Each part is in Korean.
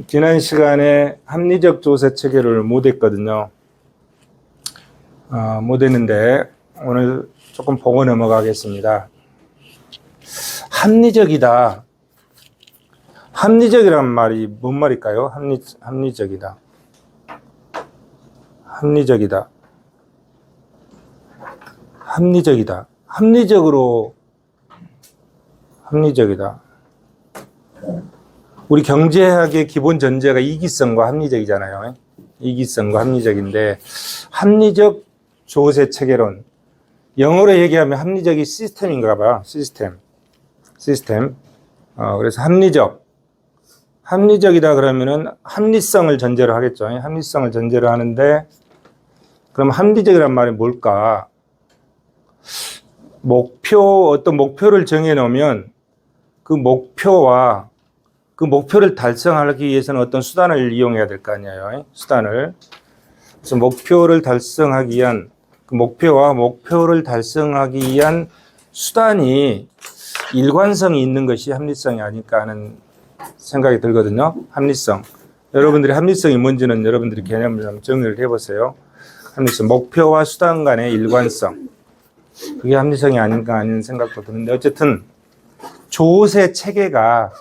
지난 시간에 합리적 조세 체계를 못했거든요. 못했는데 오늘 조금 보고 넘어가겠습니다. 합리적이다. 합리적이란 말이 뭔 말일까요? 합리적이다. 합리적이다. 합리적이다. 합리적이다. 우리 경제학의 기본 전제가 이기성과 합리적이잖아요. 이기성과 합리적인데, 합리적 조세 체계론. 영어로 얘기하면 합리적이 시스템인가 봐. 시스템. 그래서 합리적이다 그러면은 합리성을 전제로 하겠죠. 합리성을 전제로 하는데, 그럼 합리적이란 말이 뭘까? 어떤 목표를 정해 놓으면 그 목표를 달성하기 위해서는 어떤 수단을 이용해야 될 거 아니에요. 수단을. 그래서 목표를 달성하기 위한 그 목표를 달성하기 위한 수단이 일관성이 있는 것이 합리성이 아닐까 하는 생각이 들거든요. 합리성. 여러분들이 합리성이 뭔지는 여러분들이 개념을 좀 정리를 해보세요. 합리성. 목표와 수단 간의 일관성. 그게 합리성이 아닌가 하는 생각도 드는데, 어쨌든 조세 체계가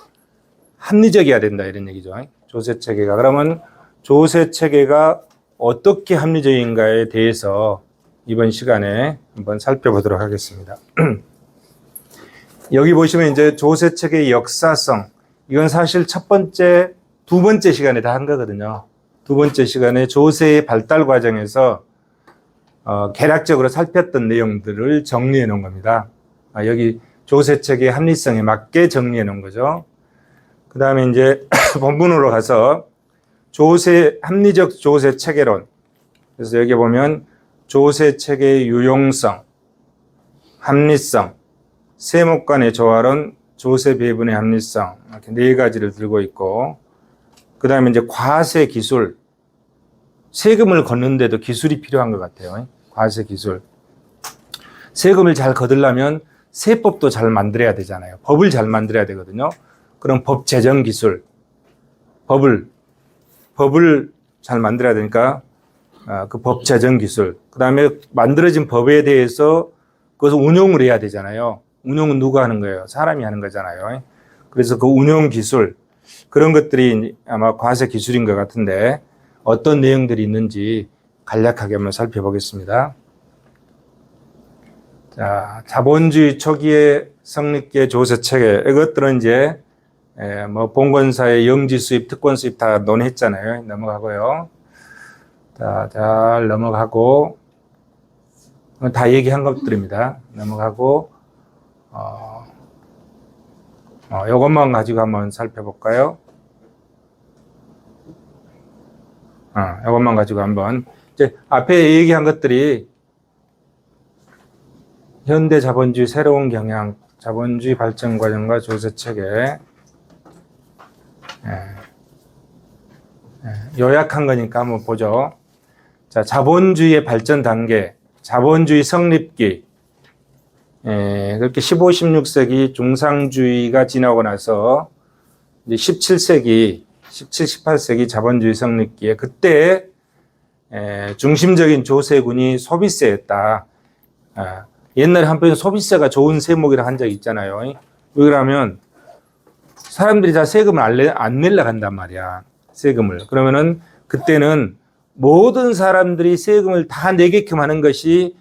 합리적이어야 된다 이런 얘기죠. 조세 체계가. 그러면 조세 체계가 어떻게 합리적인가에 대해서 이번 시간에 한번 살펴보도록 하겠습니다. 여기 보시면 이제 조세 체계의 역사성. 이건 사실 두 번째 시간에 다 한 거거든요. 두 번째 시간에 조세의 발달 과정에서 개략적으로 살폈던 내용들을 정리해 놓은 겁니다. 여기 조세 체계의 합리성에 맞게 정리해 놓은 거죠. 그 다음에 이제 본문으로 가서 합리적 조세 체계론. 그래서 여기 보면 조세 체계의 유용성, 합리성, 세목 간의 조화론, 조세 배분의 합리성, 이렇게 네 가지를 들고 있고, 그 다음에 이제 과세 기술, 세금을 걷는데도 기술이 필요한 것 같아요. 과세 기술. 세금을 잘 거두려면 세법도 잘 만들어야 되잖아요. 법을 잘 만들어야 되거든요. 그럼 법 제정 기술, 법을 잘 만들어야 되니까 그 법 제정 기술, 그 다음에 만들어진 법에 대해서 그것을 운용을 해야 되잖아요. 운용은 누가 하는 거예요? 사람이 하는 거잖아요. 그래서 그 운용 기술, 그런 것들이 아마 과세 기술인 것 같은데 어떤 내용들이 있는지 간략하게 한번 살펴보겠습니다. 자, 자본주의 초기의 성립기의 조세 체계, 이것들은 이제 봉건사의 영지 수입, 특권 수입 다 논했잖아요. 넘어가고요. 자, 잘 넘어가고, 다 얘기한 것들입니다. 넘어가고, 요것만 가지고 한번 살펴볼까요? 요것만 가지고 한번. 이제 앞에 얘기한 것들이 현대 자본주의 새로운 경향, 자본주의 발전 과정과 조세 체계. 요약한 거니까 한번 보죠. 자, 자본주의의 발전 단계, 자본주의 성립기. 그렇게 15, 16세기 중상주의가 지나고 나서 이제 17, 18세기 자본주의 성립기에 그때 중심적인 조세군이 소비세였다. 옛날에 한편 소비세가 좋은 세목이라 한 적이 있잖아요. 왜 그러면 사람들이 다 세금을 안 내려고 한단 말이야. 세금을. 그러면은 그때는 모든 사람들이 세금을 다 내게끔 하는 것이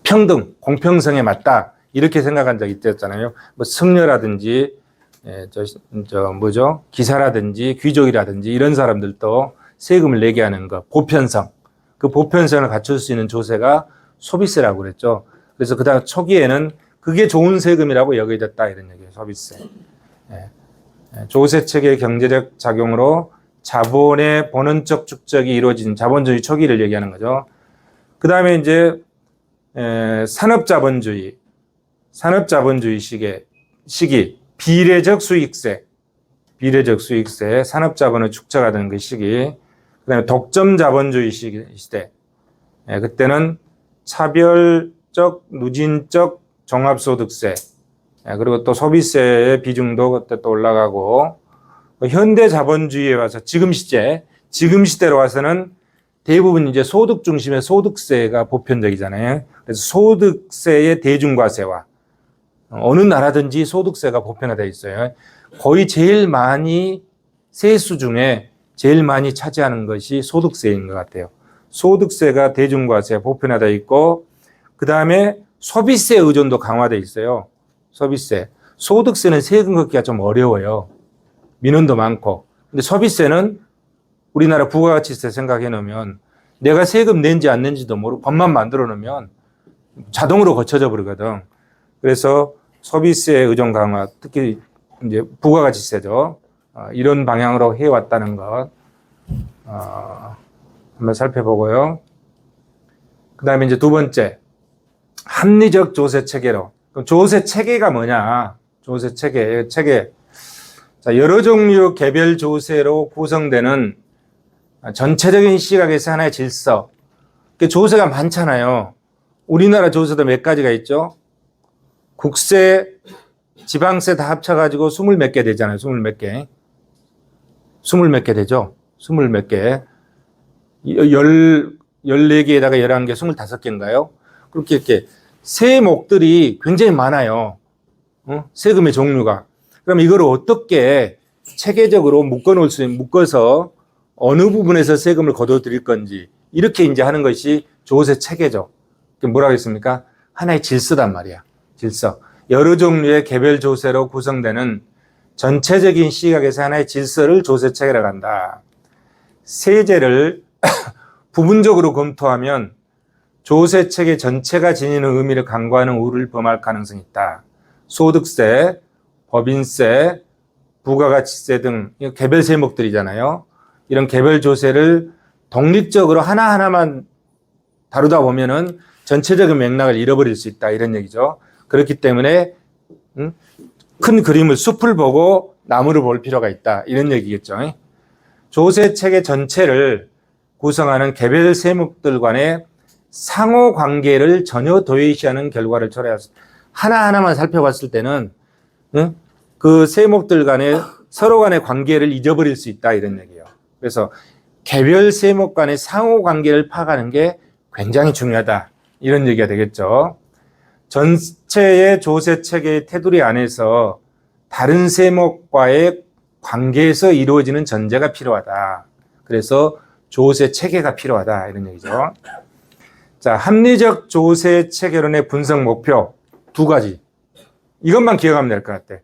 평등, 공평성에 맞다. 이렇게 생각한 적이 있었잖아요. 뭐 승려라든지, 기사라든지, 귀족이라든지 이런 사람들도 세금을 내게 하는 것, 보편성. 그 보편성을 갖출 수 있는 조세가 소비세라고 그랬죠. 그래서 그다음 초기에는 그게 좋은 세금이라고 여겨졌다 이런 얘기예요. 소비세. 조세 체계의 경제적 작용으로 자본의 본원적 축적이 이루어진 자본주의 초기를 얘기하는 거죠. 그 다음에 이제 산업자본주의 시기, 비례적 수익세, 산업자본을 축적하던 그 시기, 그 다음에 독점자본주의 시대, 그때는 차별적, 누진적 종합소득세, 그리고 또 소비세의 비중도 그때 또 올라가고, 현대 자본주의에 와서 지금 시대로 와서는 대부분 이제 소득 중심의 소득세가 보편적이잖아요. 그래서 소득세의 대중과세와 어느 나라든지 소득세가 보편화되어 있어요. 거의 제일 많이 세수 중에 제일 많이 차지하는 것이 소득세인 것 같아요. 소득세가 대중과세 보편화되어 있고, 그 다음에 소비세 의존도 강화되어 있어요. 소비세. 소득세는 세금 걷기가 좀 어려워요. 민원도 많고. 근데 소비세는 우리나라 부가가치세 생각해 놓으면 내가 세금 낸지 안 낸지도 모르고 법만 만들어 놓으면 자동으로 거쳐져 버리거든. 그래서 소비세 의존 강화, 특히 이제 부가가치세죠. 이런 방향으로 해왔다는 것 한번 살펴보고요. 그 다음에 이제 두 번째, 합리적 조세 체계로. 그럼 조세 체계가 뭐냐? 조세 체계. 자, 여러 종류 개별 조세로 구성되는 전체적인 시각에서 하나의 질서. 조세가 많잖아요. 우리나라 조세도 몇 가지가 있죠? 국세, 지방세 다 합쳐가지고 20몇 개 되잖아요. 20몇 개. 20몇 개 되죠? 20몇 개. 14개에다가 11개, 25개인가요? 그렇게 이렇게 세목들이 굉장히 많아요. 세금의 종류가. 그럼 이걸 어떻게 체계적으로 묶어서 어느 부분에서 세금을 거둬들일 건지, 이렇게 이제 하는 것이 조세 체계죠. 뭐라고 했습니까? 하나의 질서단 말이야. 질서. 여러 종류의 개별 조세로 구성되는 전체적인 시각에서 하나의 질서를 조세 체계라고 한다. 세제를 부분적으로 검토하면 조세 체계 전체가 지니는 의미를 간과하는 우를 범할 가능성이 있다. 소득세, 법인세, 부가가치세 등 개별 세목들이잖아요. 이런 개별 조세를 독립적으로 하나하나만 다루다 보면은 전체적인 맥락을 잃어버릴 수 있다, 이런 얘기죠. 그렇기 때문에 큰 그림을, 숲을 보고 나무를 볼 필요가 있다, 이런 얘기겠죠. 조세 체계 전체를 구성하는 개별 세목들 간의 상호 관계를 전혀 도외시하는 결과를 초래했습니다. 하나하나만 살펴봤을 때는 그 세목들 간의 서로 간의 관계를 잊어버릴 수 있다, 이런 얘기예요. 그래서 개별 세목 간의 상호 관계를 파악하는 게 굉장히 중요하다, 이런 얘기가 되겠죠. 전체의 조세 체계의 테두리 안에서 다른 세목과의 관계에서 이루어지는 전제가 필요하다. 그래서 조세 체계가 필요하다, 이런 얘기죠. 자, 합리적 조세 체계론의 분석 목표 두 가지. 이것만 기억하면 될 것 같아.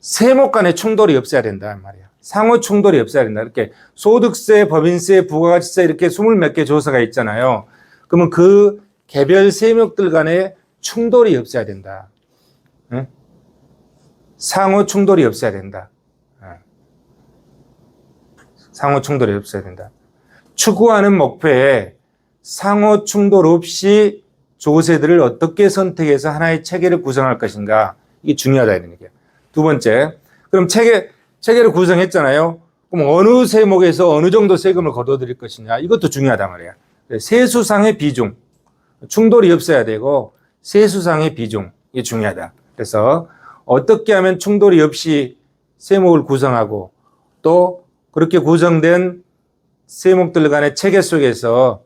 세목 간의 충돌이 없어야 된다 말이야. 상호 충돌이 없어야 된다. 이렇게 소득세, 법인세, 부가가치세 이렇게 20몇 개 조세가 있잖아요. 그러면 그 개별 세목들 간의 충돌이 없어야 된다. 응? 상호 충돌이 없어야 된다. 상호 충돌이 없어야 된다. 추구하는 목표에 상호 충돌 없이 조세들을 어떻게 선택해서 하나의 체계를 구성할 것인가, 이게 중요하다, 이런 얘기예요. 두 번째, 그럼 체계를 구성했잖아요. 그럼 어느 세목에서 어느 정도 세금을 거둬들일 것이냐, 이것도 중요하단 말이야. 세수상의 비중, 충돌이 없어야 되고 세수상의 비중, 이게 중요하다. 그래서 어떻게 하면 충돌이 없이 세목을 구성하고 또 그렇게 구성된 세목들 간의 체계 속에서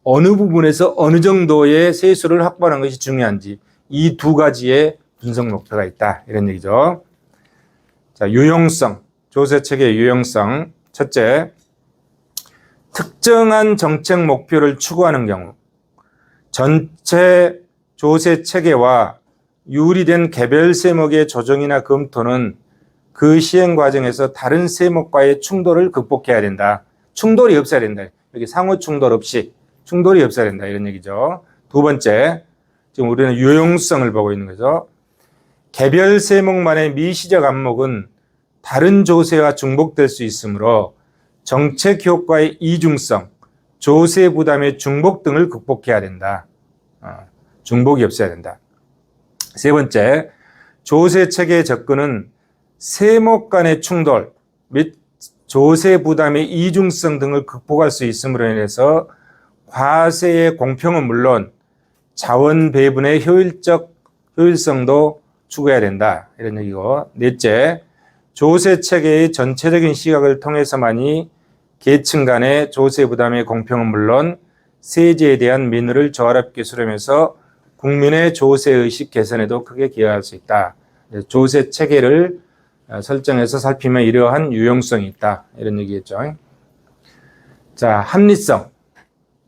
어느 부분에서 어느 정도의 세수를 확보하는 것이 중요한지, 이 두 가지의 분석 목표가 있다, 이런 얘기죠. 자, 유용성, 조세 체계의 유용성. 첫째, 특정한 정책 목표를 추구하는 경우 전체 조세 체계와 유리된 개별 세목의 조정이나 검토는 그 시행 과정에서 다른 세목과의 충돌을 극복해야 된다. 충돌이 없어야 된다. 여기 상호 충돌 없이 충돌이 없어야 된다, 이런 얘기죠. 두 번째, 지금 우리는 유용성을 보고 있는 거죠. 개별 세목만의 미시적 안목은 다른 조세와 중복될 수 있으므로 정책 효과의 이중성, 조세 부담의 중복 등을 극복해야 된다. 중복이 없어야 된다. 세 번째, 조세 체계의 접근은 세목 간의 충돌 및 조세 부담의 이중성 등을 극복할 수 있음으로 인해서 과세의 공평은 물론 자원 배분의 효율성도 추구해야 된다, 이런 얘기고. 넷째, 조세 체계의 전체적인 시각을 통해서만이 계층 간의 조세 부담의 공평은 물론 세제에 대한 민의를 조화롭게 수렴해서 국민의 조세 의식 개선에도 크게 기여할 수 있다. 조세 체계를 설정해서 살피면 이러한 유용성이 있다. 이런 얘기겠죠. 자, 합리성.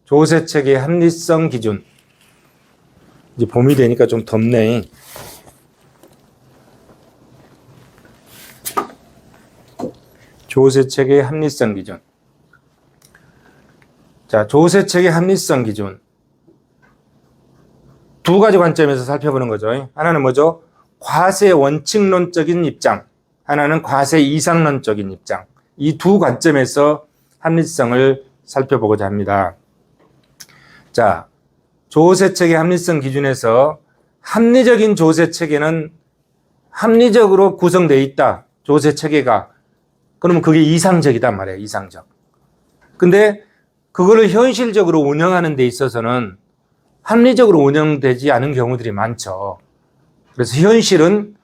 조세 체계의 합리성 기준. 이제 봄이 되니까 좀 덥네. 조세 체계의 합리성 기준. 자, 조세 체계 합리성 기준. 두 가지 관점에서 살펴보는 거죠. 하나는 뭐죠? 과세 원칙론적인 입장. 하나는 과세 이상론적인 입장. 이 두 관점에서 합리성을 살펴보고자 합니다. 자, 조세 체계 합리성 기준에서 합리적인 조세 체계는 합리적으로 구성되어 있다. 조세 체계가. 그러면 그게 이상적이단 말이에요. 이상적. 근데 그거를 현실적으로 운영하는 데 있어서는 합리적으로 운영되지 않은 경우들이 많죠. 그래서 현실은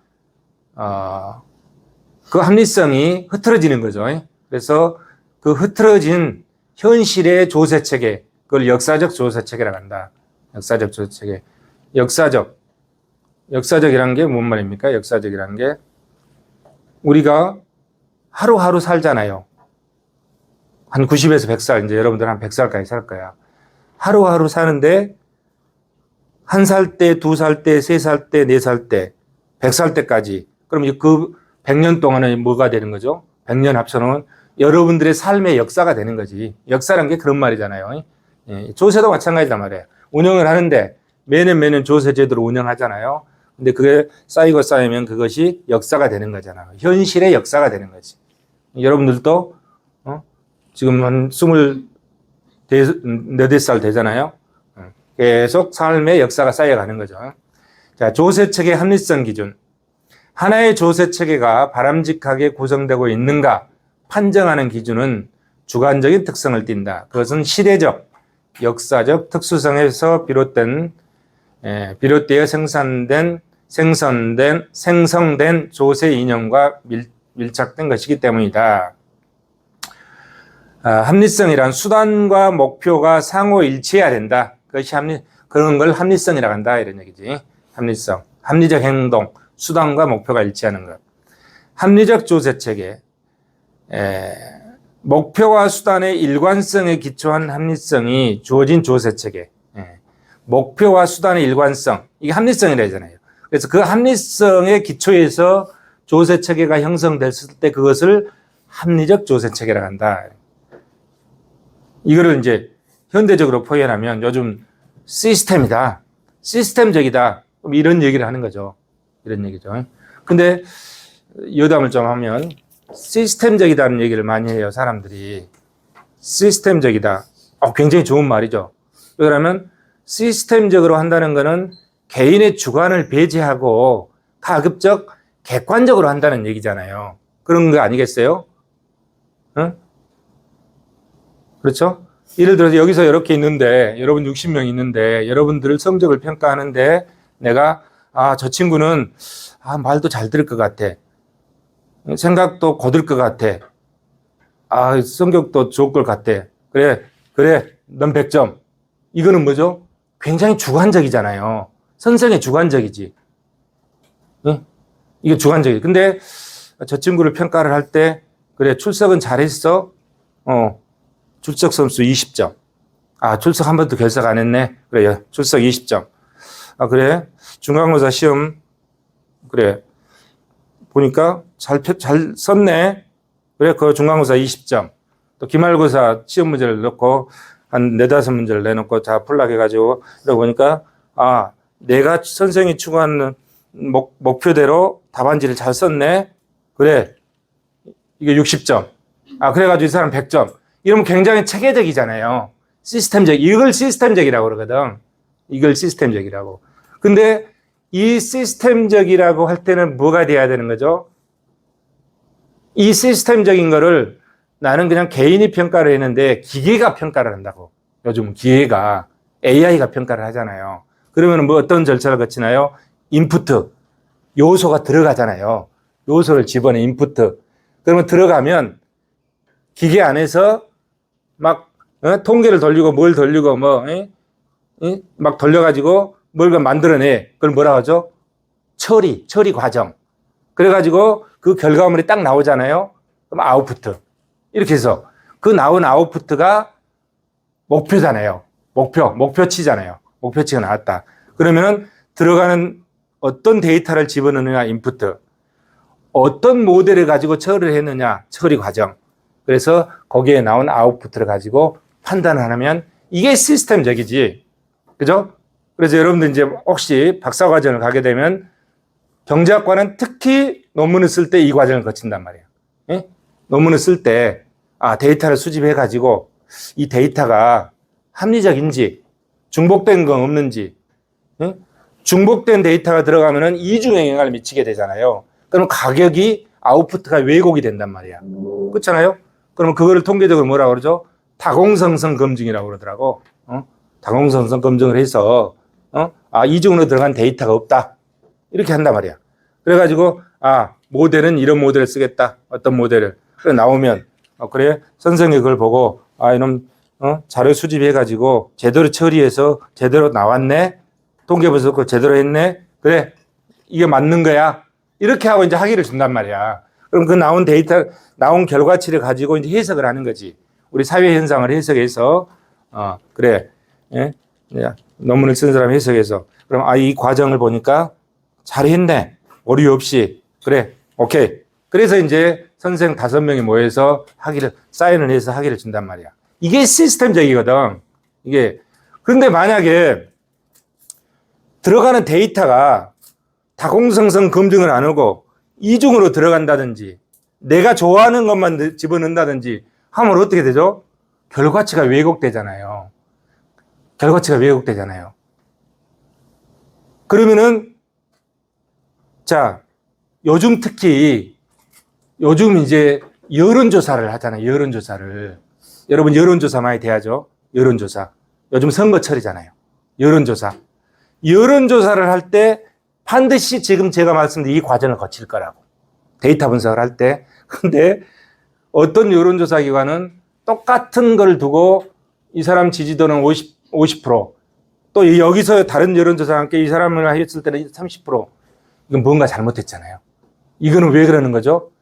그 합리성이 흐트러지는 거죠. 그래서 그 흐트러진 현실의 조세 체계, 그걸 역사적 조세 체계라고 한다. 역사적 조세 체계. 역사적이라는 게 뭔 말입니까? 역사적이라는 게 우리가 하루하루 살잖아요. 한 90에서 100살, 이제 여러분들 한 100살까지 살 거야. 하루하루 사는데 1살 때, 2살 때, 3살 때, 4살 때, 100살 때까지. 그럼 그 100년 동안은 뭐가 되는 거죠? 100년 합쳐놓은 여러분들의 삶의 역사가 되는 거지. 역사란 게 그런 말이잖아요. 예, 조세도 마찬가지단 말이에요. 운영을 하는데 매년 조세 제도로 운영하잖아요. 근데 그게 쌓이고 쌓이면 그것이 역사가 되는 거잖아요. 현실의 역사가 되는 거지. 여러분들도 지금 한 24살 되잖아요. 계속 삶의 역사가 쌓여가는 거죠. 자, 조세 체계 합리성 기준. 하나의 조세 체계가 바람직하게 구성되고 있는가 판정하는 기준은 주관적인 특성을 띈다. 그것은 시대적, 역사적 특수성에서 비롯되어 생성된 조세 이념과 밀착된 것이기 때문이다. 합리성이란 수단과 목표가 상호 일치해야 된다. 그것이 그런 걸 합리성이라고 한다. 이런 얘기지. 합리성. 합리적 행동. 수단과 목표가 일치하는 것. 합리적 조세 체계. 목표와 수단의 일관성에 기초한 합리성이 주어진 조세 체계. 목표와 수단의 일관성. 이게 합리성이라 하잖아요. 그래서 그 합리성의 기초에서 조세 체계가 형성됐을 때 그것을 합리적 조세 체계라고 한다. 이거를 이제 현대적으로 표현하면 요즘 시스템이다. 시스템적이다. 이런 얘기를 하는 거죠. 이런 얘기죠. 근데 여담을 좀 하면 시스템적이다는 얘기를 많이 해요. 사람들이. 시스템적이다. 굉장히 좋은 말이죠. 그러면 시스템적으로 한다는 거는 개인의 주관을 배제하고 가급적 객관적으로 한다는 얘기잖아요. 그런 거 아니겠어요? 응? 그렇죠? 예를 들어서 여기서 이렇게 있는데 여러분 60명 있는데 여러분들을 성적을 평가하는데 내가 저 친구는 말도 잘 들을 것 같아. 생각도 곧을 것 같아. 성격도 좋을 것 같아. 그래, 넌 100점. 이거는 뭐죠? 굉장히 주관적이잖아요. 선생의 주관적이지. 응? 이게 주관적이지. 근데 저 친구를 평가를 할 때, 그래, 출석은 잘했어. 출석 점수 20점. 출석 한 번도 결석 안 했네. 그래, 출석 20점. 그래, 중간고사 시험, 그래, 보니까 잘 썼네. 그래, 그 중간고사 20점. 또 기말고사 시험 문제를 넣고, 한 4-5문제를 내놓고 다 풀락 해가지고, 그러고 보니까, 내가 선생이 추구하는 목표대로 답안지를 잘 썼네. 그래, 이게 60점. 그래가지고 이 사람 100점. 이러면 굉장히 체계적이잖아요. 이걸 시스템적이라고 그러거든. 이걸 시스템적이라고. 근데 이 시스템적이라고 할 때는 뭐가 돼야 되는 거죠? 이 시스템적인 거를 나는 그냥 개인이 평가를 했는데 기계가 평가를 한다고. 요즘 기계가 AI가 평가를 하잖아요. 그러면 뭐 어떤 절차를 거치나요? 인푸트, 요소가 들어가잖아요. 요소를 집어넣어 인풋. 그러면 들어가면 기계 안에서 막 통계를 돌리고 뭘 돌리고 막 돌려가지고 뭘 만들어내. 그걸 뭐라 하죠? 처리 과정. 그래가지고 그 결과물이 딱 나오잖아요. 그럼 아웃풋. 이렇게 해서 그 나온 아웃풋가 목표잖아요. 목표치잖아요. 목표치가 나왔다. 그러면은 들어가는 어떤 데이터를 집어넣느냐, 인풋. 어떤 모델을 가지고 처리를 했느냐, 처리 과정. 그래서 거기에 나온 아웃풋을 가지고 판단을 하면 이게 시스템적이지. 그죠? 그래서 여러분들 이제 혹시 박사과정을 가게 되면 경제학과는 특히 논문을 쓸 때 이 과정을 거친단 말이에요. 예? 논문을 쓸 때, 데이터를 수집해가지고 이 데이터가 합리적인지, 중복된 건 없는지, 예? 중복된 데이터가 들어가면은 이중에 영향을 미치게 되잖아요. 그럼 가격이 아웃풋가 왜곡이 된단 말이야. 그렇잖아요? 그러면 그거를 통계적으로 뭐라고 그러죠? 다공성성 검증이라고 그러더라고. 다공성성 검증을 해서, 이중으로 들어간 데이터가 없다. 이렇게 한단 말이야. 그래가지고, 모델은 이런 모델을 쓰겠다. 어떤 모델을. 그래, 나오면, 그래, 선생님이 그걸 보고, 이놈, 자료 수집해가지고, 제대로 처리해서, 제대로 나왔네? 통계 분석 제대로 했네? 그래, 이게 맞는 거야. 이렇게 하고 이제 학위를 준단 말이야. 그럼 그 나온 데이터, 나온 결과치를 가지고 이제 해석을 하는 거지. 우리 사회 현상을 해석해서, 그래, 예? 논문을 쓴 사람 해석해서. 그럼, 이 과정을 보니까 잘했네. 오류 없이. 그래, 오케이. 그래서 이제 선생 5명이 모여서 사인을 해서 학위를 준단 말이야. 이게 시스템적이거든. 이게. 그런데 만약에 들어가는 데이터가 다공성성 검증을 안 하고 이중으로 들어간다든지 내가 좋아하는 것만 집어넣는다든지 하면 어떻게 되죠? 결과치가 왜곡되잖아요. 그러면은 요즘 특히 이제 여론조사를 하잖아요. 여론조사를. 여러분 여론조사 많이 돼야죠. 여론조사. 요즘 선거철이잖아요. 여론조사를 할 때 반드시 지금 제가 말씀드린 이 과정을 거칠 거라고. 데이터 분석을 할 때. 근데 어떤 여론조사 기관은 똑같은 걸 두고 이 사람 지지도는 50%, 또 여기서 다른 여론조사와 함께 이 사람을 했을 때는 30%. 이건 뭔가 잘못했잖아요. 이거는 왜 그러는 거죠?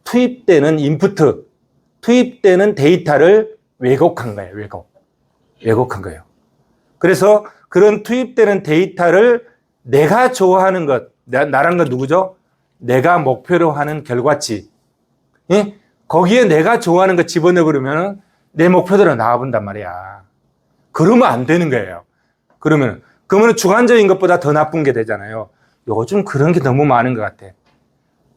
투입되는 인풋, 투입되는 데이터를 왜곡한 거예요. 왜곡한 거예요. 그래서 그런 투입되는 데이터를 내가 좋아하는 것, 나란 건 누구죠? 내가 목표로 하는 결과치. 예? 거기에 내가 좋아하는 거 집어넣어버리면 내 목표대로 나와본단 말이야. 그러면 안 되는 거예요. 그러면 주관적인 것보다 더 나쁜 게 되잖아요. 요즘 그런 게 너무 많은 것 같아.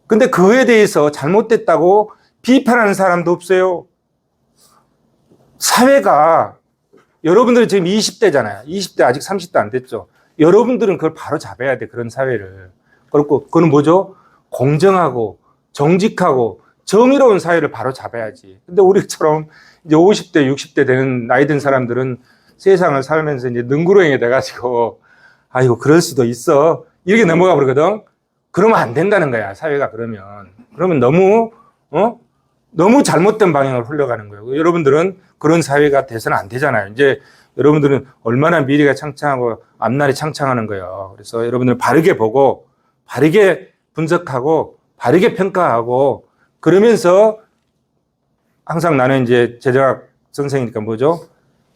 근데 그에 대해서 잘못됐다고 비판하는 사람도 없어요. 사회가, 여러분들이 지금 20대잖아요. 20대 아직 30대 안 됐죠. 여러분들은 그걸 바로 잡아야 돼, 그런 사회를. 그렇고, 그건 뭐죠? 공정하고, 정직하고, 정의로운 사회를 바로 잡아야지. 근데 우리처럼 이제 50대, 60대 되는 나이 든 사람들은 세상을 살면서 이제 능구렁이가 돼가지고, 아이고, 그럴 수도 있어. 이렇게 넘어가 버리거든. 그러면 안 된다는 거야, 사회가 그러면. 그러면 너무 잘못된 방향으로 흘러가는 거예요. 여러분들은 그런 사회가 돼서는 안 되잖아요. 이제 여러분들은 얼마나 미래가 창창하고 앞날이 창창하는 거예요. 그래서 여러분들은 바르게 보고, 바르게 분석하고, 바르게 평가하고, 그러면서 항상 나는 이제 재정학 선생이니까 뭐죠?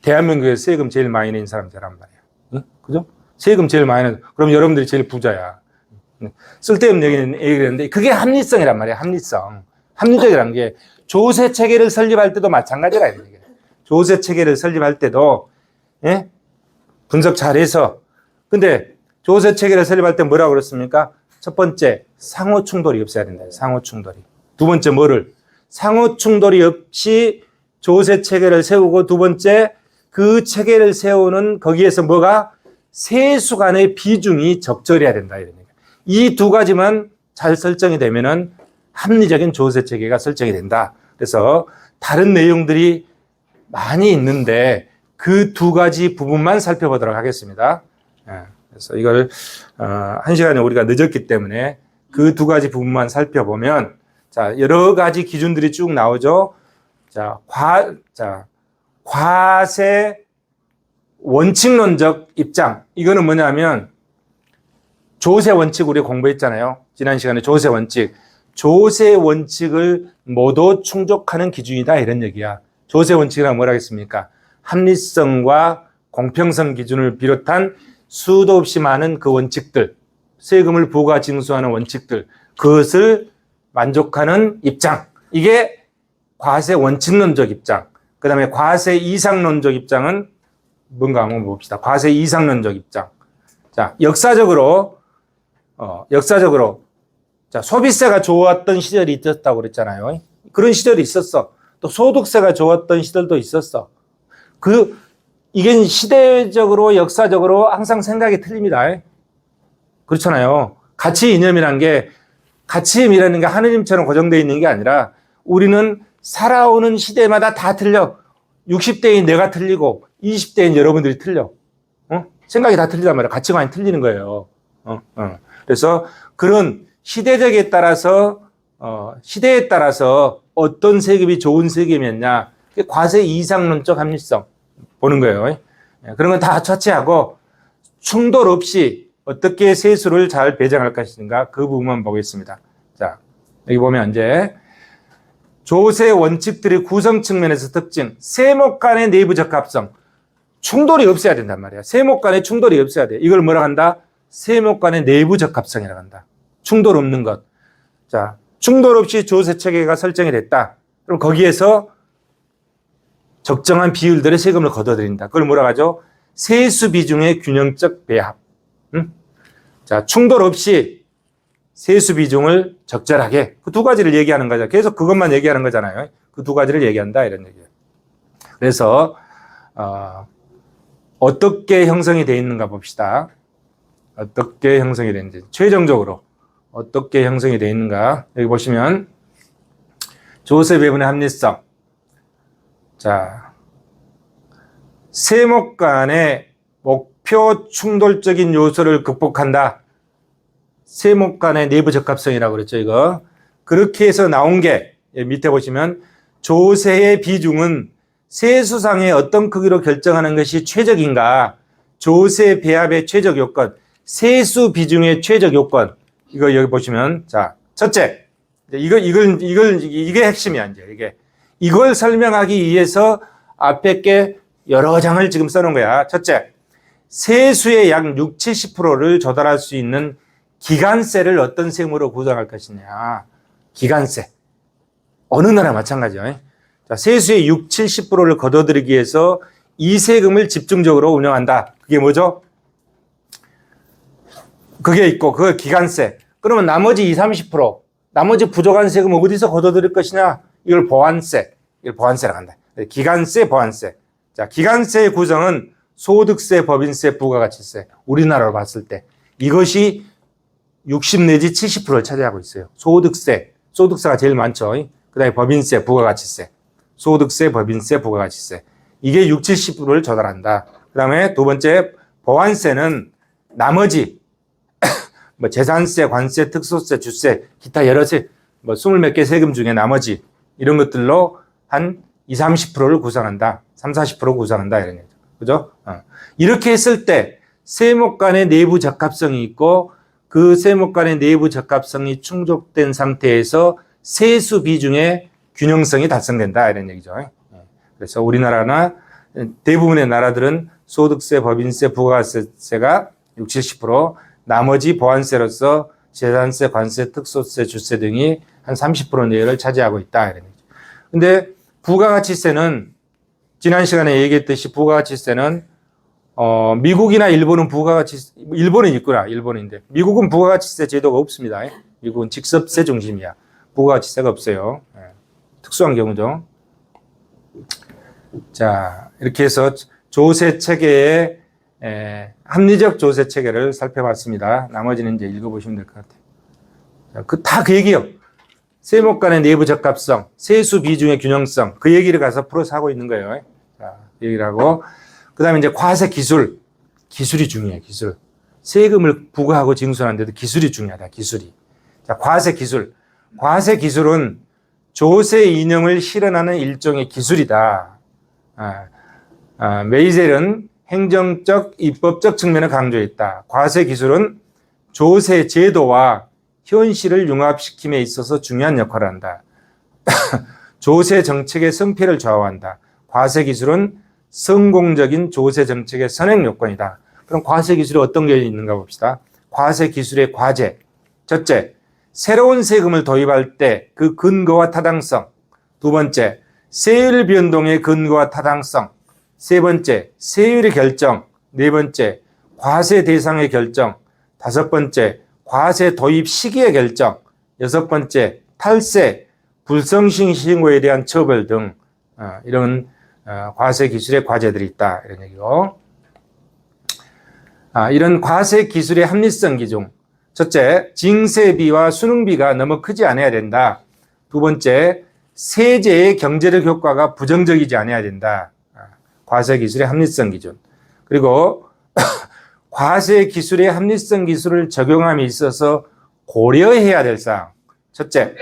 대한민국에서 세금 제일 많이 낸 사람 되란 말이야. 응? 그죠? 세금 제일 많이 낸, 그럼 여러분들이 제일 부자야. 쓸데없는 얘기를 했는데, 그게 합리성이란 말이야, 합리성. 합리적이라는 게, 조세 체계를 설립할 때도 마찬가지라, 이게. 조세 체계를 설립할 때도, 예? 분석 잘해서. 근데, 조세 체계를 설립할 때 뭐라고 그랬습니까? 첫 번째, 상호 충돌이 없어야 된다. 상호 충돌이. 두 번째, 상호 충돌이 없이 조세 체계를 세우고, 두 번째, 그 체계를 세우는 거기에서 세수 간의 비중이 적절해야 된다. 이 두 가지만 잘 설정이 되면은 합리적인 조세 체계가 설정이 된다. 그래서 다른 내용들이 많이 있는데 그 두 가지 부분만 살펴보도록 하겠습니다. 그래서 이걸 1시간에 우리가 늦었기 때문에 그 두 가지 부분만 살펴보면, 자, 여러 가지 기준들이 쭉 나오죠. 자, 과세 원칙론적 입장. 이거는 뭐냐면, 조세 원칙 우리 공부했잖아요. 지난 시간에 조세 원칙. 조세 원칙을 모두 충족하는 기준이다. 이런 얘기야. 조세 원칙이란 뭐라 했습니까? 합리성과 공평성 기준을 비롯한 수도 없이 많은 그 원칙들, 세금을 부과 징수하는 원칙들, 그것을 만족하는 입장. 이게 과세 원칙론적 입장. 그 다음에 과세 이상론적 입장은 뭔가 한번 봅시다. 과세 이상론적 입장. 자, 역사적으로, 자, 소비세가 좋았던 시절이 있었다고 그랬잖아요. 그런 시절이 있었어. 또 소득세가 좋았던 시절도 있었어. 이게 시대적으로, 역사적으로 항상 생각이 틀립니다. 그렇잖아요. 가치 이념이라는 게 하느님처럼 고정되어 있는 게 아니라 우리는 살아오는 시대마다 다 틀려. 60대인 내가 틀리고 20대인 여러분들이 틀려. 생각이 다 틀리단 말이야. 가치관이 틀리는 거예요. 그래서 그런 시대에 따라서 어떤 세금이 좋은 세금이었냐. 과세 이상론적 합리성 보는 거예요. 그런 건 다 차치하고 충돌 없이 어떻게 세수를 잘 배정할 것인가 그 부분만 보겠습니다. 자, 여기 보면 이제 조세 원칙들의 구성 측면에서 특징, 세목 간의 내부 적합성, 충돌이 없어야 된단 말이야. 세목 간의 충돌이 없어야 돼. 이걸 뭐라 한다? 세목 간의 내부 적합성이라고 한다. 충돌 없는 것. 자, 충돌 없이 조세 체계가 설정이 됐다. 그럼 거기에서 적정한 비율들의 세금을 걷어들인다. 그걸 뭐라 하죠? 세수 비중의 균형적 배합. 자, 충돌 없이 세수 비중을 적절하게. 그 두 가지를 얘기하는 거죠. 계속 그것만 얘기하는 거잖아요. 그 두 가지를 얘기한다. 이런 얘기예요. 그래서, 어떻게 형성이 되어 있는가 봅시다. 어떻게 형성이 되는지. 최종적으로 어떻게 형성이 되어 있는가. 여기 보시면, 조세 배분의 합리성. 자, 세목 간의 목표 충돌적인 요소를 극복한다. 세목 간의 내부 적합성이라고 그랬죠, 이거. 그렇게 해서 나온 게, 밑에 보시면, 조세의 비중은 세수상의 어떤 크기로 결정하는 것이 최적인가, 조세 배합의 최적 요건, 세수 비중의 최적 요건. 이거 여기 보시면, 자, 첫째. 이게 핵심이야, 이제, 이걸 설명하기 위해서 앞에 게 여러 장을 지금 써놓은 거야. 첫째, 세수의 약 60, 70%를 조달할 수 있는 기간세를 어떤 세금으로 구성할 것이냐. 기간세. 어느 나라 마찬가지요. 자, 세수의 60, 70%를 걷어들이기 위해서 이 세금을 집중적으로 운영한다. 그게 뭐죠? 그게 있고, 그거 기간세. 그러면 나머지 20, 30%, 나머지 부족한 세금 어디서 걷어들일 것이냐? 이걸 보완세. 이걸 보완세라고 한다. 기간세, 보완세. 자, 기간세의 구성은 소득세, 법인세, 부가가치세. 우리나라로 봤을 때 이것이 60 내지 70%를 차지하고 있어요. 소득세가 제일 많죠. 그 다음에 법인세, 부가가치세. 소득세, 법인세, 부가가치세. 이게 60, 70%를 조달한다. 그 다음에 두 번째, 보완세는 나머지 뭐 재산세, 관세, 특소세, 주세, 기타 여러 세, 뭐 20몇 개 세금 중에 나머지 이런 것들로 한 20, 30%를 구성한다. 30, 40% 구성한다. 이런 얘기죠. 그죠? 이렇게 했을 때 세목 간의 내부 적합성이 있고 그 세목 간의 내부 적합성이 충족된 상태에서 세수 비중의 균형성이 달성된다. 이런 얘기죠. 그래서 우리나라나 대부분의 나라들은 소득세, 법인세, 부가세가 60, 70%, 나머지 보완세로서 재산세, 관세, 특소세, 주세 등이 한 30% 내외를 차지하고 있다. 이런 얘기죠. 근데 부가가치세는 지난 시간에 얘기했듯이 부가가치세는 미국이나 일본은 일본은 있구나. 일본인데 미국은 부가가치세 제도가 없습니다. 미국은 직접세 중심이야. 부가가치세가 없어요. 특수한 경우죠. 자, 이렇게 해서 조세 체계의 합리적 조세 체계를 살펴봤습니다. 나머지는 이제 읽어보시면 될 것 같아요. 다 그 얘기예요. 세목 간의 내부 적합성, 세수 비중의 균형성, 그 얘기를 가서 풀어서 하고 있는 거예요. 자, 그 얘기를 하고, 그 다음에 이제 과세 기술이 중요해요, 기술. 세금을 부과하고 징수하는데도 기술이 중요하다, 기술이. 자, 과세 기술. 과세 기술은 조세 이념을 실현하는 일종의 기술이다. 메이젤은 행정적, 입법적 측면을 강조했다. 과세 기술은 조세 제도와 현실을 융합시킴에 있어서 중요한 역할을 한다. 조세 정책의 성패를 좌우한다. 과세 기술은 성공적인 조세 정책의 선행 요건이다. 그럼 과세 기술이 어떤 게 있는가 봅시다. 과세 기술의 과제. 첫째, 새로운 세금을 도입할 때 그 근거와 타당성. 두 번째, 세율 변동의 근거와 타당성. 세 번째, 세율의 결정. 네 번째, 과세 대상의 결정. 다섯 번째, 과세 도입 시기의 결정. 여섯 번째, 탈세, 불성실 신고에 대한 처벌 등 이런 과세 기술의 과제들이 있다. 이런 얘기고. 이런 과세 기술의 합리성 기준. 첫째, 징세비와 수능비가 너무 크지 않아야 된다. 두 번째, 세제의 경제적 효과가 부정적이지 않아야 된다. 과세 기술의 합리성 기준. 그리고 과세 기술의 합리성 기술을 적용함에 있어서 고려해야 될 사항. 첫째,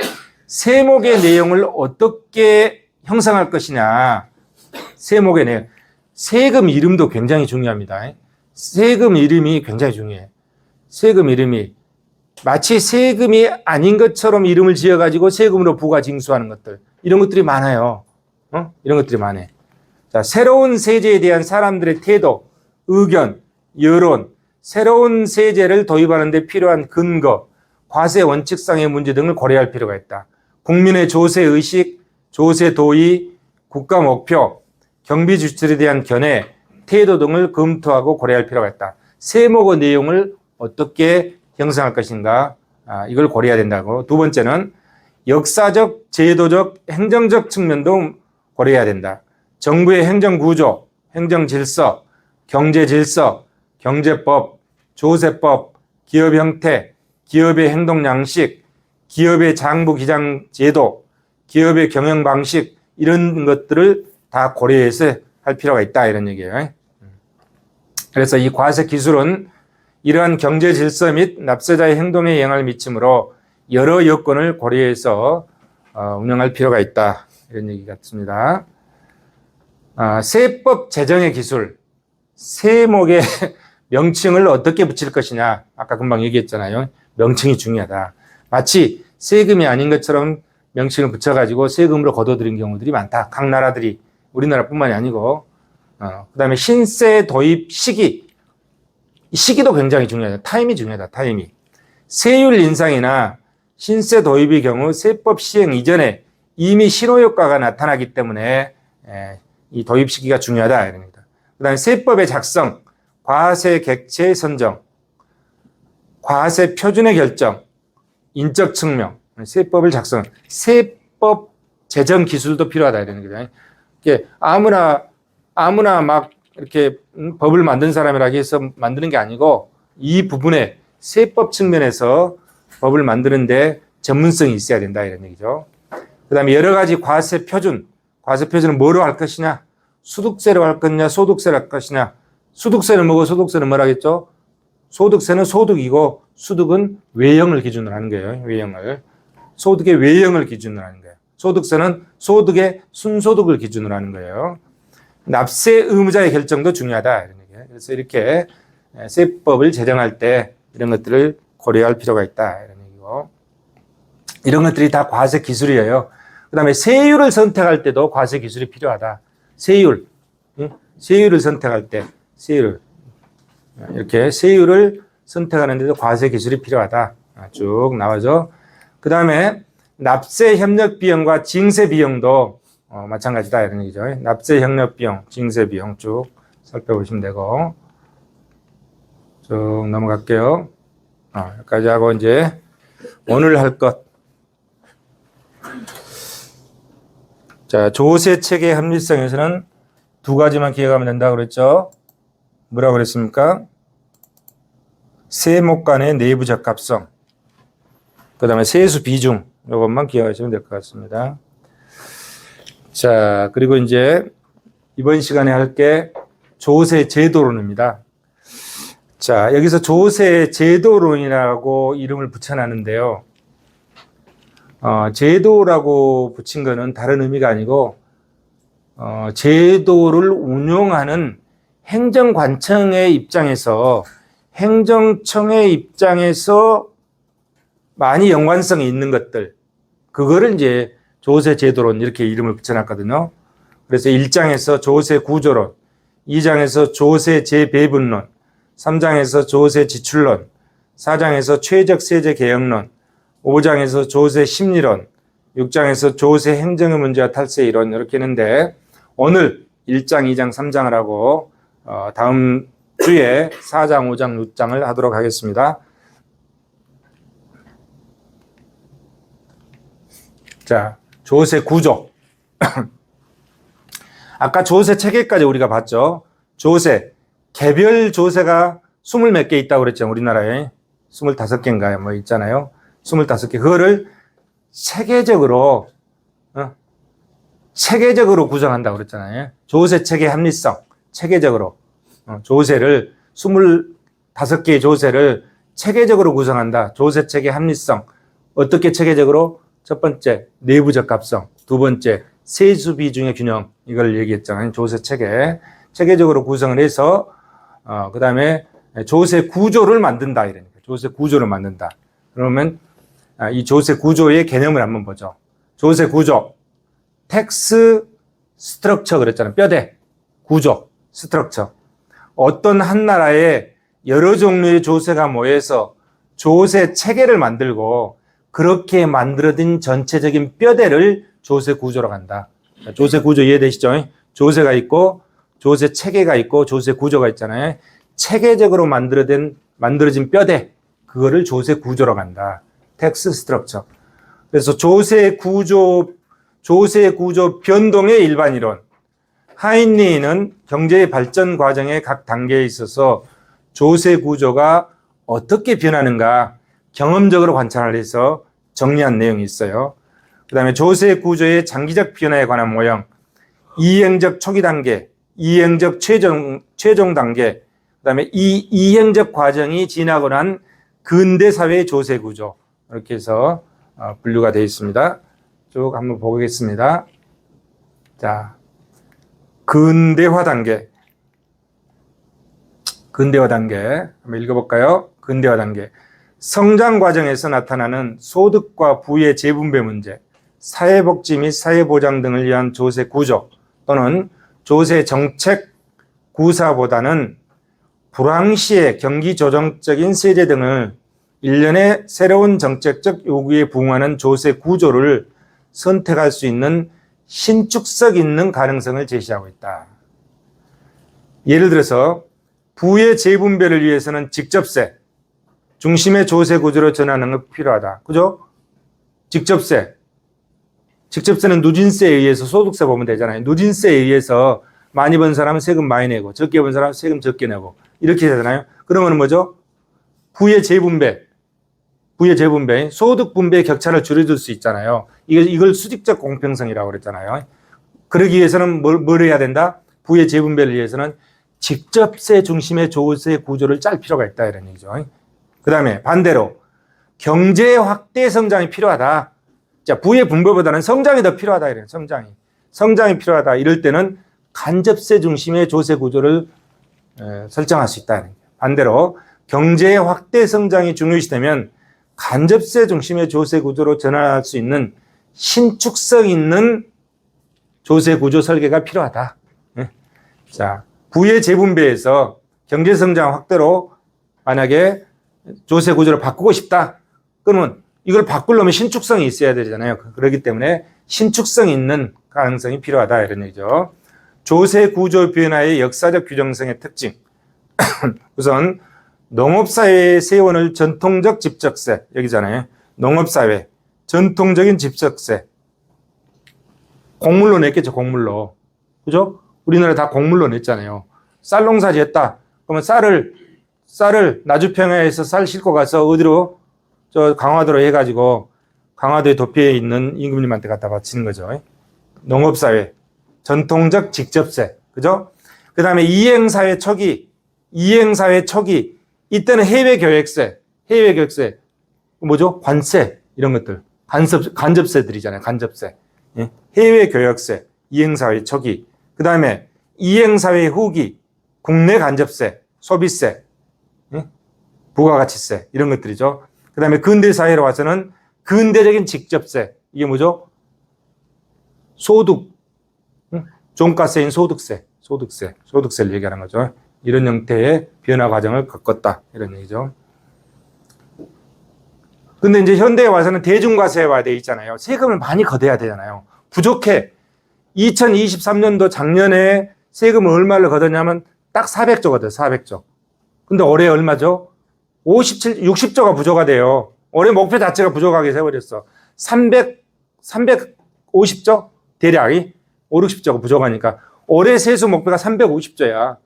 세목의 내용을 어떻게 형성할 것이냐. 세목의 내용. 세금 이름도 굉장히 중요합니다. 세금 이름이 굉장히 중요해. 세금 이름이 마치 세금이 아닌 것처럼 이름을 지어가지고 세금으로 부과 징수하는 것들. 이런 것들이 많아요. 이런 것들이 많아요. 자, 새로운 세제에 대한 사람들의 태도, 의견, 여론, 새로운 세제를 도입하는 데 필요한 근거, 과세 원칙상의 문제 등을 고려할 필요가 있다. 국민의 조세 의식, 조세 도의, 국가 목표, 경비 지출에 대한 견해, 태도 등을 검토하고 고려할 필요가 있다. 세목의 내용을 어떻게 형성할 것인가, 이걸 고려해야 된다고. 두 번째는 역사적, 제도적, 행정적 측면도 고려해야 된다. 정부의 행정구조, 행정질서, 경제질서, 경제법, 조세법, 기업 형태, 기업의 행동 양식, 기업의 장부 기장 제도, 기업의 경영 방식, 이런 것들을 다 고려해서 할 필요가 있다. 이런 얘기예요. 그래서 이 과세 기술은 이러한 경제 질서 및 납세자의 행동에 영향을 미치므로 여러 여건을 고려해서 운영할 필요가 있다. 이런 얘기 같습니다. 세법 제정의 기술, 세목의 명칭을 어떻게 붙일 것이냐. 아까 금방 얘기했잖아요. 명칭이 중요하다. 마치 세금이 아닌 것처럼 명칭을 붙여가지고 세금으로 거둬들인 경우들이 많다. 각 나라들이, 우리나라뿐만이 아니고. 그 다음에 신세 도입 시기. 시기도 굉장히 중요하다. 타임이 중요하다. 타임이. 세율 인상이나 신세 도입의 경우 세법 시행 이전에 이미 실효효과가 나타나기 때문에 이 도입 시기가 중요하다. 이럽니다. 그 다음에 세법의 작성, 과세 객체 선정, 과세 표준의 결정, 인적 측면, 세법을 작성, 세법 제정 기술도 필요하다. 이런 거죠. 이게 아무나 막 이렇게 법을 만든 사람이라고 해서 만드는 게 아니고 이 부분에 세법 측면에서 법을 만드는데 전문성이 있어야 된다. 이런 얘기죠. 그 다음에 여러 가지 과세 표준, 과세 표준은 뭐로 할 것이냐? 소득세로 할 것이냐? 소득세로 할 것이냐? 소득세는 뭐고 소득세는 뭐라겠죠? 소득세는 소득이고 수득은 외형을 기준으로 하는 거예요. 외형을. 소득의 외형을 기준으로 하는 거예요. 소득세는 소득의 순소득을 기준으로 하는 거예요. 납세 의무자의 결정도 중요하다. 이런 얘기예요. 그래서 이렇게 세법을 제정할 때 이런 것들을 고려할 필요가 있다. 이런 얘기고. 이런 것들이 다 과세 기술이에요. 그 다음에 세율을 선택할 때도 과세 기술이 필요하다. 세율. 세율을 선택할 때, 세율을. 이렇게 세율을 선택하는데도 과세 기술이 필요하다. 쭉 나와죠. 그 다음에 납세 협력 비용과 징세 비용도 마찬가지다. 이런 얘기죠. 납세 협력 비용, 징세 비용 쭉 살펴보시면 되고. 쭉 넘어갈게요. 여기까지 하고 이제 오늘 할 것. 자, 조세 체계 합리성에서는 두 가지만 기억하면 된다고 그랬죠. 뭐라고 그랬습니까? 세목 간의 내부 적합성. 그 다음에 세수 비중. 이것만 기억하시면 될 것 같습니다. 자, 그리고 이제 이번 시간에 할 게 조세 제도론입니다. 자, 여기서 조세 제도론이라고 이름을 붙여놨는데요. 제도라고 붙인 거는 다른 의미가 아니고 제도를 운용하는 행정관청의 입장에서 행정청의 입장에서 많이 연관성이 있는 것들, 그거를 이제 조세 제도론 이렇게 이름을 붙여놨거든요. 그래서 1장에서 조세 구조론, 2장에서 조세 재배분론, 3장에서 조세 지출론, 4장에서 최적 세제 개혁론, 5장에서 조세 심리론, 6장에서 조세 행정의 문제와 탈세 이론 이렇게 했는데 오늘 1장, 2장, 3장을 하고 다음 주에 4장, 5장, 6장을 하도록 하겠습니다. 자, 조세 구조. 아까 조세 체계까지 우리가 봤죠. 조세, 개별 조세가 20 몇 개 있다고 그랬죠. 우리나라에 25개인가요? 뭐 있잖아요. 25개. 그거를 체계적으로 구성한다고 그랬잖아요. 조세 체계 합리성. 체계적으로. 조세를 25개의 조세를 체계적으로 구성한다. 조세 체계 합리성. 어떻게 체계적으로? 첫 번째, 내부 적합성. 두 번째, 세수 비중의 균형. 이걸 얘기했잖아요. 조세 체계. 체계적으로 구성을 해서, 그 다음에 조세 구조를 만든다. 이러니까. 조세 구조를 만든다. 그러면 이 조세 구조의 개념을 한번 보죠. 조세 구조. 텍스 스트럭처 그랬잖아요. 뼈대. 구조. 스트럭처. 어떤 한 나라에 여러 종류의 조세가 모여서 조세 체계를 만들고 그렇게 만들어진 전체적인 뼈대를 조세 구조로 간다. 조세 구조 이해되시죠? 조세가 있고 조세 체계가 있고 조세 구조가 있잖아요. 체계적으로 만들어진 뼈대, 그거를 조세 구조로 간다. 텍스 스트럭처. 그래서 조세 구조 변동의 일반 이론. 하인리는 경제의 발전 과정의 각 단계에 있어서 조세 구조가 어떻게 변하는가 경험적으로 관찰을 해서 정리한 내용이 있어요. 그 다음에 조세 구조의 장기적 변화에 관한 모형, 이행적 초기 단계, 이행적 최종 단계, 그 다음에 이 이행적 과정이 지나고 난 근대 사회의 조세 구조, 이렇게 해서 분류가 되어 있습니다. 쭉 한번 보겠습니다. 자, 근대화 단계. 한번 읽어볼까요? 근대화 단계. 성장 과정에서 나타나는 소득과 부의 재분배 문제, 사회복지 및 사회보장 등을 위한 조세 구조 또는 조세 정책 구사보다는 불황시의 경기조정적인 세제 등을 일련의 새로운 정책적 요구에 부응하는 조세 구조를 선택할 수 있는 신축성 있는 가능성을 제시하고 있다. 예를 들어서 부의 재분배를 위해서는 직접세, 중심의 조세 구조로 전환하는 것이 필요하다. 그죠? 직접세는 누진세에 의해서 소득세 보면 되잖아요. 누진세에 의해서 많이 번 사람은 세금 많이 내고 적게 번 사람은 세금 적게 내고 이렇게 되잖아요. 그러면 뭐죠? 부의 재분배, 소득 분배의 격차를 줄여줄 수 있잖아요. 이걸 수직적 공평성이라고 그랬잖아요. 그러기 위해서는 뭘 해야 된다? 부의 재분배를 위해서는 직접세 중심의 조세 구조를 짤 필요가 있다 이런 얘기죠. 그 다음에 반대로 경제 확대 성장이 필요하다. 자, 부의 분배보다는 성장이 더 필요하다 이래요. 성장이 필요하다. 이럴 때는 간접세 중심의 조세 구조를 설정할 수 있다. 반대로 경제 확대 성장이 중요시되면 간접세 중심의 조세 구조로 전환할 수 있는 신축성 있는 조세 구조 설계가 필요하다. 자, 부의 재분배에서 경제 성장 확대로 만약에 조세 구조를 바꾸고 싶다. 그러면 이걸 바꾸려면 신축성이 있어야 되잖아요. 그렇기 때문에 신축성 있는 가능성이 필요하다 이런 얘기죠. 조세 구조 변화의 역사적 규정성의 특징. 우선 농업사회의 세워놓을 전통적 집적세 여기잖아요. 농업사회 전통적인 집적세 곡물로 냈겠죠. 곡물로. 그죠? 우리나라 다 곡물로 냈잖아요. 쌀 농사 지었다. 그러면 쌀을 나주평야에서 쌀 싣고 가서 어디로? 저 강화도로 해가지고 강화도에 도피해 있는 임금님한테 갖다 바치는 거죠. 농업사회 전통적 직접세. 그죠? 그 다음에 이행사회 초기 이때는 해외 교역세 뭐죠? 관세 이런 것들 간접세들이잖아요. 간접세. 예? 해외 교역세, 이행사회 초기, 그 다음에 이행사회 후기, 국내 간접세, 소비세, 예? 부가가치세 이런 것들이죠. 그 다음에 근대사회로 와서는 근대적인 직접세, 이게 뭐죠? 소득, 종가세인 소득세를 얘기하는 거죠. 이런 형태의 변화 과정을 겪었다 이런 얘기죠. 근데 이제 현대에 와서는 대중과세화 돼 있잖아요. 세금을 많이 걷어야 되잖아요. 부족해. 2023년도 작년에 세금을 얼마를 걷었냐면 딱 400조 걷어요. 400조. 근데 올해 얼마죠? 60조가 부족가 돼요. 올해 목표 자체가 부족하게 세워졌어. 350조? 대략이 5, 60조가 부족하니까 올해 세수 목표가 350조야.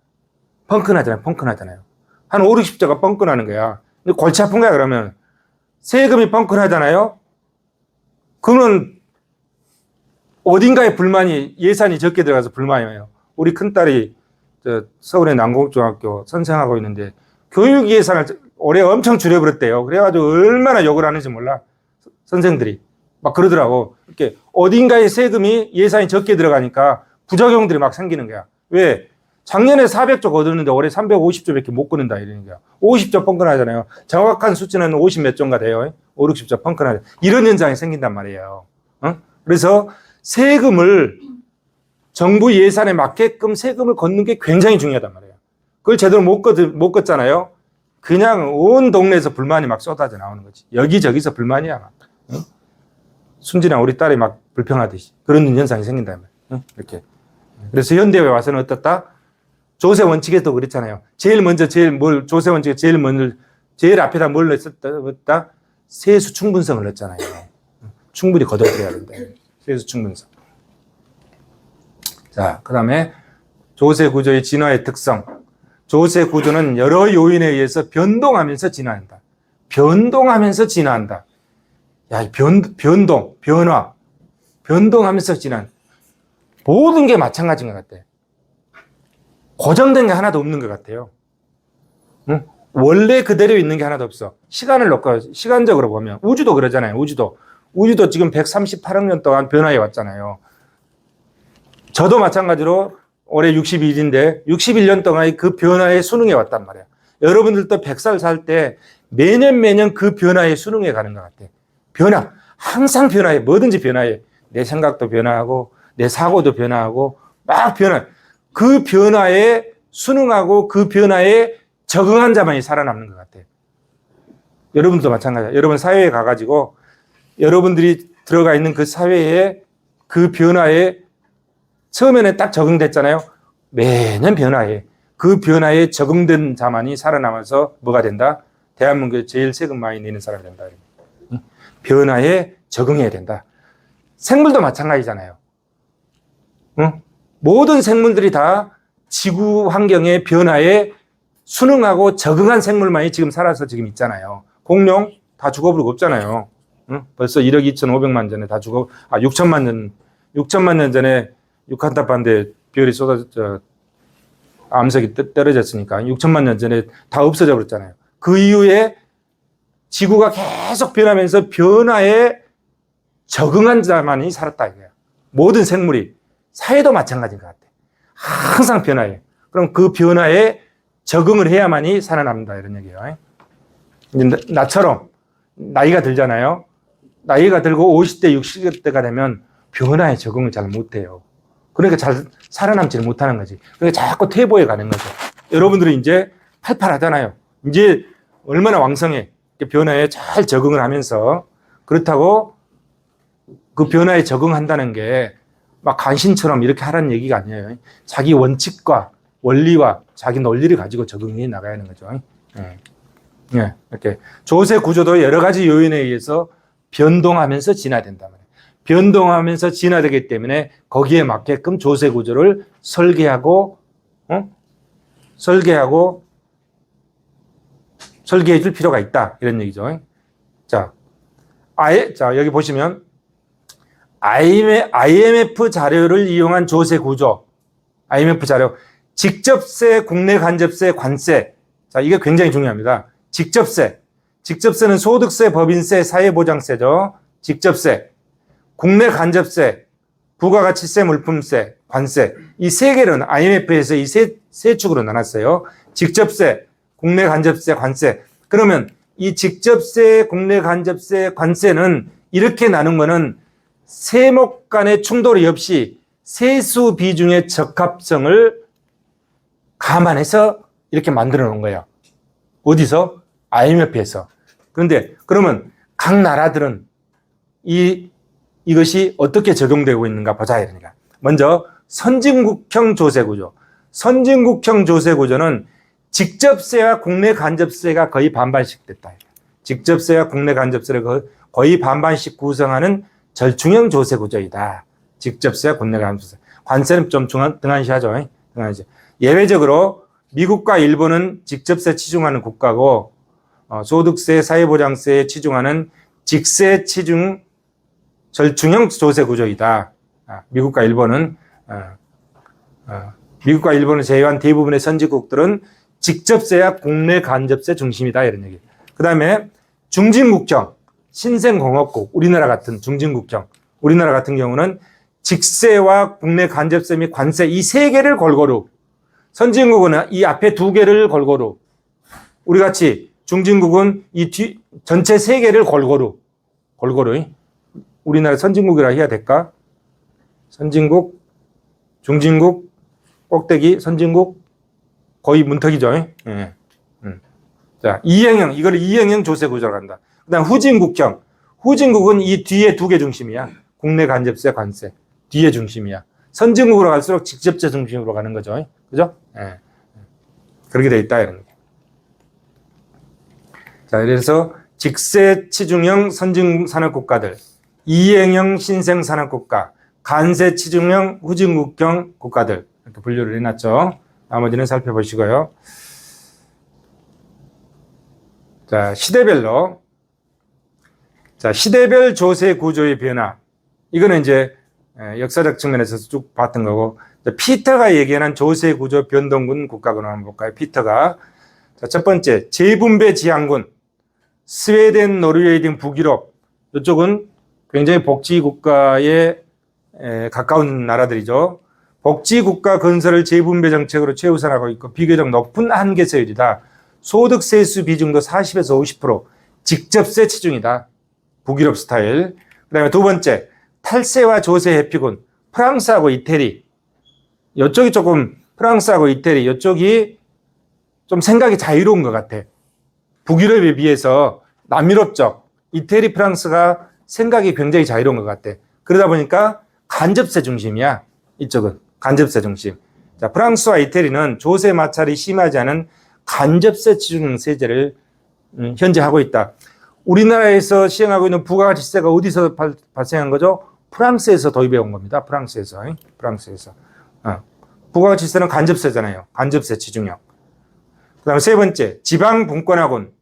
펑크나잖아요. 한 5, 60조가 펑크나는 거야. 근데 골치 아픈 거야, 그러면. 세금이 펑크나잖아요. 그러면 어딘가에 불만이, 예산이 적게 들어가서 불만이에요. 우리 큰딸이 서울의 난공중학교 선생하고 있는데 교육 예산을 올해 엄청 줄여버렸대요. 그래가지고 얼마나 욕을 하는지 몰라. 선생들이. 막 그러더라고. 이렇게 어딘가에 세금이 예산이 적게 들어가니까 부작용들이 막 생기는 거야. 왜? 작년에 400조 걷었는데 올해 350조밖에 못 걷는다 이러는 거야. 50조 펑크나잖아요. 정확한 수치는 50 몇 조인가 돼요. 5, 60조 펑크나죠. 이런 현상이 생긴단 말이에요. 그래서 세금을 정부 예산에 맞게끔 세금을 걷는 게 굉장히 중요하단 말이에요. 그걸 제대로 못 걷잖아요. 그냥 온 동네에서 불만이 막 쏟아져 나오는 거지. 여기저기서 불만이야. 막. 순진한 우리 딸이 막 불평하듯이 그런 현상이 생긴단 말이에요. 이렇게. 그래서 현대에 와서는 어떻다? 조세 원칙에도 그랬잖아요. 조세 원칙에 제일 앞에다 뭘 넣었다? 세수 충분성을 넣었잖아요. 충분히 걷어들여야 된다. 세수 충분성. 자, 그 다음에 조세 구조의 진화의 특성. 조세 구조는 여러 요인에 의해서 변동하면서 진화한다. 야, 변동하면서 진화. 모든 게 마찬가지인 것 같아. 고정된 게 하나도 없는 것 같아요. 응? 원래 그대로 있는 게 하나도 없어. 시간을 놓고, 시간적으로 보면, 우주도 그러잖아요. 우주도 지금 138억 년 동안 변화해 왔잖아요. 저도 마찬가지로 올해 61인데, 61년 동안 그 변화에 순응해 왔단 말이야. 여러분들도 100살 살 때 매년 그 변화에 순응해 가는 것 같아. 항상 변화해. 뭐든지 변화해. 내 생각도 변화하고, 내 사고도 변화하고, 막 변화. 그 변화에 순응하고 그 변화에 적응한 자만이 살아남는 것 같아요. 여러분도 마찬가지예요. 여러분 사회에 가가지고 여러분들이 들어가 있는 그 사회에 그 변화에 처음에는 딱 적응됐잖아요. 매년 변화해. 그 변화에 적응된 자만이 살아남아서 뭐가 된다? 대한민국에 제일 세금 많이 내는 사람이 된다. 변화에 적응해야 된다. 생물도 마찬가지잖아요. 응? 모든 생물들이 다 지구 환경의 변화에 순응하고 적응한 생물만이 지금 살아서 지금 있잖아요. 공룡 다 죽어버리고 없잖아요. 응? 벌써 1억 2,500만 전에 다 6천만 년 전에 유칸탄반도에 별이 암석이 떨어졌으니까 6천만 년 전에 다 없어져 버렸잖아요. 그 이후에 지구가 계속 변하면서 변화에 적응한 자만이 살았다 이거야. 모든 생물이. 사회도 마찬가지인 것 같아. 항상 변화해. 그럼 그 변화에 적응을 해야만이 살아남는다 이런 얘기예요. 나처럼 나이가 들잖아요. 나이가 들고 50대, 60대가 되면 변화에 적응을 잘 못해요. 그러니까 잘 살아남지를 못하는 거지. 그러니까 자꾸 퇴보해 가는 거죠. 여러분들이 이제 팔팔하잖아요. 이제 얼마나 왕성해. 변화에 잘 적응을 하면서. 그렇다고 그 변화에 적응한다는 게 막 간신처럼 이렇게 하라는 얘기가 아니에요. 자기 원칙과 원리와 자기 논리를 가지고 적응해 나가야 하는 거죠. 이렇게 조세 구조도 여러 가지 요인에 의해서 변동하면서 진화된단 말이에요. 변동하면서 진화되기 때문에 거기에 맞게끔 조세 구조를 설계해 줄 필요가 있다. 이런 얘기죠. 자, 여기 보시면 IMF 자료를 이용한 조세 구조. IMF 자료. 직접세, 국내 간접세, 관세. 자, 이게 굉장히 중요합니다. 직접세. 직접세는 소득세, 법인세, 사회보장세죠. 직접세, 국내 간접세, 부가가치세, 물품세, 관세 이 세 개는 IMF에서 이 세 축으로 나눴어요. 직접세, 국내 간접세, 관세. 그러면 이 직접세, 국내 간접세, 관세는 이렇게 나눈 거는 세목 간의 충돌이 없이 세수 비중의 적합성을 감안해서 이렇게 만들어 놓은 거예요. 어디서? IMF에서. 그런데 그러면 각 나라들은 이것이 어떻게 적용되고 있는가 보자 이러니까. 먼저 선진국형 조세구조. 선진국형 조세구조는 직접세와 국내 간접세가 거의 반반씩 됐다. 직접세와 국내 간접세를 거의 반반씩 구성하는 절충형 조세구조이다. 직접세와 국내 간접세. 관세는 좀 등한시하죠. 등한시. 예외적으로 미국과 일본은 직접세 치중하는 국가고 소득세, 사회보장세에 치중하는 직세 치중 절충형 조세구조이다. 미국과 일본은 제외한 대부분의 선진국들은 직접세와 국내 간접세 중심이다 이런 얘기. 그 다음에 중진국형, 신생공업국, 우리나라 같은 중진국형, 우리나라 같은 경우는 직세와 국내 간접세 및 관세 이 세 개를 골고루, 선진국은 이 앞에 두 개를 골고루, 우리 같이 중진국은 이 전체 세 개를 골고루. 우리나라 선진국이라 해야 될까? 선진국, 중진국, 꼭대기, 선진국, 거의 문턱이죠. 예. 자, 이행형, 이걸 이행형 조세구조라고 한다. 그 다음 후진국형. 후진국은 이 뒤에 두 개 중심이야. 국내 간접세, 관세. 뒤에 중심이야. 선진국으로 갈수록 직접세 중심으로 가는 거죠. 그죠? 예. 그렇게 돼 있다. 이런 거. 자, 그래서 직세 치중형 선진산업국가들, 이행형 신생산업국가, 간세 치중형 후진국형 국가들 이렇게 분류를 해놨죠. 나머지는 살펴보시고요. 자, 시대별로. 자, 시대별 조세 구조의 변화. 이거는 이제 역사적 측면에서 쭉 봤던 거고, 피터가 얘기하는 조세 구조 변동군 국가군을 한번 볼까요? 피터가. 자, 첫 번째, 재분배 지향군. 스웨덴, 노르웨이 등 북유럽. 이쪽은 굉장히 복지국가에 가까운 나라들이죠. 복지국가 건설을 재분배 정책으로 최우선하고 있고 비교적 높은 한계세율이다. 소득세수 비중도 40에서 50%. 직접세 치중이다. 북유럽 스타일. 그 다음에 두 번째, 탈세와 조세 회피군. 프랑스하고 이태리. 이쪽이 조금, 프랑스하고 이태리, 이쪽이 좀 생각이 자유로운 것 같아. 북유럽에 비해서 남유럽 쪽, 이태리, 프랑스가 생각이 굉장히 자유로운 것 같아. 그러다 보니까 간접세 중심이야. 이쪽은 간접세 중심. 자, 프랑스와 이태리는 조세 마찰이 심하지 않은 간접세 치중 세제를 현재 하고 있다. 우리나라에서 시행하고 있는 부가가치세가 어디서 발생한 거죠? 프랑스에서 도입해 온 겁니다. 프랑스에서. 부가가치세는 간접세잖아요. 간접세 치중형. 그 다음에 세 번째, 지방분권화군.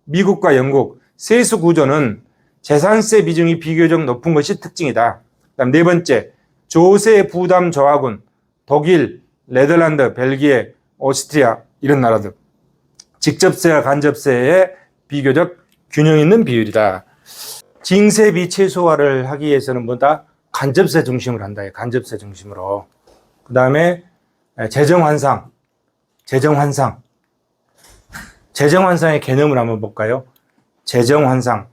미국과 영국. 세수 구조는 재산세 비중이 비교적 높은 것이 특징이다. 그 다음 네 번째, 조세 부담 저하군. 독일, 네덜란드, 벨기에, 오스트리아 이런 나라들. 직접세와 간접세의 비교적 균형 있는 비율이다. 징세비 최소화를 하기 위해서는 뭐다? 간접세 중심으로 한다. 간접세 중심으로. 그 다음에 재정환상. 재정환상의 개념을 한번 볼까요? 재정환상.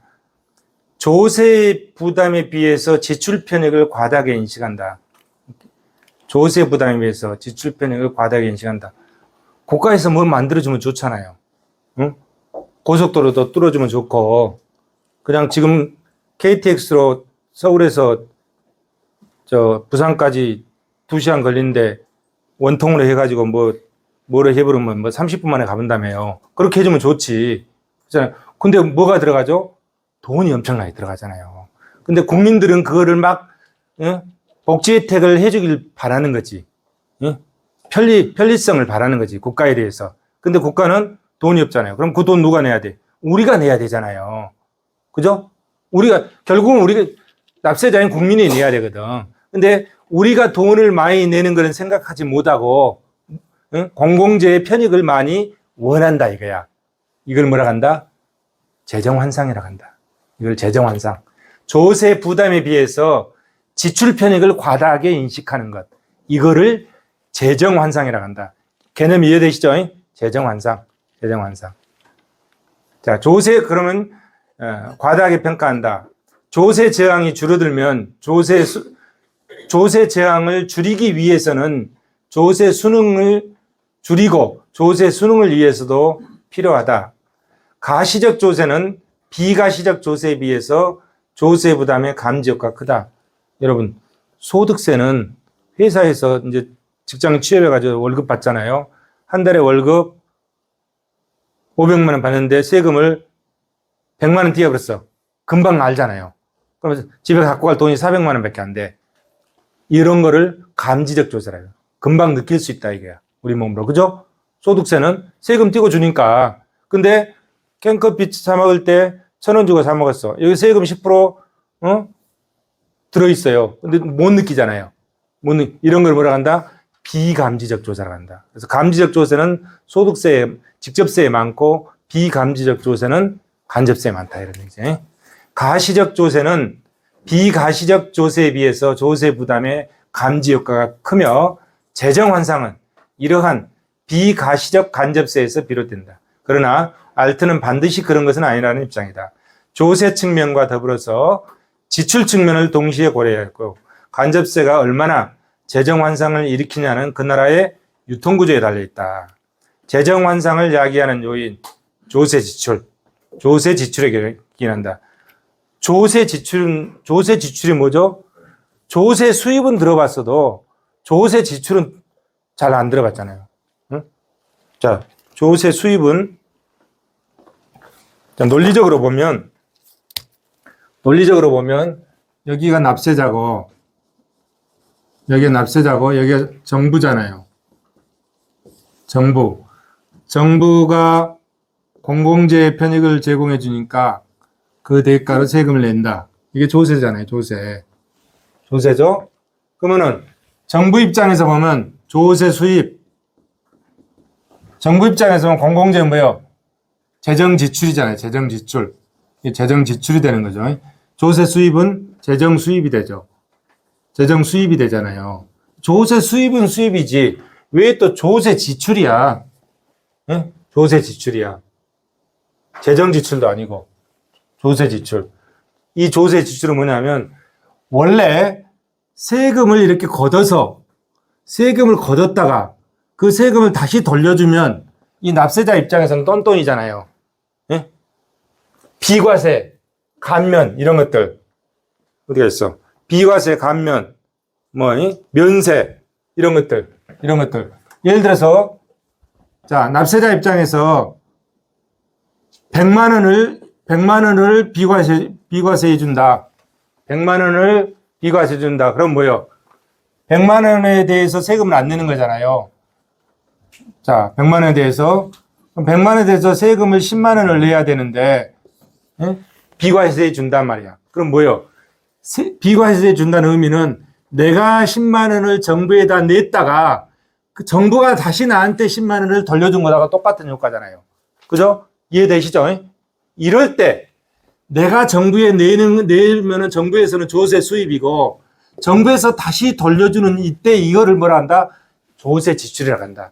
조세 부담에 비해서 지출 편익을 과다하게 인식한다. 조세 부담에 비해서 지출 편익을 과다하게 인식한다. 국가에서 뭘 만들어주면 좋잖아요. 응? 고속도로도 뚫어주면 좋고, 그냥 지금 KTX로 서울에서 부산까지 2시간 걸리는데 원통으로 해가지고 뭐를 해버리면 30분 만에 가본다며요. 그렇게 해주면 좋지. 그렇잖아요. 근데 뭐가 들어가죠? 돈이 엄청나게 들어가잖아요. 근데 국민들은 그거를 막, 복지 혜택을 해주길 바라는 거지. 편리성을 바라는 거지. 국가에 대해서. 근데 국가는 돈이 없잖아요. 그럼 그 돈 누가 내야 돼? 우리가 내야 되잖아요. 그죠? 결국은 우리가 납세자인 국민이 내야 되거든. 근데 우리가 돈을 많이 내는 거는 생각하지 못하고, 공공재의 편익을 많이 원한다 이거야. 이걸 뭐라 한다? 재정환상이라고 한다. 이걸 재정환상. 조세 부담에 비해서 지출 편익을 과다하게 인식하는 것. 이거를 재정 환상이라고 한다. 개념 이해되시죠? 재정 환상. 재정 환상. 자, 조세 그러면 과다하게 평가한다. 조세 저항이 줄어들면 조세 저항을 줄이기 위해서는 조세 수능을 줄이고 조세 수능을 위해서도 필요하다. 가시적 조세는 비가시적 조세에 비해서 조세 부담의 감지 효과가 크다. 여러분, 소득세는 회사에서 이제 직장 취업해가지고 월급 받잖아요. 한 달에 월급 500만 원 받는데 세금을 100만 원 띄어버렸어. 금방 알잖아요. 그러면서 집에 갖고 갈 돈이 400만 원밖에 안 돼. 이런 거를 감지적 조세라요. 금방 느낄 수 있다 이게야. 우리 몸으로. 그죠? 소득세는 세금 띄고 주니까. 근데 캔커피 사 먹을 때 1,000원 주고 사 먹었어. 여기 세금 10% 들어있어요. 근데 못 느끼잖아요. 이런 걸 뭐라 한다? 비감지적 조세라고 한다. 그래서 감지적 조세는 소득세에, 직접세에 많고 비감지적 조세는 간접세에 많다. 이런 얘기죠. 가시적 조세는 비가시적 조세에 비해서 조세 부담의 감지 효과가 크며 재정 환상은 이러한 비가시적 간접세에서 비롯된다. 그러나 알트는 반드시 그런 것은 아니라는 입장이다. 조세 측면과 더불어서 지출 측면을 동시에 고려해야 했고 간접세가 얼마나 재정 환상을 일으키냐는 그 나라의 유통구조에 달려있다. 재정 환상을 야기하는 요인 조세 지출. 조세 지출에 기인한다. 조세 지출이 뭐죠? 조세 수입은 들어봤어도 조세 지출은 잘 안 들어봤잖아요. 응? 자, 조세 수입은 자, 논리적으로 보면 여기가 납세자고 여기가 정부잖아요. 정부가 공공재 편익을 제공해 주니까 그 대가로 세금을 낸다. 이게 조세잖아요. 조세죠? 그러면은 정부 입장에서 보면 조세 수입. 정부 입장에서 보면 공공재는 뭐예요? 재정 지출이잖아요. 재정 지출. 이게 재정 지출이 되는 거죠. 조세 수입은 재정 수입이 되죠. 재정 수입이 되잖아요. 조세 수입은 수입이지. 왜 또 조세 지출이야? 예? 조세 지출이야. 재정 지출도 아니고. 조세 지출. 이 조세 지출은 뭐냐면 원래 세금을 이렇게 세금을 걷었다가 그 세금을 다시 돌려주면 이 납세자 입장에서는 똔똔이잖아요. 예? 비과세, 감면 이런 것들 어디가 있어? 비과세, 감면, 면세 이런 것들. 예를 들어서 자 납세자 입장에서 100만 원을 비과세해 준다. 100만 원을 비과세해 준다. 그럼 뭐요? 100만 원에 대해서 세금을 안 내는 거잖아요. 자, 100만 원에 대해서 세금을 10만 원을 내야 되는데 비과세해 준단 말이야. 그럼 뭐요? 비과세해 준다는 의미는 내가 10만 원을 정부에다 냈다가 그 정부가 다시 나한테 10만 원을 돌려준 거다가 똑같은 효과잖아요. 그죠? 이해되시죠? 이럴 때 내가 정부에 내면은 정부에서는 조세 수입이고 정부에서 다시 돌려주는 이때 이거를 뭐라 한다? 조세 지출이라고 한다.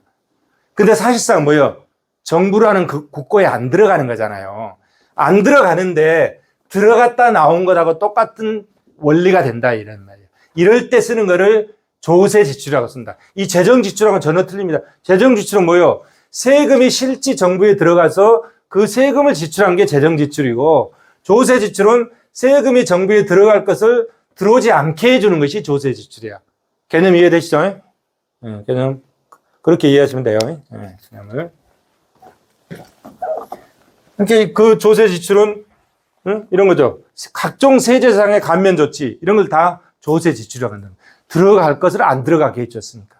근데 사실상 뭐예요? 정부라는 그 국고에 안 들어가는 거잖아요. 안 들어가는데 들어갔다 나온 것하고 똑같은 원리가 된다 이런 말이에요. 이럴 때 쓰는 거를 조세 지출이라고 쓴다. 이 재정 지출하고는 전혀 틀립니다. 재정 지출은 뭐예요? 세금이 실제 정부에 들어가서 그 세금을 지출한 게 재정 지출이고 조세 지출은 세금이 정부에 들어갈 것을 들어오지 않게 해주는 것이 조세 지출이야. 개념 이해되시죠? 개념 그렇게 이해하시면 돼요. 개념을. 그러니까 그 조세 지출은 이런 거죠. 각종 세제상의 감면 조치 이런 걸 다 조세 지출이라고 한다. 들어갈 것을 안 들어가게 해줬으니까.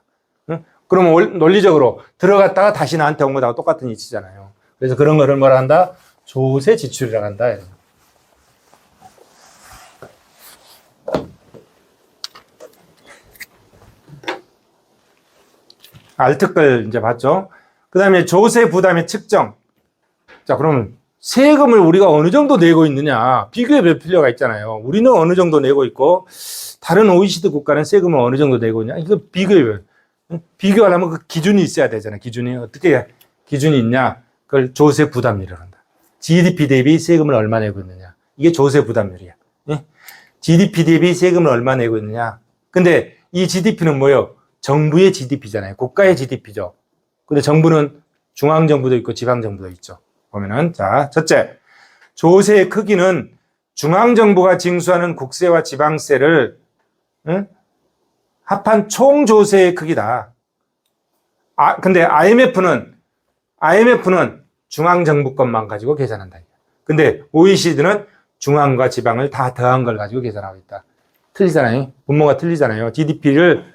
그러면 논리적으로 들어갔다가 다시 나한테 온 거하고 똑같은 이치잖아요. 그래서 그런 거를 뭐라 한다? 조세 지출이라고 한다. 알특걸 이제 봤죠? 그 다음에 조세 부담의 측정. 자, 그러면 세금을 우리가 어느 정도 내고 있느냐 비교해 볼 필요가 있잖아요. 우리는 어느 정도 내고 있고 다른 OECD 국가는 세금을 어느 정도 내고 있냐 이거 비교해. 비교하려면 그 기준이 있어야 되잖아요. 기준이 어떻게 기준이 있냐? 그걸 조세 부담률이라고 한다. GDP 대비 세금을 얼마 내고 있느냐? 이게 조세 부담률이야. 예? GDP 대비 세금을 얼마 내고 있느냐? 근데 이 GDP는 뭐예요? 정부의 GDP잖아요. 국가의 GDP죠. 근데 정부는 중앙정부도 있고 지방정부도 있죠. 보면은 자, 첫째, 조세의 크기는 중앙정부가 징수하는 국세와 지방세를 합한 총 조세의 크기다. 근데 IMF는 중앙정부 것만 가지고 계산한다. 근데 OECD는 중앙과 지방을 다 더한 걸 가지고 계산하고 있다. 틀리잖아요. 분모가 틀리잖아요. GDP를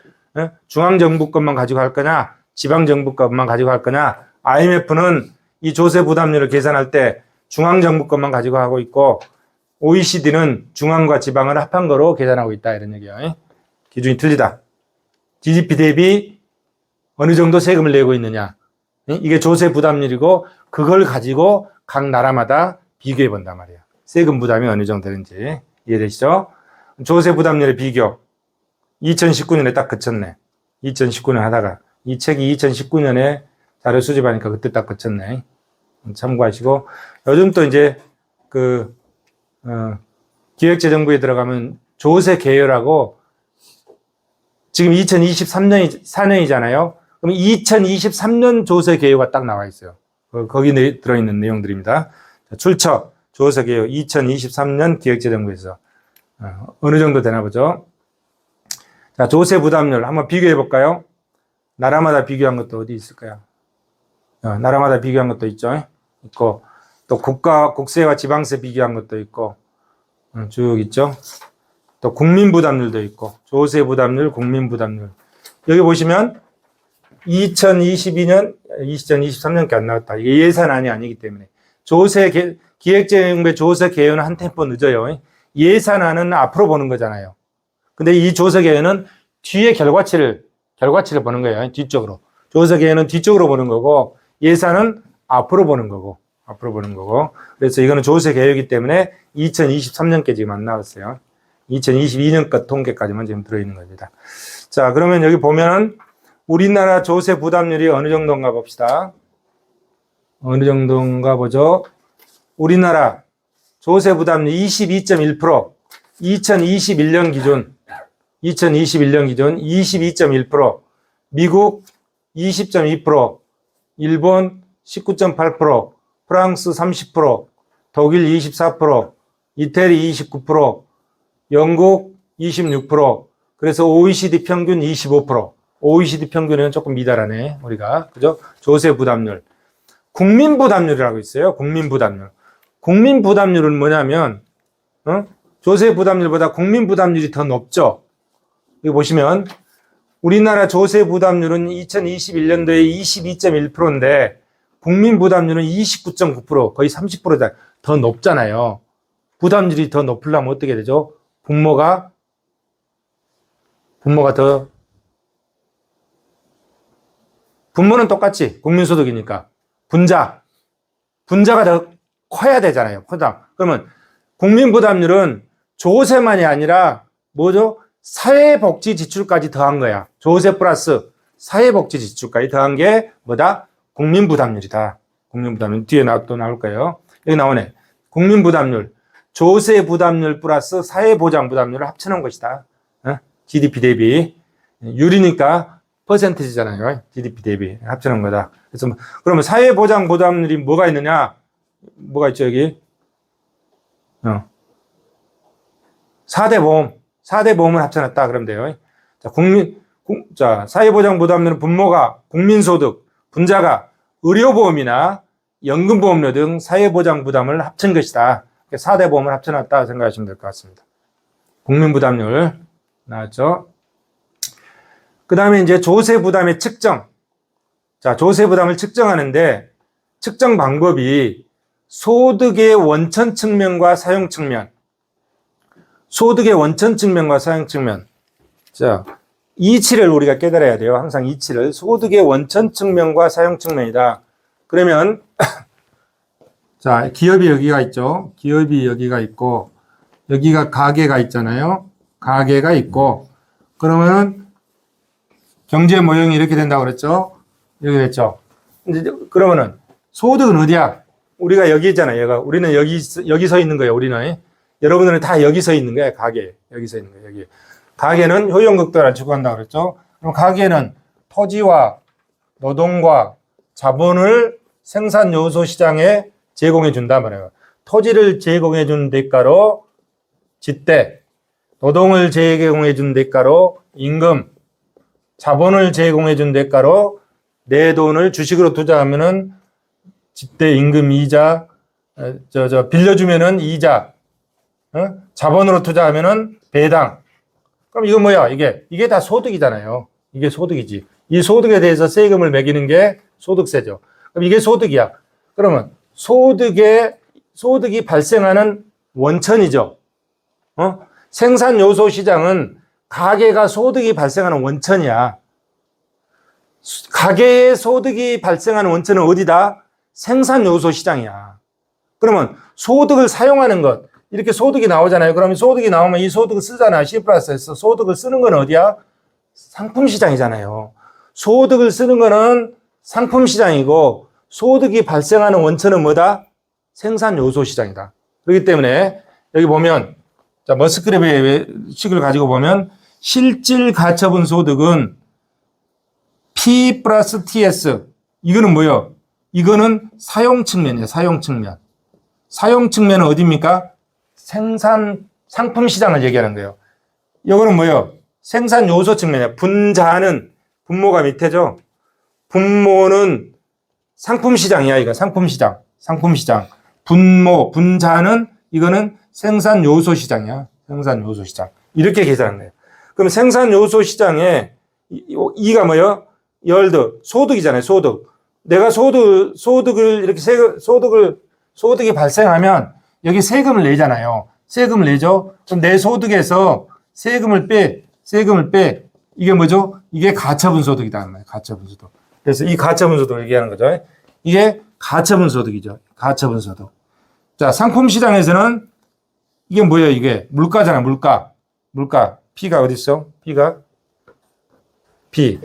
중앙정부 것만 가지고 할 거냐, 지방정부 것만 가지고 할 거냐. IMF는 이 조세 부담률을 계산할 때 중앙정부 것만 가지고 하고 있고, OECD는 중앙과 지방을 합한 거로 계산하고 있다. 이런 얘기예요. 기준이 틀리다. GDP 대비 어느 정도 세금을 내고 있느냐. 이게 조세 부담률이고 그걸 가지고 각 나라마다 비교해 본단 말이에요. 세금 부담이 어느 정도 되는지 이해되시죠? 조세 부담률의 비교. 2019년에 딱 그쳤네. 2019년 하다가 이 책이 2019년에 자료 수집하니까 그때 딱 그쳤네. 참고하시고 요즘 또 이제 기획재정부에 들어가면 조세 개요라고 지금 2023년이 4년이잖아요. 그럼 2023년 조세 개요가 딱 나와 있어요. 거기 들어있는 내용들입니다. 출처 조세 개요 2023년 기획재정부에서 어느 정도 되나 보죠. 자, 조세 부담률 한번 비교해 볼까요? 나라마다 비교한 것도 어디 있을까요? 나라마다 비교한 것도 있죠. 있고 또 국세와 지방세 비교한 것도 있고 쭉 있죠. 또 국민 부담률도 있고 조세 부담률, 국민 부담률. 여기 보시면 2022년, 2023년께 안 나왔다. 이게 예산안이 아니기 때문에 기획재정부의 조세 개요는 한 템포 늦어요. 예산안은 앞으로 보는 거잖아요. 근데 이 조세 개요는 뒤에 결과치를 보는 거예요. 뒤쪽으로. 조세 개요는 뒤쪽으로 보는 거고 예산은 앞으로 보는 거고. 그래서 이거는 조세 개요이기 때문에 2023년께 지금 안 나왔어요. 2022년 것 통계까지만 지금 들어있는 겁니다. 자, 그러면 여기 보면은 우리나라 조세 부담률이 어느 정도인가 봅시다. 어느 정도인가 보죠. 우리나라 조세 부담률 22.1%, 2021년 기준 22.1%, 미국 20.2%, 일본 19.8%, 프랑스 30%, 독일 24%, 이태리 29%, 영국 26%, 그래서 OECD 평균 25%. OECD 평균은 조금 미달하네, 우리가. 그죠? 조세 부담률. 국민 부담률이라고 있어요. 국민 부담률. 국민 부담률은 뭐냐면, 조세 부담률보다 국민 부담률이 더 높죠? 여기 보시면, 우리나라 조세 부담률은 2021년도에 22.1%인데, 국민 부담률은 29.9%, 거의 30%다. 더 높잖아요. 부담률이 더 높으려면 어떻게 되죠? 분모가 분모는 똑같지. 국민소득이니까. 분자가 더 커야 되잖아요. 그러면 국민부담률은 조세만이 아니라 뭐죠? 사회복지 지출까지 더한 거야. 조세 플러스 사회복지 지출까지 더한 게 뭐다? 국민부담률이다. 국민부담률. 뒤에 또 나올 거예요. 여기 나오네. 국민부담률. 조세 부담률 플러스 사회보장 부담률을 합쳐놓은 것이다. GDP 대비. 유리니까 퍼센티지잖아요. GDP 대비 합쳐놓은 거다. 그래서 그러면 사회보장 부담률이 뭐가 있느냐? 뭐가 있죠, 여기? 4대 보험. 4대 보험을 합쳐놨다. 그러면 돼요. 자, 사회보장 부담률은 분모가 국민소득, 분자가 의료보험이나 연금보험료 등 사회보장 부담을 합친 것이다. 4대 보험을 합쳐놨다 생각하시면 될 것 같습니다. 국민부담률 나왔죠? 그 다음에 이제 조세부담의 측정. 자, 조세부담을 측정하는데 측정 방법이 소득의 원천 측면과 사용 측면. 소득의 원천 측면과 사용 측면. 자, 이치를 우리가 깨달아야 돼요. 항상 이치를. 소득의 원천 측면과 사용 측면이다. 그러면 자, 기업이 여기가 있죠. 기업이 여기가 있고, 여기가 가게가 있잖아요. 가게가 있고, 그러면은 경제 모형이 이렇게 된다고 그랬죠. 여기 됐죠. 이제 그러면은 소득은 어디야? 우리가 여기 있잖아요. 얘가 우리는 여기 서 있는 거예요. 우리는 여러분들은 다 여기 서 있는 거예요. 가게 여기 서 있는 거예요. 여기 가게는 효용극도를 추구한다고 그랬죠. 그럼 가게는 토지와 노동과 자본을 생산 요소 시장에 제공해 준단 말이에요. 토지를 제공해 준 대가로 집대, 노동을 제공해 준 대가로 임금, 자본을 제공해 준 대가로 내 돈을 주식으로 투자하면은 집대 임금 이자, 빌려주면은 이자, 자본으로 투자하면은 배당. 그럼 이거 뭐야? 이게 다 소득이잖아요. 이게 소득이지. 이 소득에 대해서 세금을 매기는 게 소득세죠. 그럼 이게 소득이야. 그러면 소득이 발생하는 원천이죠. 생산 요소 시장은 가게가 소득이 발생하는 원천이야. 가게의 소득이 발생하는 원천은 어디다? 생산 요소 시장이야. 그러면 소득을 사용하는 것, 이렇게 소득이 나오잖아요. 그러면 소득이 나오면 이 소득을 쓰잖아. C 플러스에서 소득을 쓰는 건 어디야? 상품 시장이잖아요. 소득을 쓰는 거는 상품 시장이고 소득이 발생하는 원천은 뭐다? 생산 요소 시장이다. 그렇기 때문에 여기 보면 자, 머스크랩의 식을 가지고 보면 실질 가처분 소득은 P 플러스 TS. 이거는 뭐예요? 이거는 사용 측면이에요. 사용 측면. 사용 측면은 어디입니까? 상품 시장을 얘기하는 거예요. 이거는 뭐예요? 생산 요소 측면이에요. 분자는 분모가 밑에죠. 분모는 상품 시장이야. 이거 상품 시장. 상품 시장. 분자는 이거는 생산 요소 시장이야. 생산 요소 시장. 이렇게 계산하는 거예요. 그럼 생산 요소 시장에 이가 뭐예요? 열드 소득이잖아요. 소득. 내가 소득을 이렇게 소득이 발생하면 여기 세금을 내잖아요. 세금을 내죠. 그럼 내 소득에서 세금을 빼. 이게 뭐죠? 이게 가처분 소득이다. 가처분 소득. 그래서 이 가처분 소득을 얘기하는 거죠. 이게 가처분 소득이죠. 가처분 소득. 자, 상품 시장에서는 이게 뭐예요? 이게 물가잖아. 물가. P가 어디 있어? P.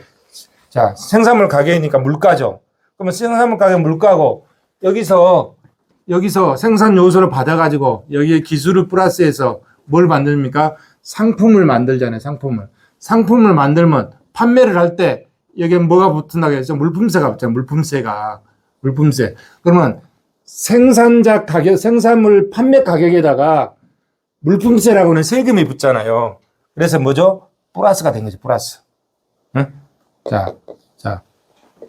자, 생산물 가격이니까 물가죠. 그러면 생산물 가격 물가고 여기서 생산 요소를 받아가지고 여기에 기술을 플러스해서 뭘 만듭니까? 상품을 만들잖아요. 상품을 만들면 판매를 할 때 여기에 뭐가 붙는다고 했죠? 물품세가 붙잖아요. 물품세. 그러면 생산자 가격, 생산물 판매 가격에다가 물품세라고 하는 세금이 붙잖아요. 그래서 뭐죠? 플러스가 된 거죠. 플러스. 응? 자,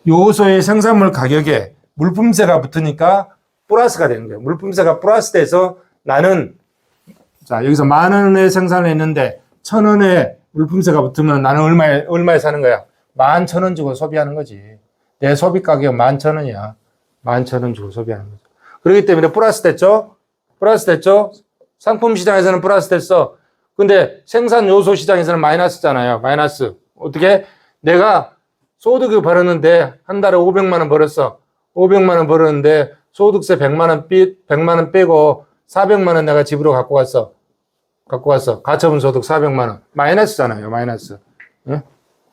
요소의 생산물 가격에 물품세가 붙으니까 플러스가 되는 거예요. 물품세가 플러스 돼서 나는 자, 여기서 10,000원에 생산을 했는데 1,000원에 물품세가 붙으면 나는 얼마에 사는 거야? 11,000원 주고 소비하는 거지. 내 소비 가격은 11,000원이야. 11,000원 주고 소비하는 거죠. 그렇기 때문에 플러스 됐죠? 상품 시장에서는 플러스 됐어. 근데 생산 요소 시장에서는 마이너스잖아요. 마이너스. 어떻게? 내가 소득을 벌었는데 한 달에 500만 원 벌었어. 500만 원 벌었는데 소득세 100만 원 빼고 400만 원 내가 집으로 갖고 갔어. 가처분 소득 400만 원. 마이너스잖아요. 마이너스. 응?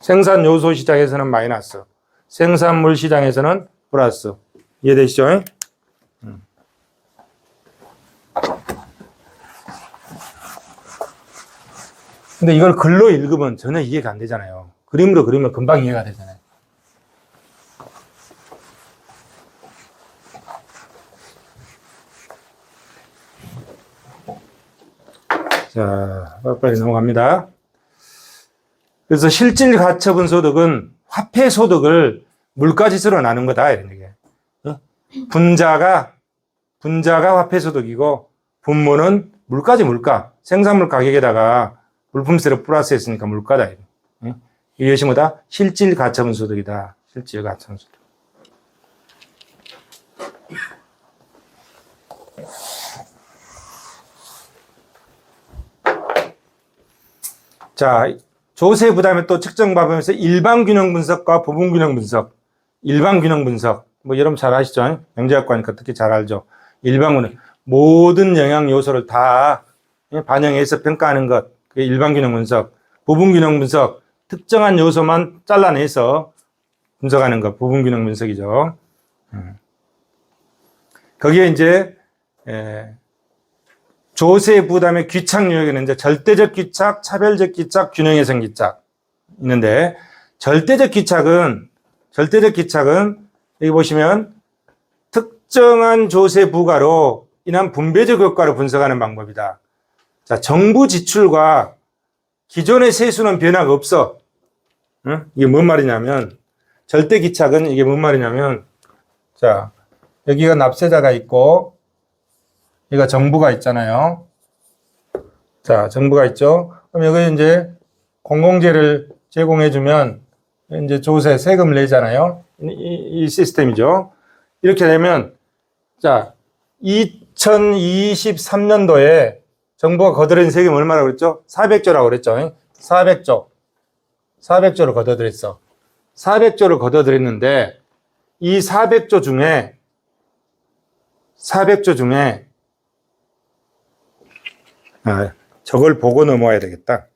생산 요소 시장에서는 마이너스. 생산물 시장에서는 플러스. 이해되시죠? 근데 이걸 글로 읽으면 전혀 이해가 안 되잖아요. 그림으로 그리면 금방 이해가 되잖아요. 자, 빨리 넘어갑니다. 그래서 실질 가처분 소득은 화폐 소득을 물가지수로 나눈 거다, 이런 얘기예요. 분자가 화폐 소득이고, 분모는 물가. 생산물 가격에다가 물품세를 플러스했으니까 물가다. 이것이 뭐다? 실질 가처분 소득이다. 실질 가처분 소득. 자, 조세 부담의 또 측정 방법에서 일반 균형 분석과 부분 균형 분석. 일반 균형 분석. 뭐 여러분 잘 아시죠? 경제학과니까 특히 잘 알죠. 일반균형. 모든 영양 요소를 다 반영해서 평가하는 것. 그게 일반균형 분석. 부분균형 분석. 특정한 요소만 잘라내서 분석하는 것. 부분균형 분석이죠. 거기에 이제 조세 부담의 귀착 유형에는 이제 절대적 귀착, 차별적 귀착, 균형해성 귀착 있는데, 절대적 귀착은 여기 보시면 특정한 조세 부과로 인한 분배적 효과를 분석하는 방법이다. 자, 정부 지출과 기존의 세수는 변화가 없어. 응? 이게 뭔 말이냐면, 절대 귀착은 이게 뭔 말이냐면, 자, 여기가 납세자가 있고, 여기가 정부가 있잖아요. 자, 정부가 있죠. 그럼 여기 이제 공공재를 제공해주면 이제 조세, 세금을 내잖아요. 이 시스템이죠. 이렇게 되면, 자, 2023년도에 정부가 거둬들인 세금이 얼마라고 그랬죠? 400조라고 그랬죠. 400조를 거둬들였어. 400조를 거둬들였는데, 이 400조 중에, 저걸 보고 넘어와야 되겠다.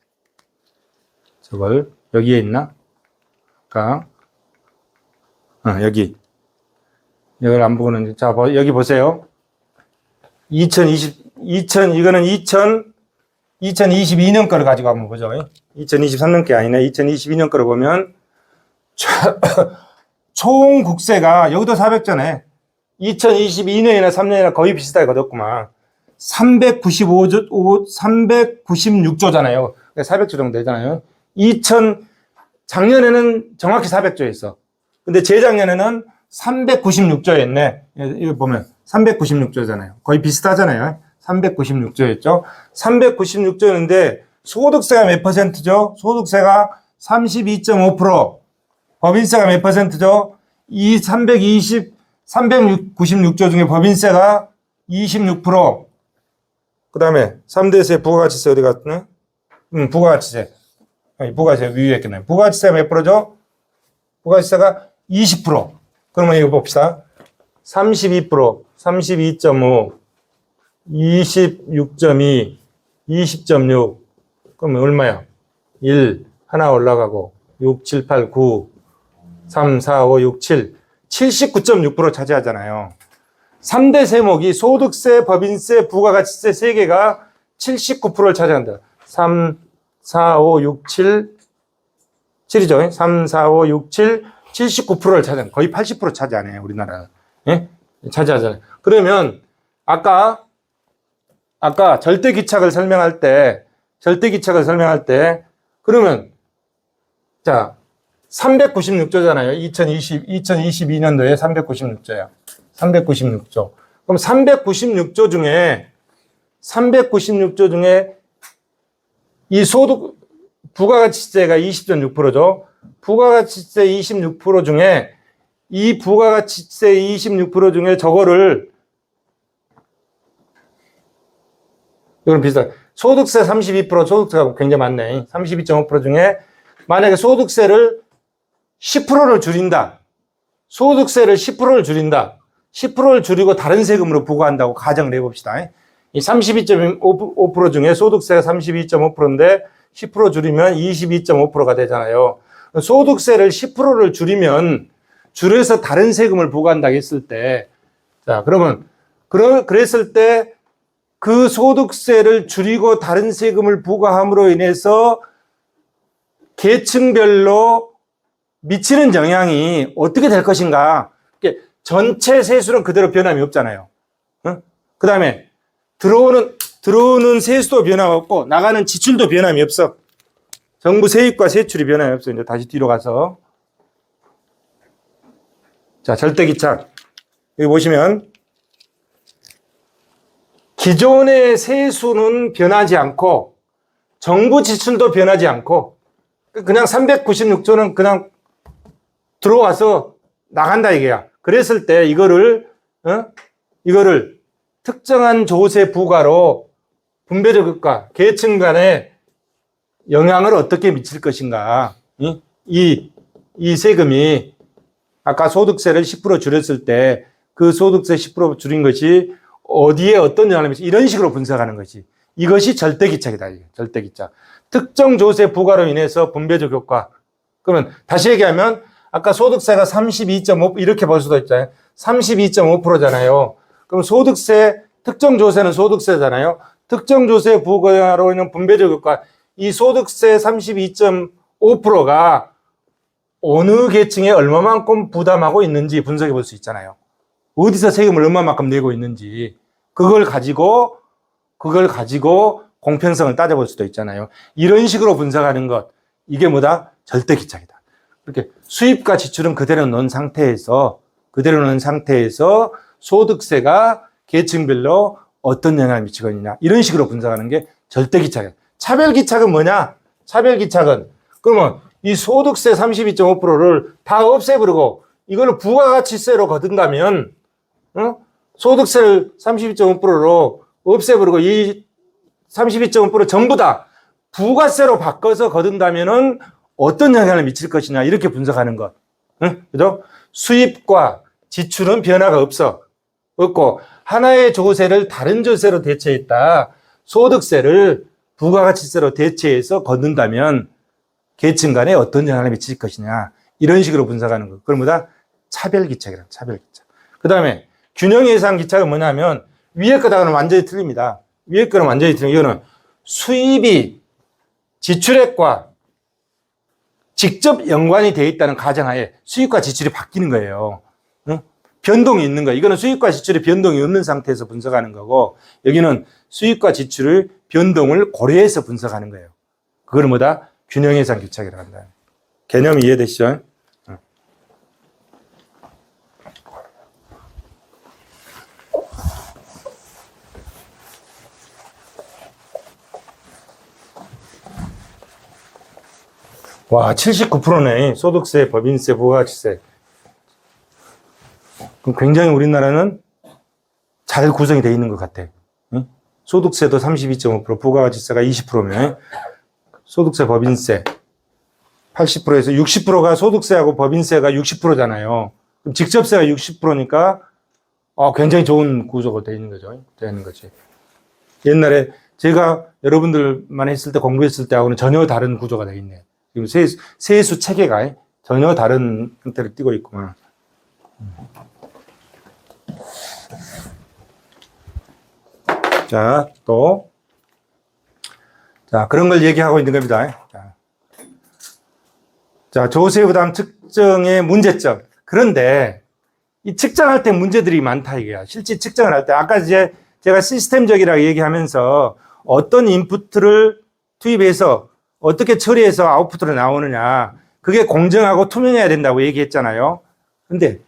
저걸, 여기에 있나? 여기. 이걸 안 보고는, 자, 여기 보세요. 이거는 2022년 거를 가지고 한번 보죠. 2023년 게 아니네. 2022년 거를 보면, 총 국세가, 여기도 400조네. 2022년이나 3년이나 거의 비슷하게 거뒀구만. 396조잖아요. 400조 정도 되잖아요. 작년에는 정확히 400조였어. 근데 재작년에는 396조였네. 이거 보면 396조잖아요. 거의 비슷하잖아요. 396조였죠. 396조였는데 소득세가 몇 %죠? 소득세가 32.5%. 법인세가 몇 %죠? 이 396조 중에 법인세가 26%. 그 다음에 3대세 부가가치세 어디 갔나? 부가가치세. 부가가치세 위에 있겠네. 부가가치세가 몇 %죠? 부가가치세가 20%. 그러면 이거 봅시다. 32%, 32.5, 26.2, 20.6. 그러면 얼마야? 1, 하나 올라가고, 6, 7, 8, 9, 3, 4, 5, 6, 7. 79.6% 차지하잖아요. 3대 세목이 소득세, 법인세, 부가가치세 3개가 79%를 차지한다. 3, 4, 5, 6, 7, 7이죠. 3, 4, 5, 6, 7, 79%를 차지한다. 거의 80% 차지하네요, 우리나라. 예? 차지하잖아요. 그러면, 아까 절대기착을 설명할 때, 그러면, 자, 396조잖아요. 2022년도에 396조야. 396조. 그럼 396조 중에 이 부가가치세가 20.6%죠. 부가가치세 26% 중에 이 부가가치세 26% 중에 저거를 이건 비슷해. 소득세 32% 소득세가 굉장히 많네. 32.5% 중에 만약에 소득세를 10%를 줄인다. 소득세를 10%를 줄인다. 10%를 줄이고 다른 세금으로 부과한다고 가정을 해봅시다. 이 32.5% 중에 소득세가 32.5%인데 10% 줄이면 22.5%가 되잖아요. 소득세를 10%를 줄여서 다른 세금을 부과한다고 했을 때, 자, 그러면, 그랬을 때 그 소득세를 줄이고 다른 세금을 부과함으로 인해서 계층별로 미치는 영향이 어떻게 될 것인가. 전체 세수는 그대로 변함이 없잖아요. 그 다음에 들어오는 세수도 변함이 없고 나가는 지출도 변함이 없어. 정부 세입과 세출이 변함이 없어. 이제 다시 뒤로 가서. 자, 절대기착. 여기 보시면 기존의 세수는 변하지 않고 정부 지출도 변하지 않고 그냥 396조는 그냥 들어와서 나간다 이게야. 그랬을 때 이거를 특정한 조세 부과로 분배적 효과, 계층 간의 영향을 어떻게 미칠 것인가. 이 세금이 아까 소득세를 10% 줄였을 때 그 소득세 10% 줄인 것이 어디에 어떤 영향을 미치 이런 식으로 분석하는 것이 이것이 절대기착이다. 이게 절대기착. 특정 조세 부과로 인해서 분배적 효과. 그러면 다시 얘기하면 아까 소득세가 32.5 이렇게 볼 수도 있잖아요. 32.5%잖아요. 그럼 소득세 특정 조세는 소득세잖아요. 특정 조세 부과로 인한 분배적 효과. 이 소득세 32.5%가 어느 계층에 얼마만큼 부담하고 있는지 분석해 볼 수 있잖아요. 어디서 세금을 얼마만큼 내고 있는지 그걸 가지고 공평성을 따져볼 수도 있잖아요. 이런 식으로 분석하는 것 이게 뭐다? 절대기착이다. 이렇게 수입과 지출은 그대로 놓은 상태에서 소득세가 계층별로 어떤 영향을 미치고 있느냐 이런 식으로 분석하는 게 절대기착이에요. 차별기착은 뭐냐? 차별기착은 그러면 이 소득세 32.5%를 다 없애버리고 이걸 부가가치세로 거둔다면 소득세를 32.5%로 없애버리고 이 32.5% 전부 다 부가세로 바꿔서 거둔다면은 어떤 영향을 미칠 것이냐 이렇게 분석하는 것. 그죠? 수입과 지출은 변화가 없고 하나의 조세를 다른 조세로 대체했다. 소득세를 부가가치세로 대체해서 걷는다면 계층 간에 어떤 영향을 미칠 것이냐 이런 식으로 분석하는 것. 그걸 뭐다? 차별기착이라. 차별기착. 그 다음에 균형예산기착은 뭐냐면 위에 거다가는 완전히 틀립니다. 위에 거는 완전히 틀린 이거는 수입이 지출액과 직접 연관이 되어 있다는 가정하에 수입과 지출이 바뀌는 거예요. 변동이 있는 거예요. 이거는 수입과 지출의 변동이 없는 상태에서 분석하는 거고 여기는 수입과 지출의 변동을 고려해서 분석하는 거예요. 그걸 뭐다? 균형예산기착이라고 한다. 개념 이해되시죠? 와, 79%네. 소득세, 법인세, 부가가치세. 굉장히 우리나라는 잘 구성이 되어 있는 것 같아. 소득세도 32.5%, 부가가치세가 20%면 소득세, 법인세 80%에서 60%가 소득세하고 법인세가 60%잖아요. 그럼 직접세가 60%니까 굉장히 좋은 구조가 되어 있는 거죠. 되는 거지. 옛날에 제가 여러분들만 했을 때 공부했을 때하고는 전혀 다른 구조가 되어 있네. 지금 세수 체계가 전혀 다른 형태를 띠고 있구만. 자, 또. 자, 그런 걸 얘기하고 있는 겁니다. 자, 조세 부담 측정의 문제점. 그런데 이 측정할 때 문제들이 많다 이게야. 실제 측정을 할 때 아까 제가 시스템적이라고 얘기하면서 어떤 인풋을 투입해서 어떻게 처리해서 아웃풋으로 나오느냐. 그게 공정하고 투명해야 된다고 얘기했잖아요. 근데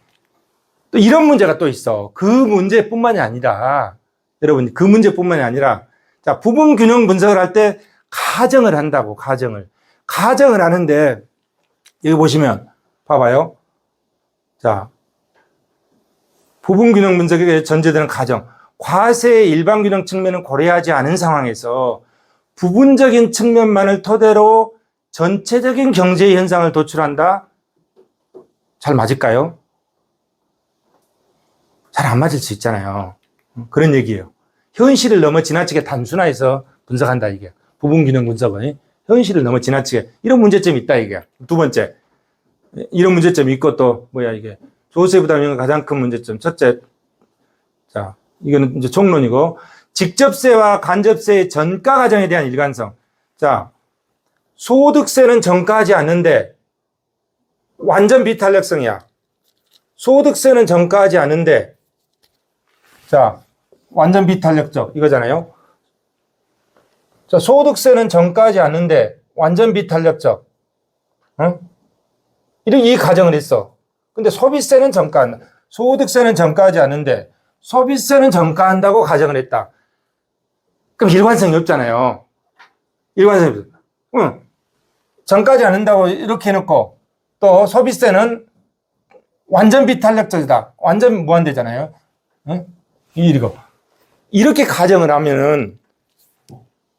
또 이런 문제가 또 있어. 그 문제뿐만이 아니라 여러분 그 문제뿐만이 아니라 자, 부분 균형 분석을 할 때 가정을 한다고 가정을 하는데 여기 보시면 봐봐요. 자, 부분 균형 분석에 전제되는 가정. 과세의 일반 균형 측면은 고려하지 않은 상황에서 부분적인 측면만을 토대로 전체적인 경제 현상을 도출한다? 잘 맞을까요? 잘 안 맞을 수 있잖아요. 그런 얘기예요. 현실을 너무 지나치게 단순화해서 분석한다 이게. 부분균형 분석은 현실을 너무 지나치게 이런 문제점이 있다 이게. 두 번째 이런 문제점이 있고 또 뭐야 이게 조세 부담의 가장 큰 문제점. 첫째, 자 이거는 이제 총론이고 직접세와 간접세의 전가 과정에 대한 일관성. 자 소득세는 전가하지 않는데 완전 비탄력성이야. 소득세는 전가하지 않는데 자 완전 비탄력적 이거잖아요. 자 소득세는 전가하지 않는데 완전 비탄력적. 이렇게 이 가정을 했어. 근데 소비세는 전가한다. 소득세는 전가하지 않는데 소비세는 전가한다고 가정을 했다. 그럼 일관성이 없잖아요. 일관성이 없어. 전가하지 않는다고 이렇게 해놓고 또 소비세는 완전 비탄력적이다. 완전 무한대잖아요. 이거. 이렇게 가정을 하면은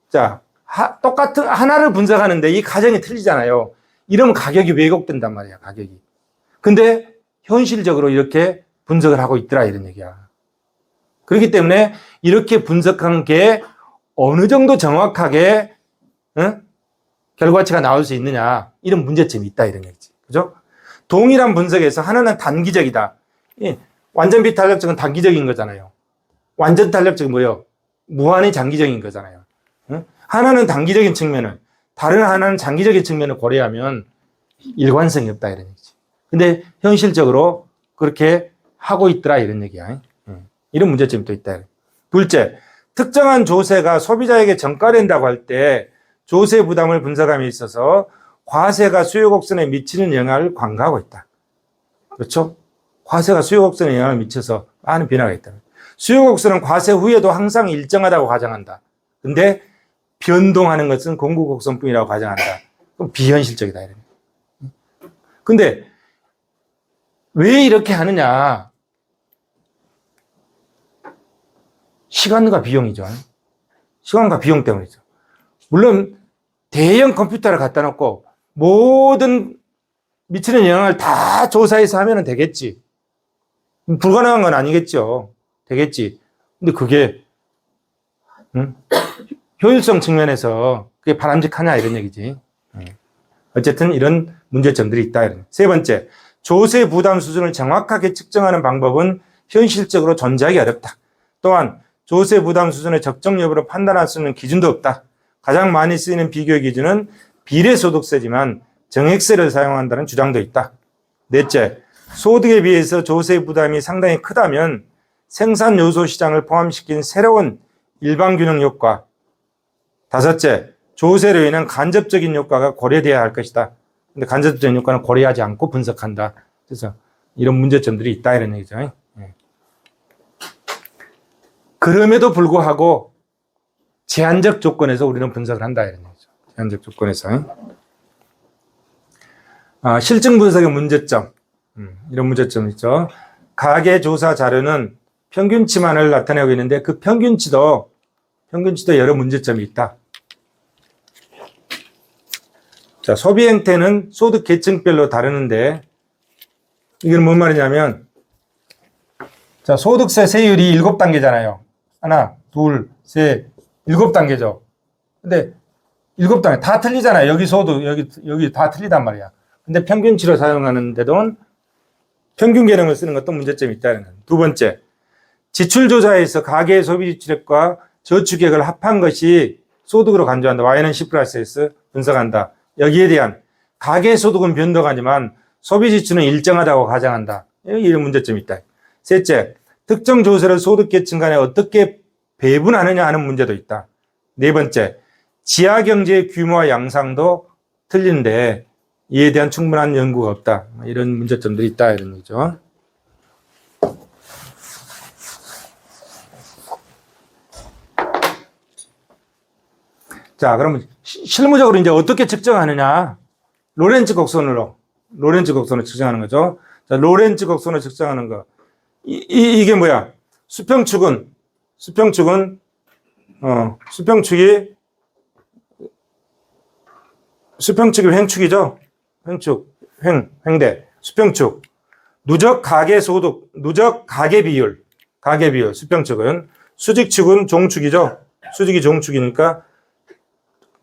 자 똑같은 하나를 분석하는데 이 가정이 틀리잖아요. 이러면 가격이 왜곡된단 말이야. 가격이. 근데 현실적으로 이렇게 분석을 하고 있더라 이런 얘기야. 그렇기 때문에 이렇게 분석한 게 어느 정도 정확하게 결과치가 나올 수 있느냐, 이런 문제점이 있다 이런 얘기지. 그죠? 동일한 분석에서 하나는 단기적이다. 완전 비탄력적은 단기적인 거잖아요. 완전 탄력적은 뭐예요? 무한히 장기적인 거잖아요. 하나는 단기적인 측면을, 다른 하나는 장기적인 측면을 고려하면 일관성이 없다 이런 얘기지. 근데 현실적으로 그렇게 하고 있더라 이런 얘기야. 이런 문제점이 또 있다. 둘째, 특정한 조세가 소비자에게 전가된다고 할 때 조세 부담을 분석함에 있어서 과세가 수요 곡선에 미치는 영향을 관가하고 있다. 그렇죠? 과세가 수요 곡선에 영향을 미쳐서 많은 변화가 있다. 수요 곡선은 과세 후에도 항상 일정하다고 가정한다. 근데 변동하는 것은 공급 곡선뿐이라고 가정한다. 그럼 비현실적이다. 이런. 근데 왜 이렇게 하느냐? 시간과 비용이죠. 시간과 비용 때문이죠. 물론 대형 컴퓨터를 갖다 놓고 모든 미치는 영향을 다 조사해서 하면 되겠지. 불가능한 건 아니겠죠. 되겠지. 근데 그게 효율성 측면에서 그게 바람직하냐 이런 얘기지. 어쨌든 이런 문제점들이 있다. 이런. 세 번째, 조세 부담 수준을 정확하게 측정하는 방법은 현실적으로 존재하기 어렵다. 또한 조세 부담 수준의 적정 여부를 판단할 수 있는 기준도 없다. 가장 많이 쓰이는 비교 기준은 비례소득세지만 정액세를 사용한다는 주장도 있다. 넷째, 소득에 비해서 조세 부담이 상당히 크다면 생산 요소 시장을 포함시킨 새로운 일반균형 효과. 다섯째, 조세로 인한 간접적인 효과가 고려돼야 할 것이다. 근데 간접적인 효과는 고려하지 않고 분석한다. 그래서 이런 문제점들이 있다 이런 얘기죠. 그럼에도 불구하고 제한적 조건에서 우리는 분석을 한다 이런 얘기죠. 제한적 조건에서. 실증 분석의 문제점. 이런 문제점이 있죠. 가계조사 자료는 평균치만을 나타내고 있는데 그 평균치도 여러 문제점이 있다. 자, 소비 행태는 소득 계층별로 다르는데 이건 뭔 말이냐면, 자, 소득세 세율이 7단계잖아요. 하나, 둘, 셋, 7단계죠. 근데 7단계 다 틀리잖아요. 여기 소득, 여기 다 틀리단 말이야. 근데 평균치로 사용하는데도 평균 개념을 쓰는 것도 문제점이 있다는 거예요. 두 번째, 지출조사에서 가계 소비 지출액과 저축액을 합한 것이 소득으로 간주한다. Y는 C+S 분석한다. 여기에 대한 가계 소득은 변동하지만 소비 지출은 일정하다고 가정한다. 이런 문제점이 있다. 셋째, 특정 조세를 소득 계층 간에 어떻게 배분하느냐 하는 문제도 있다. 네 번째, 지하 경제의 규모와 양상도 틀린데 이에 대한 충분한 연구가 없다. 이런 문제점들이 있다 이런 거죠. 자, 그러면 실무적으로 이제 어떻게 측정하느냐? 로렌츠 곡선으로 측정하는 거죠. 자, 로렌츠 곡선으로 측정하는 거. 이게 뭐야? 수평축이 횡축이죠. 횡대. 수평축. 누적 가계 소득, 누적 가계 비율, 수평축은. 수직축은 종축이죠. 수직이 종축이니까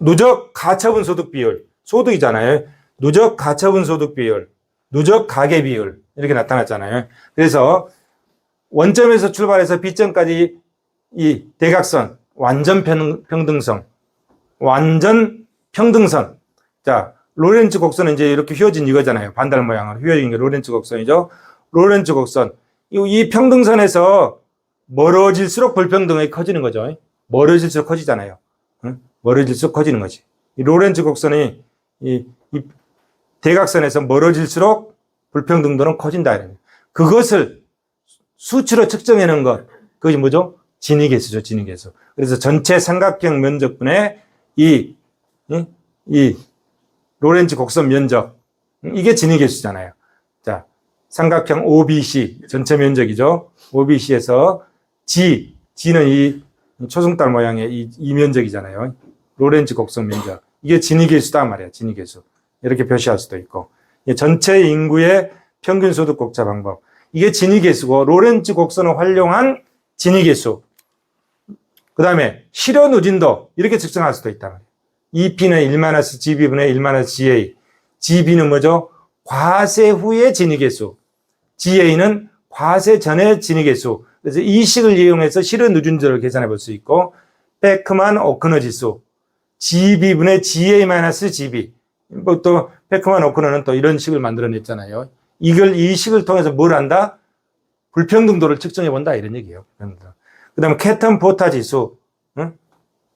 누적 가처분 소득 비율, 소득이잖아요. 누적 가처분 소득 비율, 누적 가계 비율 이렇게 나타났잖아요. 그래서 원점에서 출발해서 B점까지 이 대각선 완전 평등선. 자, 로렌츠 곡선은 이제 이렇게 휘어진 이거잖아요. 반달 모양으로 휘어진 게 로렌츠 곡선이죠. 로렌츠 곡선. 이 평등선에서 멀어질수록 불평등이 커지는 거죠. 멀어질수록 커지잖아요. 멀어질수록 커지는 거지. 이 로렌츠 곡선이 이 대각선에서 멀어질수록 불평등도는 커진다. 그것을 수치로 측정해낸 것, 그것이 뭐죠? 진위계수죠, 진위계수. 그래서 전체 삼각형 면적분의 이 로렌츠 곡선 면적, 이게 진위계수잖아요. 자, 삼각형 OBC, 전체 면적이죠. OBC에서 G는 이 초승달 모양의 이 면적이잖아요. 로렌츠 곡선 면적. 이게 진위계수다 말이야, 진위계수. 이렇게 표시할 수도 있고. 전체 인구의 평균 소득 곱차 방법. 이게 진위계수고, 로렌츠 곡선을 활용한 진위계수. 그 다음에 실현 누진도 이렇게 측정할 수도 있단 말이에요. EP는 1-GB분의 1-GA. GB는 뭐죠? 과세 후의 진위계수. GA는 과세 전의 진위계수. 그래서 이 식을 이용해서 실현 누진도를 계산해 볼 수 있고, 베크만 오크너 지수. GB분의 GA-GB. 또 베크만 오크너는 또 이런 식을 만들어냈잖아요. 이 식을 통해서 뭘 한다? 불평등도를 측정해 본다 이런 얘기예요. 그 다음에 캐턴 포타 지수.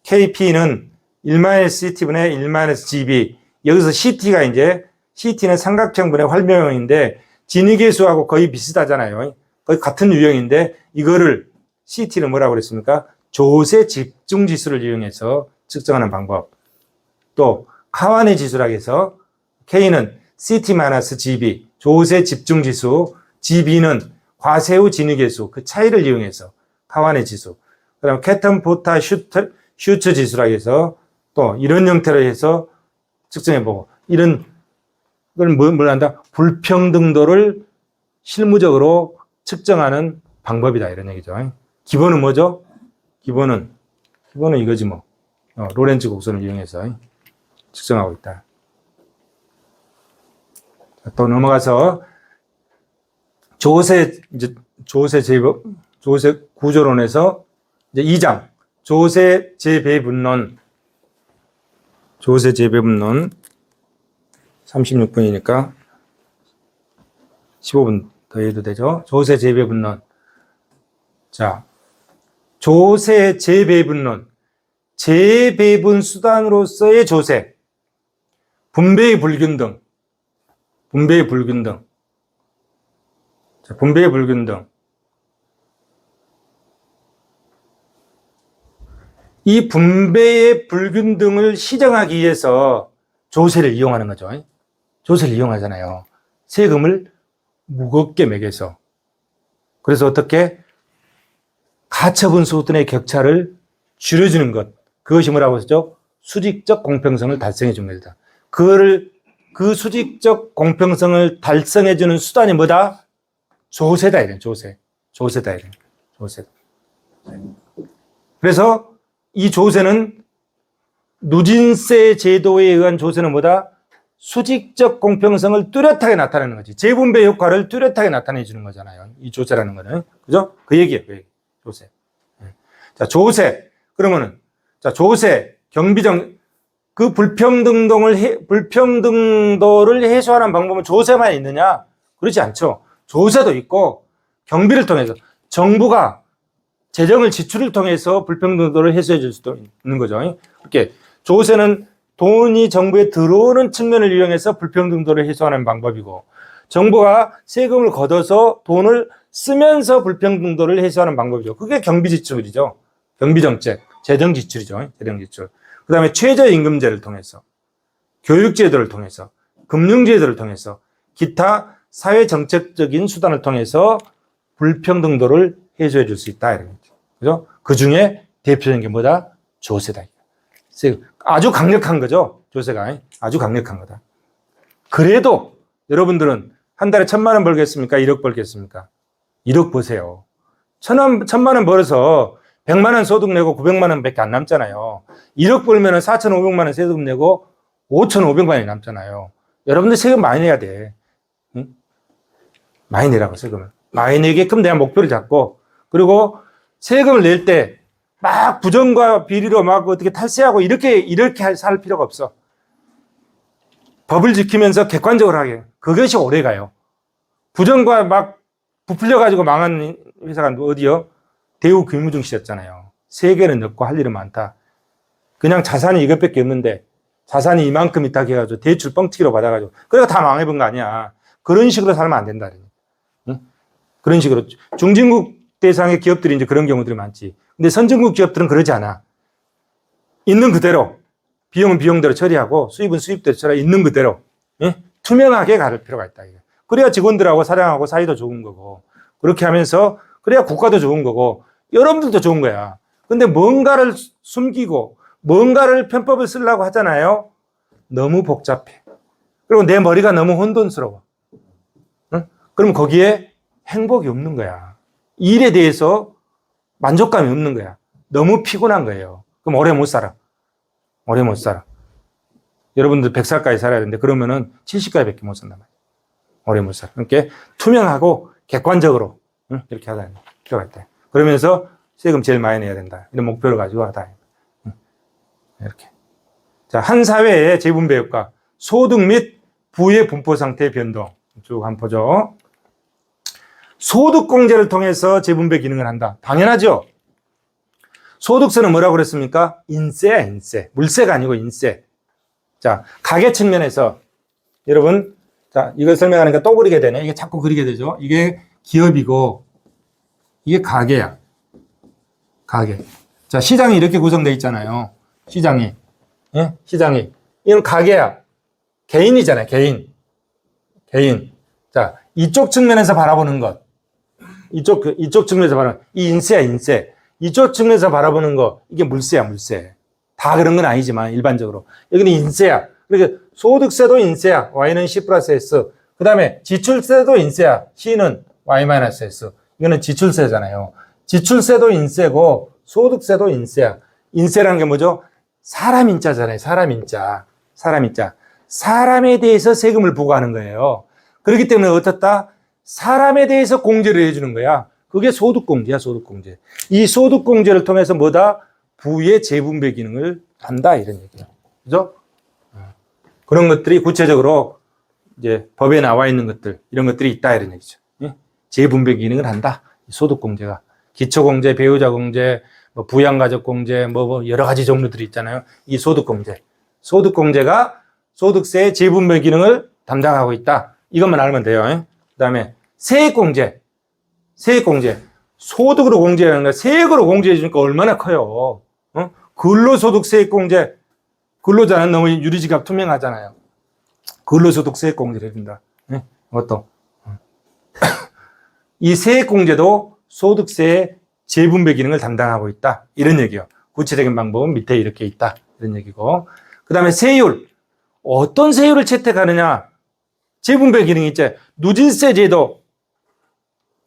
KP는 1-CT분의 1-GB. 여기서 CT가 CT는 삼각형분의 활명형인데 진위계수하고 거의 비슷하잖아요. 거의 같은 유형인데 이거를 CT는 뭐라고 그랬습니까? 조세 집중 지수를 이용해서 측정하는 방법. 또 카와네 지수라고 해서 K는 CT-GB, 조세 집중 지수, GB는 과세 후 진위계수, 그 차이를 이용해서 카와네 지수. 그다음에 캐턴 포타 슈츠 지수라고 해서 또 이런 형태로 해서 측정해보고, 이런 걸 뭘 한다? 불평등도를 실무적으로 측정하는 방법이다 이런 얘기죠. 기본은 뭐죠? 기본은 이거지 뭐. 로렌츠 곡선을 이용해서 측정하고 있다. 또 넘어가서 조세 구조론에서 이제 2장 조세 재배분론 36분이니까 15분 더 해도 되죠. 조세 재배분론. 자, 조세 재배분론. 재배분 수단으로서의 조세. 분배의 불균등. 자, 분배의 불균등. 이 분배의 불균등을 시정하기 위해서 조세를 이용하는 거죠. 조세를 이용하잖아요. 세금을 무겁게 매겨서. 그래서 어떻게? 가처분 수준의 격차를 줄여주는 것. 그것이 뭐라고 했죠? 수직적 공평성을 달성해 준 거다. 그 수직적 공평성을 달성해주는 수단이 뭐다? 조세다, 이래. 조세다, 이래. 조세다. 그래서 이 조세는 누진세 제도에 의한 조세는 뭐다? 수직적 공평성을 뚜렷하게 나타내는 거지. 재분배 효과를 뚜렷하게 나타내 주는 거잖아요. 이 조세라는 거는. 그죠? 그 얘기예요. 그 얘기. 조세. 자, 조세. 그러면은, 자, 조세, 그 불평등도를 해소하는 방법은 조세만 있느냐? 그렇지 않죠. 조세도 있고, 경비를 통해서, 정부가 재정을 지출을 통해서 불평등도를 해소해 줄 수도 있는 거죠. 이렇게 조세는 돈이 정부에 들어오는 측면을 이용해서 불평등도를 해소하는 방법이고, 정부가 세금을 걷어서 돈을 쓰면서 불평등도를 해소하는 방법이죠. 그게 경비지출이죠. 경비정책, 재정지출이죠. 재정지출. 그 다음에 최저임금제를 통해서, 교육제도를 통해서, 금융제도를 통해서, 기타 사회정책적인 수단을 통해서 불평등도를 해소해 줄 수 있다. 이런 거죠. 그죠? 그 중에 대표적인 게 뭐다? 조세다. 아주 강력한 거죠. 조세가. 아주 강력한 거다. 그래도 여러분들은 한 달에 1,000만 원 벌겠습니까? 1억 벌겠습니까? 1억 버세요. 1,000만 원 벌어서 100만 원 소득 내고 900만 원 밖에 안 남잖아요. 1억 벌면 4,500만 원 세금 내고 5,500만 원이 남잖아요. 여러분들 세금 많이 내야 돼. 응? 많이 내라고, 세금을. 많이 내게끔 내가 목표를 잡고, 그리고 세금을 낼 때 막 부정과 비리로 막 어떻게 탈세하고 이렇게 살 필요가 없어. 법을 지키면서 객관적으로 하게. 그것이 오래 가요. 부정과 막 부풀려가지고 망한 회사가 어디요? 대우 금융중시였잖아요. 세계는 넓고 할 일은 많다. 그냥 자산이 이것밖에 없는데 자산이 이만큼 있다 해가지고 대출 뻥튀기로 받아가지고 그래서 다 망해본 거 아니야. 그런 식으로 살면 안 된다. 응? 그런 식으로. 중진국 대상의 기업들이 이제 그런 경우들이 많지. 근데 선진국 기업들은 그러지 않아. 있는 그대로. 비용은 비용대로 처리하고 수입은 수입대로 처리하고 있는 그대로. 예? 투명하게 갈 필요가 있다. 그래야 직원들하고 사장하고 사이도 좋은 거고. 그렇게 하면서 그래야 국가도 좋은 거고 여러분들도 좋은 거야. 근데 뭔가를 숨기고 뭔가를 편법을 쓰려고 하잖아요. 너무 복잡해. 그리고 내 머리가 너무 혼돈스러워. 응? 그럼 거기에 행복이 없는 거야. 일에 대해서 만족감이 없는 거야. 너무 피곤한 거예요. 그럼 오래 못 살아. 오래 못 살아. 여러분들 100살까지 살아야 되는데 그러면은 70까지밖에 못 산단 말이야. 오래 못 살아. 그러니까 투명하고 객관적으로 이렇게 하다 필요가 있다. 그러면서 세금 제일 많이 내야 된다. 이런 목표를 가지고 하다. 이렇게. 자, 한 사회의 재분배 효과, 소득 및 부의 분포 상태의 변동. 쭉 한번 보죠. 소득공제를 통해서 재분배 기능을 한다. 당연하죠. 소득세는 뭐라고 그랬습니까? 인세야, 인세. 물세가 아니고 인세. 자, 가계 측면에서 여러분, 자, 이걸 설명하니까 또 그리게 되네. 이게 자꾸 그리게 되죠. 이게 기업이고, 이게 가계야. 가계. 자, 시장이 이렇게 구성되어 있잖아요. 시장이. 예? 시장이. 이건 가계야. 개인이잖아요. 개인. 개인. 자, 이쪽 측면에서 바라보는 것. 이쪽 측면에서 바라보는 이 인세야, 인세. 이쪽 측면에서 바라보는 거. 이게 물세야, 물세. 다 그런 건 아니지만, 일반적으로. 여기는 인세야. 그러니까 소득세도 인세야. Y는 C 플러스 S. 그 다음에 지출세도 인세야. C는 Y 마이너스 S. 이거는 지출세잖아요. 지출세도 인세고, 소득세도 인세야. 인세라는 게 뭐죠? 사람 인자잖아요. 사람 인자. 사람 인자. 사람에 대해서 세금을 부과하는 거예요. 그렇기 때문에 어떻다? 사람에 대해서 공제를 해주는 거야. 그게 소득공제야, 소득공제. 이 소득공제를 통해서 뭐다? 부의 재분배 기능을 한다, 이런 얘기야. 그죠? 그런 것들이 구체적으로 이제 법에 나와 있는 것들, 이런 것들이 있다, 이런 얘기죠. 재분배 기능을 한다. 소득공제가. 기초공제, 배우자공제, 뭐 부양가족공제, 뭐 여러 가지 종류들이 있잖아요. 이 소득공제. 소득공제가 소득세의 재분배 기능을 담당하고 있다. 이것만 알면 돼요. 그 다음에 세액공제. 세액공제. 소득으로 공제하는 거야. 세액으로 공제해 주니까 얼마나 커요. 근로소득세액공제. 근로자는 너무 유리지갑 투명하잖아요. 근로소득세액공제를 해준다. 이것도. 이 세액공제도 소득세의 재분배 기능을 담당하고 있다. 이런 얘기요. 구체적인 방법은 밑에 이렇게 있다. 이런 얘기고. 그 다음에 세율. 어떤 세율을 채택하느냐. 재분배 기능이 있죠. 누진세 제도.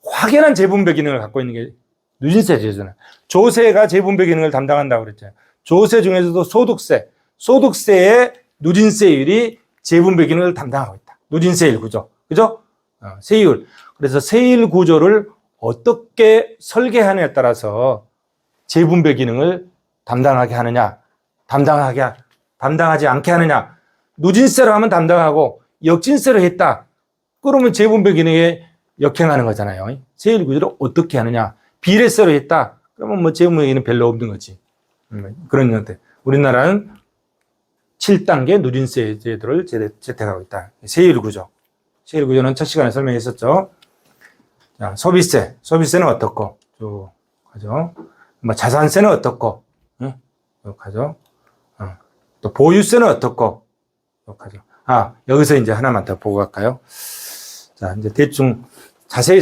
확연한 재분배 기능을 갖고 있는 게 누진세 제도잖아요. 조세가 재분배 기능을 담당한다고 그랬죠. 조세 중에서도 소득세. 소득세의 누진세율이 재분배 기능을 담당하고 있다. 누진세율 구조. 그죠? 세율. 그래서 세율 구조를 어떻게 설계하느냐에 따라서 재분배 기능을 담당하게 하느냐, 담당하지 않게 하느냐. 누진세로 하면 담당하고 역진세로 했다. 그러면 재분배 기능에 역행하는 거잖아요. 세율 구조를 어떻게 하느냐. 비례세로 했다. 그러면 뭐 재분배 기능은 별로 없는 거지. 그런 형태. 우리나라는 7단계 누진세 제도를 채택하고 있다. 세율 구조. 세율 구조는 첫 시간에 설명했었죠. 자, 소비세. 소비세는 어떻고? 쭉 가죠. 뭐 자산세는 어떻고? 쭉 가죠. 또 보유세는 어떻고? 쭉 가죠. 여기서 이제 하나만 더 보고 갈까요? 자, 이제 대충 자세히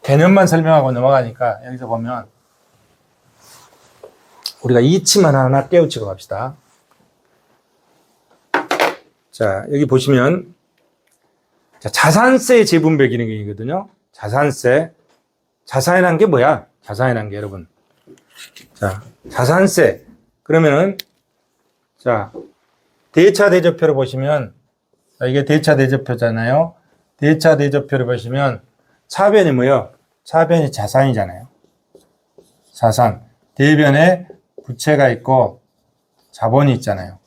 개념만 설명하고 넘어가니까 여기서 보면 우리가 이치만 하나 깨우치고 갑시다. 자, 여기 보시면 자, 자산세 재분배 기능이거든요. 자산세. 자산이란 게 뭐야? 자산이란 게 여러분. 자, 자산세. 그러면은 자, 대차 대조표를 보시면 자, 이게 대차 대조표잖아요. 대차 대조표를 보시면 차변이 뭐예요? 차변이 자산이잖아요. 자산. 대변에 부채가 있고 자본이 있잖아요.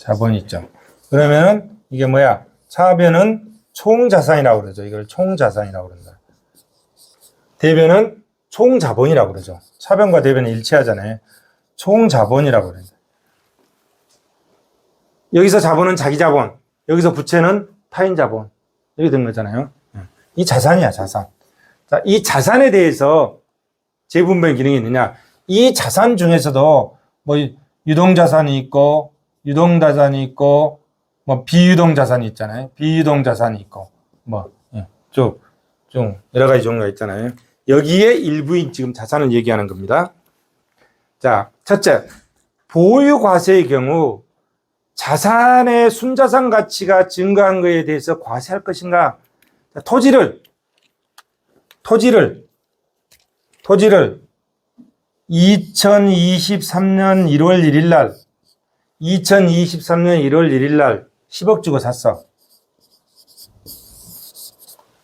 자본이 있죠. 그러면은 이게 뭐야? 차변은 총자산이라고 그러죠. 이걸 총자산이라고 그런다. 대변은 총자본이라고 그러죠. 차변과 대변이 일치하잖아요. 총자본이라고 그러죠. 여기서 자본은 자기 자본, 여기서 부채는 타인 자본. 이렇게 된 거잖아요. 이 자산이야, 자산. 자, 이 자산에 대해서 재분배 기능이 있느냐? 이 자산 중에서도 뭐 유동자산이 있고, 유동자산이 있고, 뭐 비유동 자산이 있잖아요. 비유동 자산이 있고, 뭐 좀 여러 가지 종류가 있잖아요. 여기에 일부인 지금 자산을 얘기하는 겁니다. 자, 첫째, 보유 과세의 경우 자산의 순자산 가치가 증가한 것에 대해서 과세할 것인가? 자, 토지를 토지를 2023년 1월 1일 날 2023년 1월 1일 날 10억 주고 샀어.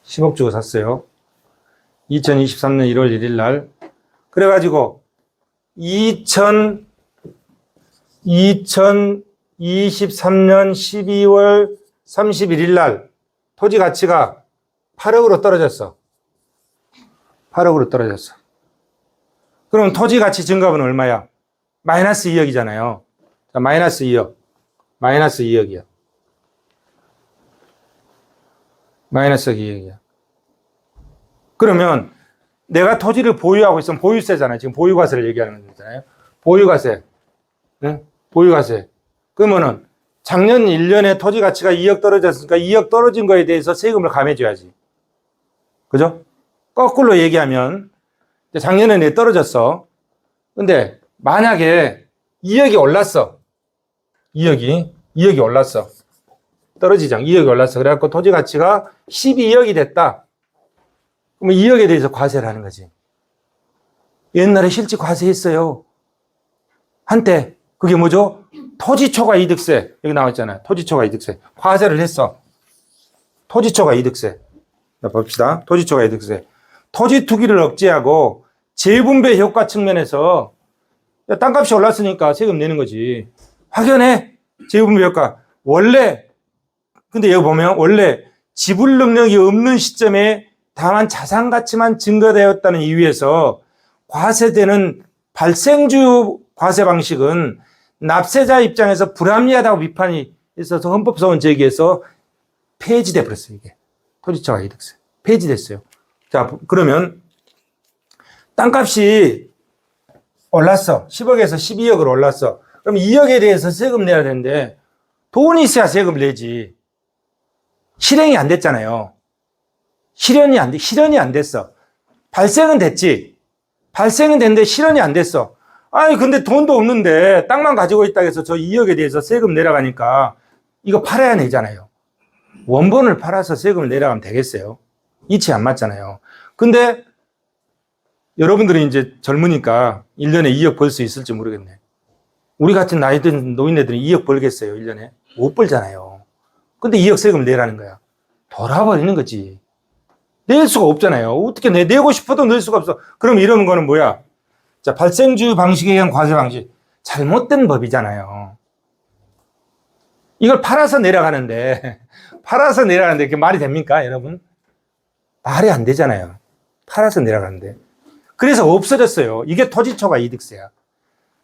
10억 주고 샀어요. 2023년 1월 1일 날. 그래가지고 2023년 12월 31일 날 토지 가치가 8억으로 떨어졌어. 8억으로 떨어졌어. 그럼 토지 가치 증가분은 얼마야? 마이너스 2억이잖아요. 자, 마이너스 2억. 마이너스 2억이야. 마이너스 2억이야. 그러면 내가 토지를 보유하고 있으면 보유세잖아요. 지금 보유과세를 얘기하는 거잖아요. 보유과세. 네? 보유과세. 그러면은 작년 1년에 토지 가치가 2억 떨어졌으니까 2억 떨어진 거에 대해서 세금을 감해줘야지. 그죠? 거꾸로 얘기하면 작년에 내 떨어졌어. 근데 만약에 2억이 올랐어. 2억이 올랐어. 떨어지죠. 2억이 올랐어. 그래갖고 토지 가치가 12억이 됐다. 그러면 2억에 대해서 과세를 하는 거지. 옛날에 실제 과세했어요. 한때 그게 뭐죠? 토지초과 이득세. 여기 나와 있잖아요. 토지초과 이득세. 과세를 했어. 토지초과 이득세. 자, 봅시다. 토지초과 이득세. 토지 투기를 억제하고 재분배 효과 측면에서 땅값이 올랐으니까 세금 내는 거지. 확연해. 재분배 효과. 원래 근데 여기 보면 원래 지불 능력이 없는 시점에 다만 자산 가치만 증가되었다는 이유에서 과세되는 발생주 과세 방식은 납세자 입장에서 불합리하다고 비판이 있어서 헌법소원 제기해서 폐지돼 버렸어요. 이게 토지초과 이득세 폐지됐어요. 자, 그러면 땅값이 올랐어. 10억에서 12억으로 올랐어. 그럼 2억에 대해서 세금 내야 되는데 돈이 있어야 세금을 내지. 실행이 안 됐잖아요. 실현이 안 됐어. 발생은 됐지. 발생은 됐는데 실현이 안 됐어. 아니, 근데 돈도 없는데 땅만 가지고 있다고 해서 저 2억에 대해서 세금 내려가니까 이거 팔아야 내잖아요. 원본을 팔아서 세금을 내려가면 되겠어요? 이치 안 맞잖아요. 근데 여러분들이 이제 젊으니까 1년에 2억 벌 수 있을지 모르겠네. 우리 같은 나이 든 노인네들은 2억 벌겠어요, 1년에? 못 벌잖아요. 근데 2억 세금을 내라는 거야. 돌아버리는 거지. 낼 수가 없잖아요. 어떻게 내고 싶어도 낼 수가 없어. 그럼 이런 거는 뭐야? 자, 발생주 방식에 의한 과세 방식. 잘못된 법이잖아요. 이걸 팔아서 내려가는데 그게 말이 됩니까, 여러분? 말이 안 되잖아요. 팔아서 내려가는데. 그래서 없어졌어요. 이게 토지초과 이득세야.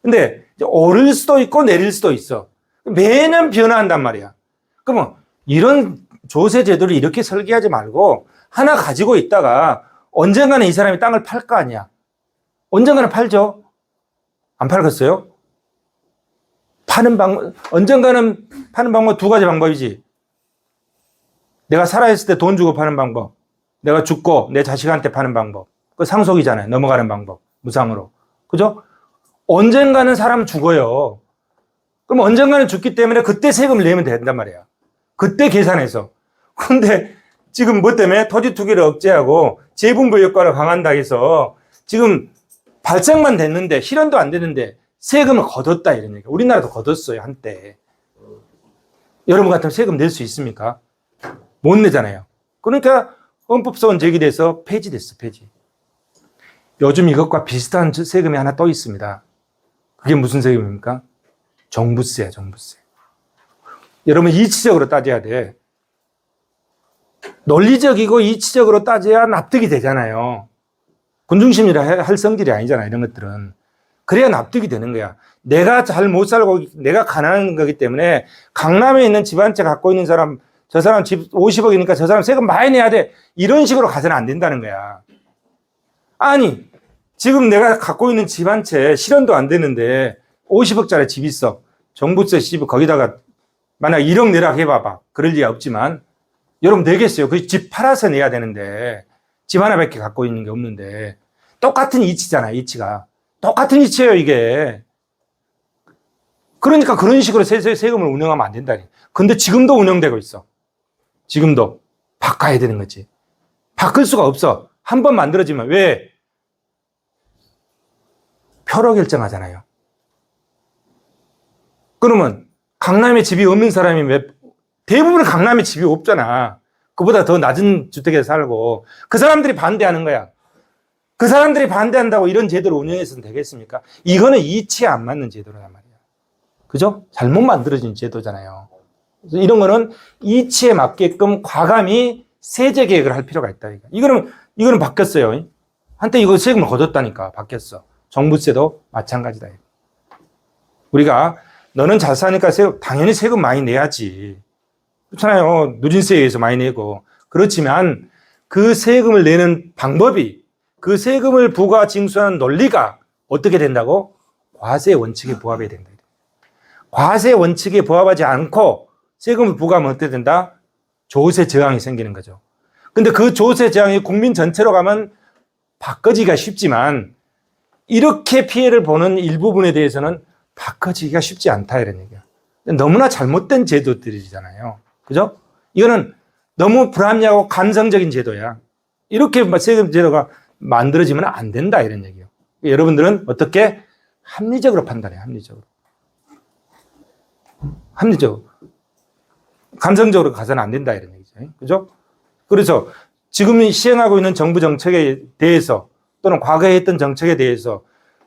근데 오를 수도 있고 내릴 수도 있어. 매년 변화한단 말이야. 그러면 이런 조세 제도를 이렇게 설계하지 말고 하나 가지고 있다가 언젠가는 이 사람이 땅을 팔 거 아니야. 언젠가는 팔죠. 안 팔겠어요? 언젠가는 파는 방법 두 가지 방법이지. 내가 살아있을 때 돈 주고 파는 방법. 내가 죽고 내 자식한테 파는 방법. 그 상속이잖아요. 넘어가는 방법. 무상으로. 그죠? 언젠가는 사람 죽어요. 그럼 언젠가는 죽기 때문에 그때 세금을 내면 된단 말이야. 그때 계산해서. 근데 지금 뭐 때문에 토지 투기를 억제하고 재분배 효과를 강한다 해서 지금 발생만 됐는데 실현도 안 되는데 세금을 거뒀다 이런 얘기야. 우리나라도 거뒀어요, 한때. 여러분 같으면 세금 낼 수 있습니까? 못 내잖아요. 그러니까 헌법소원 제기돼서 폐지됐어, 폐지. 요즘 이것과 비슷한 세금이 하나 또 있습니다. 그게 무슨 세금입니까? 종부세야, 종부세. 여러분 이치적으로 따져야 돼. 논리적이고 이치적으로 따져야 납득이 되잖아요. 군중심리라 할 성질이 아니잖아, 이런 것들은. 그래야 납득이 되는 거야. 내가 잘 못 살고, 내가 가난한 거기 때문에 강남에 있는 집 한 채 갖고 있는 사람, 저 사람 집 50억이니까 저 사람 세금 많이 내야 돼. 이런 식으로 가서는 안 된다는 거야. 아니, 지금 내가 갖고 있는 집 한 채 실현도 안 되는데 50억짜리 집 있어. 종부세 씹어 거기다가 만약 1억 내라 해봐봐. 그럴 리가 없지만 여러분 내겠어요. 그 집 팔아서 내야 되는데 집 하나밖에 갖고 있는 게 없는데 똑같은 이치잖아요. 이치가. 똑같은 이치예요, 이게. 그러니까 그런 식으로 세금을 운영하면 안 된다니. 근데 지금도 운영되고 있어. 지금도. 바꿔야 되는 거지. 바꿀 수가 없어. 한 번 만들어지면. 왜? 표로 결정하잖아요. 그러면 강남에 집이 없는 사람이 대부분 강남에 집이 없잖아. 그보다 더 낮은 주택에 살고 그 사람들이 반대하는 거야. 그 사람들이 반대한다고 이런 제도를 운영해서는 되겠습니까? 이거는 이치에 안 맞는 제도란 말이야. 그죠? 잘못 만들어진 제도잖아요. 그래서 이런 거는 이치에 맞게끔 과감히 세제 개혁을 할 필요가 있다. 이거는 바뀌었어요. 한때 이거 세금을 거뒀다니까 바뀌었어. 종부세도 마찬가지다. 우리가 너는 잘 사니까 당연히 세금 많이 내야지. 그렇잖아요. 누진세에 의해서 많이 내고. 그렇지만 그 세금을 내는 방법이 그 세금을 부과 징수하는 논리가 어떻게 된다고? 과세 원칙에 부합해야 된다. 과세 원칙에 부합하지 않고 세금을 부과하면 어떻게 된다? 조세 저항이 생기는 거죠. 근데 그 조세 저항이 국민 전체로 가면 바꿔지기가 쉽지만 이렇게 피해를 보는 일부분에 대해서는 바꿔지기가 쉽지 않다 이런 얘기야. 너무나 잘못된 제도들이잖아요. 그죠? 이거는 너무 불합리하고 감성적인 제도야. 이렇게 세금 제도가 만들어지면 안 된다 이런 얘기예요. 여러분들은 어떻게 합리적으로 판단해. 합리적으로. 감성적으로 가서는 안 된다 이런 얘기죠. 그죠? 그래서 지금 시행하고 있는 정부 정책에 대해서 또는 과거에 했던 정책에 대해서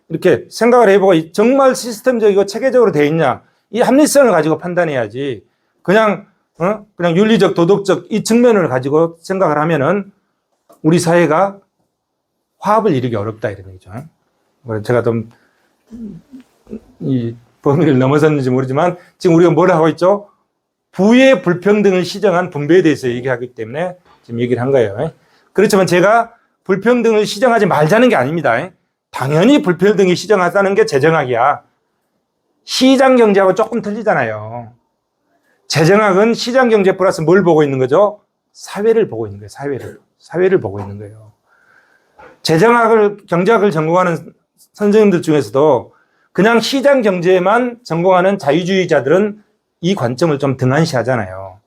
이렇게 생각을 해보고 정말 시스템적이고 체계적으로 돼 있냐 이 합리성을 가지고 판단해야지 그냥 윤리적 도덕적 이 측면을 가지고 생각을 하면은 우리 사회가 화합을 이루기 어렵다 이런 얘기죠. 제가 좀 이 범위를 넘어섰는지 모르지만 지금 우리가 뭘 하고 있죠? 부의 불평등을 시정한 분배에 대해서 얘기하기 때문에 지금 얘기를 한 거예요. 그렇지만 제가 불평등을 시정하지 말자는 게 아닙니다. 당연히 불평등이 시정하자는 게 재정학이야. 시장경제하고 조금 틀리잖아요. 재정학은 시장경제 플러스 뭘 보고 있는 거죠? 사회를 보고 있는 거예요. 사회를 보고 있는 거예요. 경제학을 전공하는 선생님들 중에서도 그냥 시장경제만 전공하는 자유주의자들은 이 관점을 좀 등한시하잖아요.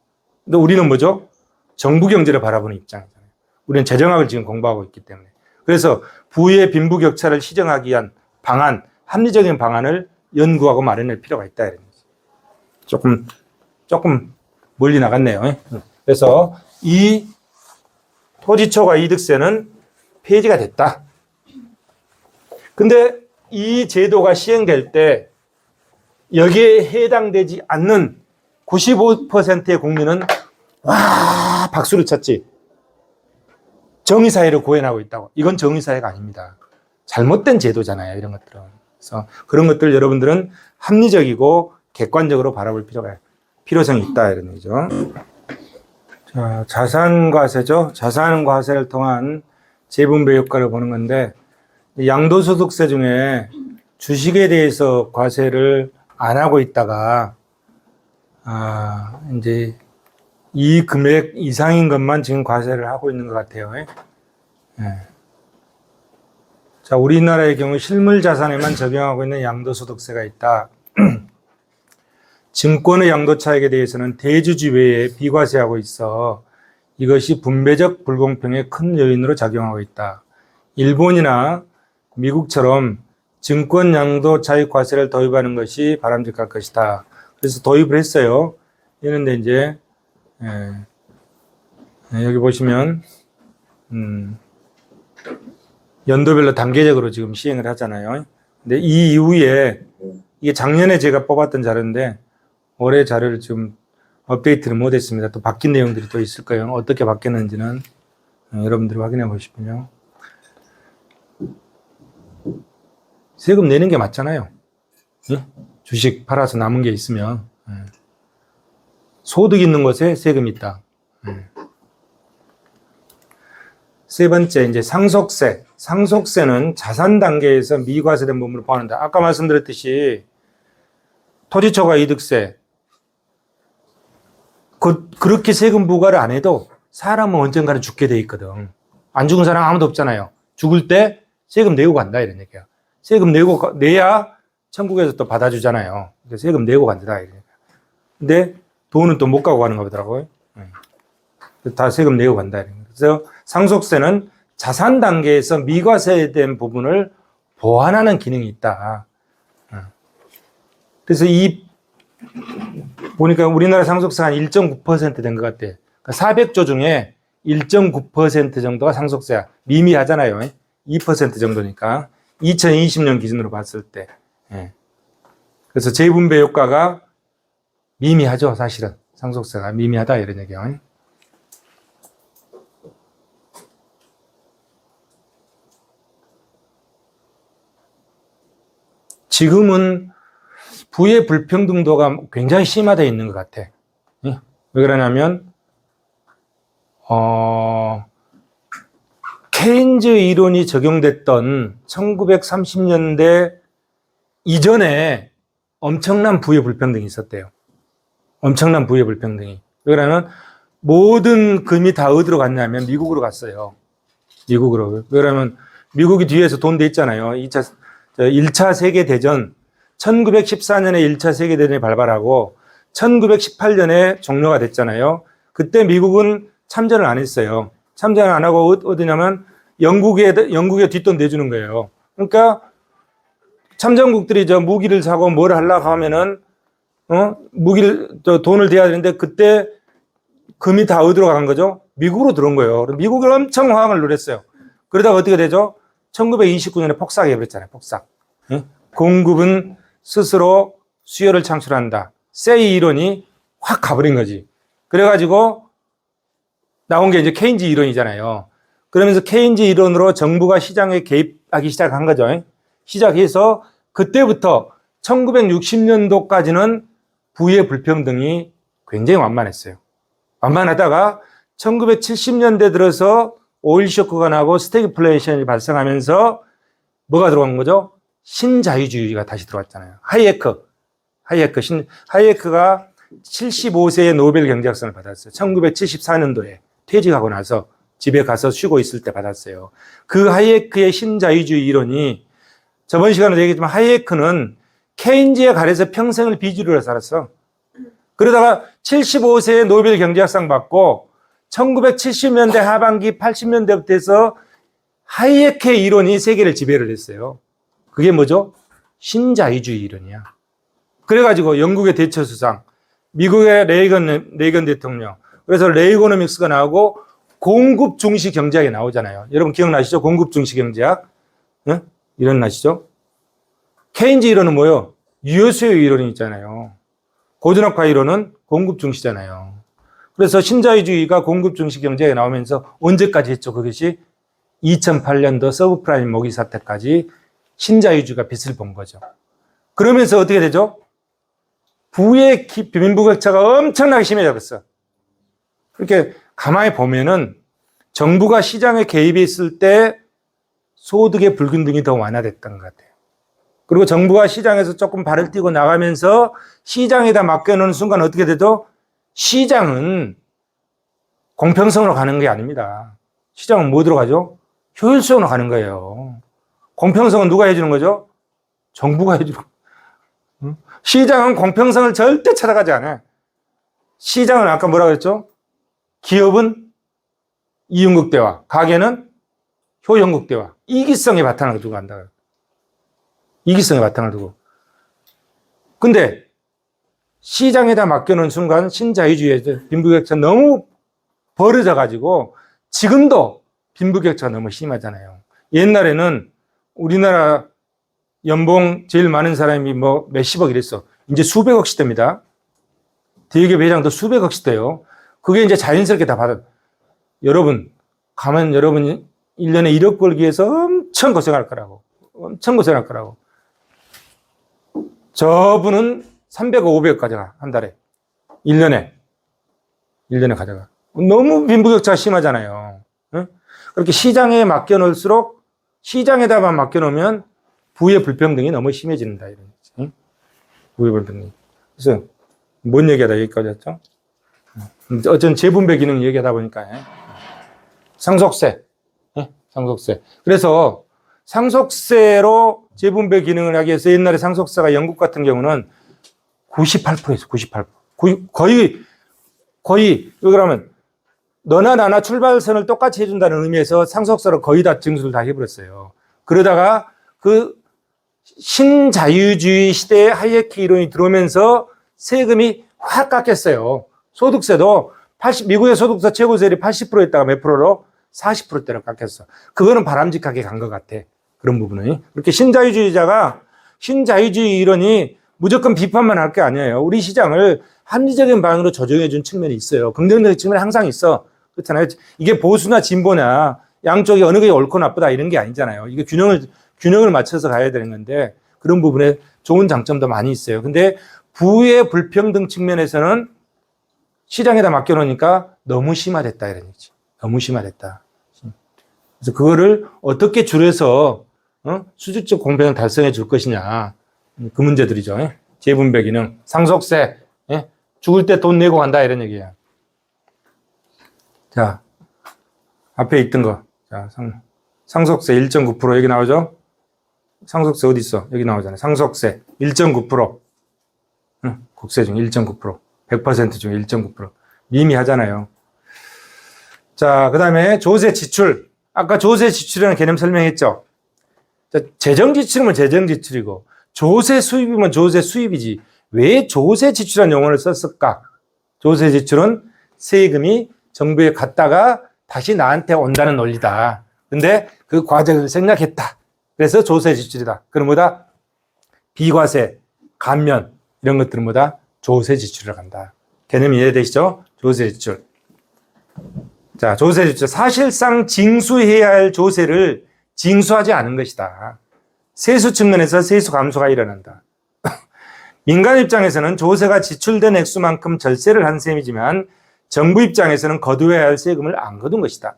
근데 우리는 뭐죠? 정부 경제를 바라보는 입장이잖아요. 우리는 재정학을 지금 공부하고 있기 때문에. 그래서 부의 빈부격차를 시정하기 위한 방안, 합리적인 방안을 연구하고 마련할 필요가 있다. 이런 거죠. 조금 멀리 나갔네요. 그래서 이 토지초과 이득세는 폐지가 됐다. 근데 이 제도가 시행될 때 여기에 해당되지 않는 95%의 국민은 와 박수를 쳤지. 정의사회를 구현하고 있다고. 이건 정의사회가 아닙니다. 잘못된 제도잖아요. 이런 것들은. 그래서 그런 것들 여러분들은 합리적이고 객관적으로 바라볼 필요성이 있다. 이런 얘기죠. 자, 자산과세죠. 자산과세를 통한 재분배 효과를 보는 건데 양도소득세 중에 주식에 대해서 과세를 안 하고 있다가 이제 이 금액 이상인 것만 지금 과세를 하고 있는 것 같아요. 네. 자, 우리나라의 경우 실물 자산에만 적용하고 있는 양도소득세가 있다. 증권의 양도차익에 대해서는 대주주 외에 비과세하고 있어 이것이 분배적 불공평의 큰 요인으로 작용하고 있다. 일본이나 미국처럼 증권 양도차익 과세를 도입하는 것이 바람직할 것이다. 그래서 도입을 했어요. 이런데 이제 여기 보시면 연도별로 단계적으로 지금 시행을 하잖아요. 근데 이 이후에 이게 작년에 제가 뽑았던 자료인데 올해 자료를 지금 업데이트를 못했습니다. 또 바뀐 내용들이 또 있을 거예요. 어떻게 바뀌었는지는 여러분들이 확인해 보시면요. 세금 내는 게 맞잖아요. 예? 주식 팔아서 남은 게 있으면 소득 있는 곳에 세금이 있다. 세 번째 이제 상속세. 상속세는 자산 단계에서 미과세된 부분을 포함한다. 아까 말씀드렸듯이 토지초과 이득세 그렇게 세금 부과를 안 해도 사람은 언젠가는 죽게 돼 있거든. 안 죽은 사람 아무도 없잖아요. 죽을 때 세금 내고 간다 이런 얘기야. 세금 내야 천국에서 또 받아주잖아요. 세금 내고 간다. 근데 돈은 또 못 가고 가는 거더라고요. 다 세금 내고 간다. 그래서 상속세는 자산 단계에서 미과세된 부분을 보완하는 기능이 있다. 그래서 보니까 우리나라 상속세가 한 1.9% 된 것 같아요. 그러니까 400조 중에 1.9% 정도가 상속세야. 미미하잖아요. 2% 정도니까. 2020년 기준으로 봤을 때. 그래서 재분배 효과가 미미하죠, 사실은. 상속세가 미미하다, 이런 얘기예요. 지금은 부의 불평등도가 굉장히 심화되어 있는 것 같아. 왜 그러냐면, 케인즈 이론이 적용됐던 1930년대 이전에 엄청난 부의 불평등이 있었대요. 엄청난 부의 불평등이. 왜 그러냐면, 모든 금이 다 어디로 갔냐면 미국으로 갔어요. 미국으로. 왜 그러냐면, 미국이 뒤에서 돈 대 있잖아요. 1차 세계대전, 1914년에 1차 세계대전이 발발하고 1918년에 종료가 됐잖아요. 그때 미국은 참전을 안 했어요. 참전을 안 하고 어디냐면 영국에 뒷돈 내주는 거예요. 그러니까 참전국들이 무기를 사고 뭘 하려고 하면은 돈을 대야 되는데 그때 금이 다 어디로 간 거죠? 미국으로 들어온 거예요. 미국이 엄청 화학을 누렸어요. 그러다가 어떻게 되죠? 1929년에 폭삭해버렸잖아요. 폭삭. 공급은 스스로 수요를 창출한다. 세이 이론이 확 가버린 거지. 그래가지고 나온 게 이제 케인즈 이론이잖아요. 그러면서 케인즈 이론으로 정부가 시장에 개입하기 시작한 거죠. 시작해서 그때부터 1960년도까지는 부의 불평등이 굉장히 완만했어요. 완만하다가 1970년대 들어서 오일 쇼크가 나고 스태그플레이션이 발생하면서 뭐가 들어간 거죠? 신자유주의가 다시 들어왔잖아요. 하이에크가 75세에 노벨 경제학상을 받았어요. 1974년도에 퇴직하고 나서 집에 가서 쉬고 있을 때 받았어요. 그 하이에크의 신자유주의 이론이 저번 시간에 얘기했지만 하이에크는 케인즈에 가려서 평생을 비주류로 살았어. 그러다가 75세에 노벨 경제학상 받고 1970년대 하반기 80년대부터 해서 하이에크의 이론이 세계를 지배를 했어요. 그게 뭐죠? 신자유주의 이론이야. 그래가지고 영국의 대처 수상, 미국의 레이건 대통령, 그래서 레이고노믹스가 나오고 공급 중시 경제학이 나오잖아요. 여러분 기억나시죠? 공급 중시 경제학? 네? 이론 나시죠? 케인즈 이론은 뭐예요? 유효수요 이론이 있잖아요. 고전학화 이론은 공급 중시잖아요. 그래서 신자유주의가 공급 중시 경제에 나오면서 언제까지 했죠? 그것이 2008년도 서브프라임 모기 사태까지 신자유주의가 빛을 본 거죠. 그러면서 어떻게 되죠? 부의 빈부격차가 엄청나게 심해졌어. 그렇게 가만히 보면은 정부가 시장에 개입했을 때 소득의 불균등이 더 완화됐던 것 같아요. 그리고 정부가 시장에서 조금 발을 띄고 나가면서 시장에다 맡겨놓는 순간 어떻게 되죠? 시장은 공평성으로 가는 게 아닙니다. 시장은 뭐 들어가죠? 효율성으로 가는 거예요. 공평성은 누가 해주는 거죠? 정부가 해주는 거예요. 시장은 공평성을 절대 찾아가지 않아요. 시장은 아까 뭐라고 했죠? 기업은 이윤극대화, 가게는 효용극대화, 이기성의 바탕을 두고 간다. 이기성의 바탕을 두고. 근데 시장에다 맡겨놓은 순간 신자유주의의 빈부격차 너무 벌어져가지고 지금도 빈부격차가 너무 심하잖아요. 옛날에는 우리나라 연봉 제일 많은 사람이 뭐 몇십억 이랬어. 이제 수백억씩 됩니다. 대기업 회장도 수백억씩 돼요. 그게 이제 자연스럽게 다 받아. 여러분, 가면 여러분이 1년에 1억 벌기 위해서 엄청 고생할 거라고. 엄청 고생할 거라고. 저분은 300억, 500억 가져가, 한 달에. 1년에 가져가. 너무 빈부격차가 심하잖아요. 응? 그렇게 시장에 맡겨놓을수록 시장에다만 맡겨놓으면 부의 불평등이 너무 심해진다. 이런 거지. 응? 부의 불평등이. 그래서 뭔 얘기하다 여기까지 했죠? 어쩐 재분배 기능 얘기하다 보니까. 상속세. 상속세. 그래서 상속세로 재분배 기능을 하기 위해서 옛날에 상속세가 영국 같은 경우는 98%였어, 98%. 거의, 그러면 너나 나나 출발선을 똑같이 해준다는 의미에서 상속세로 거의 다 징수를 다 해버렸어요. 그러다가 그 신자유주의 시대에 하이에크 이론이 들어오면서 세금이 확 깎였어요. 소득세도 미국의 소득세 최고세율이 80%였다가 몇 프로로? 40%대로 깎였어. 그거는 바람직하게 간 것 같아. 그런 부분은. 그렇게 신자유주의자가 신자유주의 이론이 무조건 비판만 할 게 아니에요. 우리 시장을 합리적인 방향으로 조정해 준 측면이 있어요. 긍정적인 측면이 항상 있어. 그렇잖아요. 이게 보수나 진보나 양쪽이 어느 게 옳고 나쁘다 이런 게 아니잖아요. 이게 균형을 맞춰서 가야 되는 건데 그런 부분에 좋은 장점도 많이 있어요. 근데 부의 불평등 측면에서는 시장에다 맡겨놓으니까 너무 심화됐다 이런 얘기지. 너무 심화됐다. 그래서 그거를 어떻게 줄여서 수직적 공평을 달성해 줄 것이냐. 그 문제들이죠. 재분배 기능, 상속세, 죽을 때 돈 내고 간다 이런 얘기야. 자, 앞에 있던 거. 자, 상속세 1.9% 여기 나오죠? 상속세 어디 있어? 여기 나오잖아요. 상속세 1.9%. 국세 중 1.9%. 100% 중에 1.9%. 미미하잖아요. 자, 그 다음에 조세 지출. 아까 조세 지출이라는 개념 설명했죠? 자, 재정 지출이면 재정 지출이고, 조세 수입이면 조세 수입이지. 왜 조세 지출이라는 용어를 썼을까? 조세 지출은 세금이 정부에 갔다가 다시 나한테 온다는 논리다. 근데 그 과정을 생략했다. 그래서 조세 지출이다. 그럼 뭐다? 비과세, 감면, 이런 것들은 뭐다? 조세 지출이라고 한다. 개념이 이해되시죠? 조세 지출. 자, 조세 지출. 사실상 징수해야 할 조세를 징수하지 않은 것이다. 세수 측면에서 세수 감소가 일어난다. 민간 입장에서는 조세가 지출된 액수만큼 절세를 한 셈이지만 정부 입장에서는 거두어야 할 세금을 안 거둔 것이다.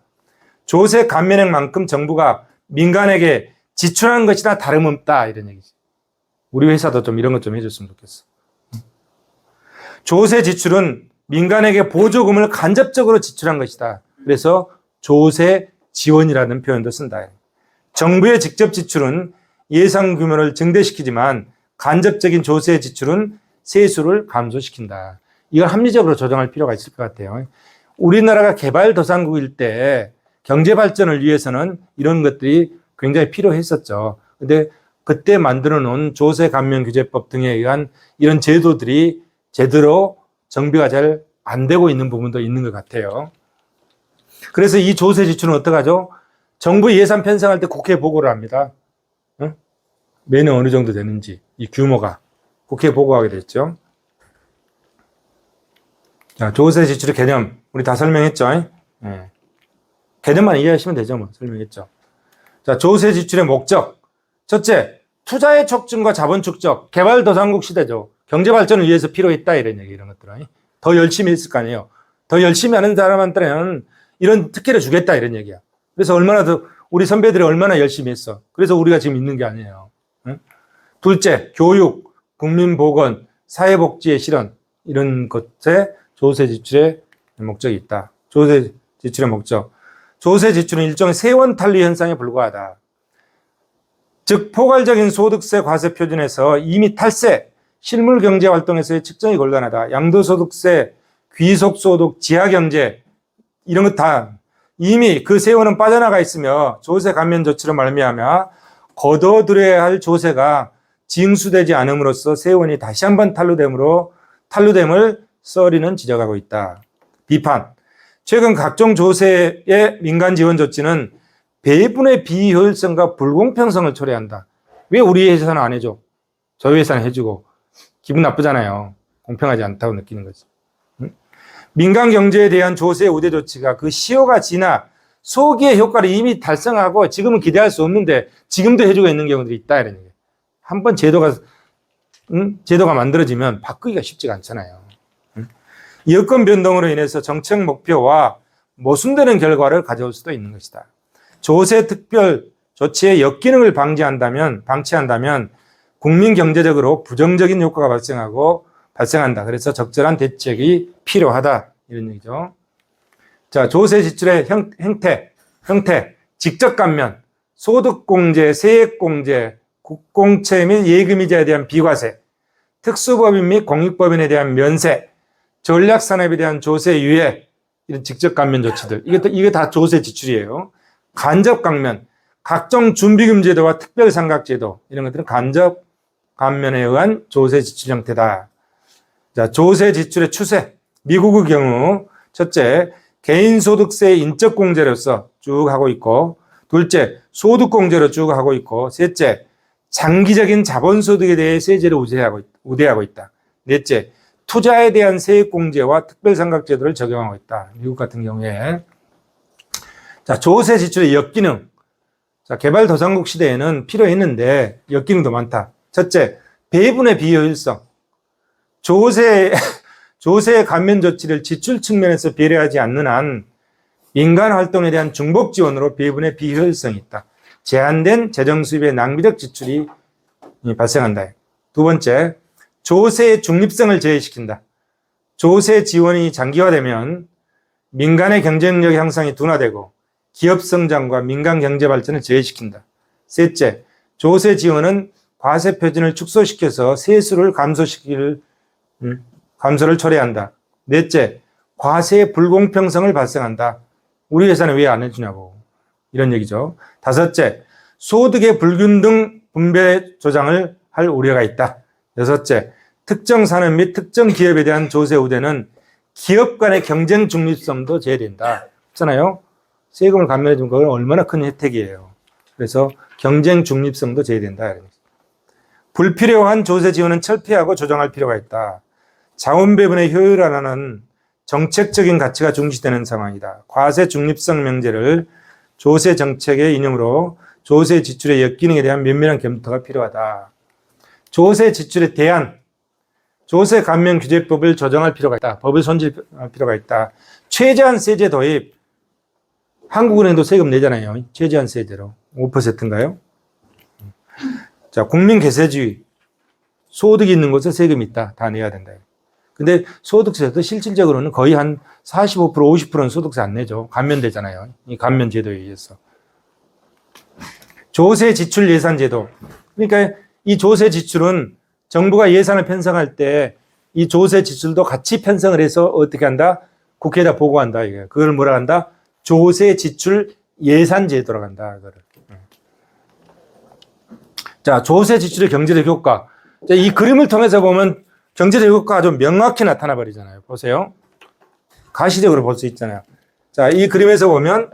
조세 감면액만큼 정부가 민간에게 지출한 것이나 다름없다 이런 얘기지. 우리 회사도 좀 이런 것 좀 해줬으면 좋겠어. 조세 지출은 민간에게 보조금을 간접적으로 지출한 것이다. 그래서 조세 지원이라는 표현도 쓴다. 정부의 직접 지출은 예산 규모를 증대시키지만 간접적인 조세 지출은 세수를 감소시킨다. 이걸 합리적으로 조정할 필요가 있을 것 같아요. 우리나라가 개발도상국일 때 경제 발전을 위해서는 이런 것들이 굉장히 필요했었죠. 근데 그때 만들어 놓은 조세 감면 규제법 등에 의한 이런 제도들이 제대로 정비가 잘 안 되고 있는 부분도 있는 것 같아요. 그래서 이 조세 지출은 어떡하죠? 정부 예산 편성할 때 국회에 보고를 합니다. 매년 어느 정도 되는지, 이 규모가 국회에 보고하게 됐죠. 자, 조세 지출의 개념, 우리 다 설명했죠? 개념만 이해하시면 되죠, 뭐. 설명했죠. 자, 조세 지출의 목적. 첫째, 투자의 촉진과 자본 축적, 개발도상국 시대죠. 경제 발전을 위해서 필요했다, 이런 얘기, 이런 것들은. 더 열심히 했을 거 아니에요. 더 열심히 하는 사람한테는 이런 특혜를 주겠다, 이런 얘기야. 그래서 얼마나 더, 우리 선배들이 얼마나 열심히 했어. 그래서 우리가 지금 있는 게 아니에요. 둘째, 교육, 국민보건, 사회복지의 실현, 이런 것에 조세 지출의 목적이 있다. 조세 지출의 목적. 조세 지출은 일종의 세원 탄리 현상에 불과하다. 즉, 포괄적인 소득세 과세 표준에서 이미 탈세, 실물 경제 활동에서의 측정이 곤란하다. 양도소득세, 귀속소득, 지하경제, 이런 것 다 이미 그 세원은 빠져나가 있으며 조세 감면 조치로 말미암아 거둬들여야 할 조세가 징수되지 않음으로써 세원이 다시 한번 탄로됨을 써리는 지적하고 있다. 비판. 최근 각종 조세의 민간 지원 조치는 배분의 비효율성과 불공평성을 초래한다. 왜 우리 회사는 안 해줘? 저희 회사는 해주고. 기분 나쁘잖아요. 공평하지 않다고 느끼는 거지. 민간 경제에 대한 조세 우대 조치가 그 시효가 지나 소기의 효과를 이미 달성하고 지금은 기대할 수 없는데 지금도 해주고 있는 경우들이 있다. 이런 얘기예요. 한번 제도가 만들어지면 바꾸기가 쉽지가 않잖아요. 여건 변동으로 인해서 정책 목표와 모순되는 결과를 가져올 수도 있는 것이다. 조세 특별 조치의 역기능을 방치한다면 국민 경제적으로 부정적인 효과가 발생한다. 그래서 적절한 대책이 필요하다. 이런 얘기죠. 자, 조세 지출의 형태, 직접 감면, 소득공제, 세액공제, 국공채 및 예금이자에 대한 비과세, 특수법인 및 공익법인에 대한 면세, 전략산업에 대한 조세 유예, 이런 직접 감면 조치들. 이게 다 조세 지출이에요. 간접 감면, 각종 준비금 제도와 특별상각 제도 이런 것들은 간접 감면에 의한 조세 지출 형태다. 자, 조세 지출의 추세. 미국의 경우 첫째, 개인소득세 인적공제로서 쭉 하고 있고, 둘째, 소득공제로 쭉 하고 있고, 셋째, 장기적인 자본소득에 대해 세제를 우대하고 있다. 넷째, 투자에 대한 세액공제와 특별상각제도를 적용하고 있다. 미국 같은 경우에. 자, 조세 지출의 역기능. 자, 개발도상국 시대에는 필요했는데 역기능도 많다. 첫째, 배분의 비효율성. 조세 감면 조치를 지출 측면에서 배려하지 않는 한 민간 활동에 대한 중복 지원으로 배분의 비효율성이 있다. 제한된 재정 수입의 낭비적 지출이 발생한다. 두 번째, 조세의 중립성을 제외시킨다. 조세 지원이 장기화되면 민간의 경쟁력 향상이 둔화되고 기업 성장과 민간 경제 발전을 제외시킨다. 셋째, 조세 지원은 과세 표준을 축소시켜서 세수를 감소를 초래한다. 넷째, 과세의 불공평성을 발생한다. 우리 회사는 왜 안 해주냐고. 이런 얘기죠. 다섯째, 소득의 불균등 분배 조장을 할 우려가 있다. 여섯째, 특정 산업 및 특정 기업에 대한 조세 우대는 기업 간의 경쟁 중립성도 제외된다. 그렇잖아요. 세금을 감면해 준 건 얼마나 큰 혜택이에요. 그래서 경쟁 중립성도 제외된다. 불필요한 조세 지원은 철폐하고 조정할 필요가 있다. 자원 배분의 효율화라는 정책적인 가치가 중시되는 상황이다. 과세 중립성 명제를 조세 정책의 이념으로 조세 지출의 역기능에 대한 면밀한 검토가 필요하다. 조세 지출의 대안, 조세 감면 규제법을 조정할 필요가 있다. 법을 손질할 필요가 있다. 최저한 세제 도입, 한국은행도 세금 내잖아요. 최저한 세제로 5%인가요? 자, 국민계세주의, 소득이 있는 곳에 세금이 있다. 다 내야 된다. 근데 소득세도 실질적으로는 거의 한 45%, 50%는 소득세 안 내죠. 감면되잖아요. 이 감면 제도에 의해서. 조세 지출 예산 제도. 그러니까 이 조세 지출은 정부가 예산을 편성할 때 이 조세 지출도 같이 편성을 해서 어떻게 한다? 국회에다 보고한다. 이게. 그걸 뭐라 한다? 조세 지출 예산 제도라고 한다. 그거를. 자, 조세 지출의 경제적 효과. 자, 이 그림을 통해서 보면 경제적 효과가 좀 명확히 나타나 버리잖아요. 보세요. 가시적으로 볼 수 있잖아요. 자, 이 그림에서 보면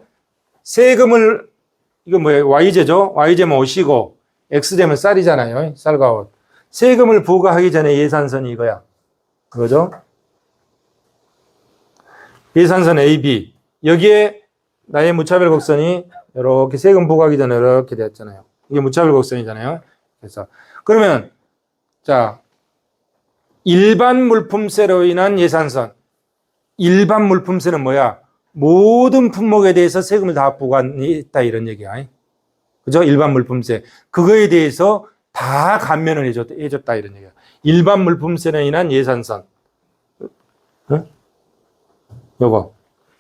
세금을, 이거 뭐예요? Y제죠? Y제면 옷이고, X제면 쌀이잖아요. 쌀과 옷. 세금을 부과하기 전에 예산선이 이거야. 그거죠? 예산선 AB. 여기에 나의 무차별 곡선이 이렇게 세금 부과하기 전에 이렇게 되었잖아요. 이게 무차별 곡선이잖아요. 그래서, 그러면, 자, 일반 물품세로 인한 예산선. 일반 물품세는 뭐야? 모든 품목에 대해서 세금을 다 부과했다 이런 얘기야. 그죠? 일반 물품세. 그거에 대해서 다 감면을 해줬다 이런 얘기야. 일반 물품세로 인한 예산선. 응? 요거.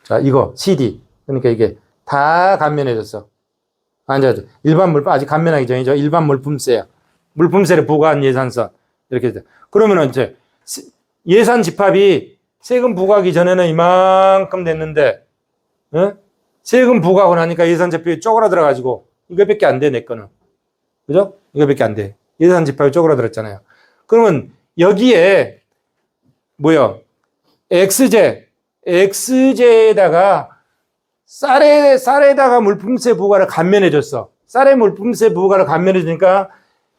자, 이거 CD. 그러니까 이게 다 감면해줬어. 아니, 일반 물품 아직 감면하기 전이죠. 일반 물품세야. 물품세를 부과한 예산선. 이렇게 돼. 그러면은 이제 예산 집합이 세금 부과하기 전에는 이만큼 됐는데, 어? 세금 부과하고 나니까 예산 집합이 쪼그라들어가지고 이거밖에 안 돼, 내 거는. 그죠? 이거밖에 안 돼. 예산 집합이 쪼그라들었잖아요. 그러면 여기에 뭐요? X제에다가 쌀에다가 물품세 부과를 감면해줬어. 쌀의 물품세 부과를 감면해주니까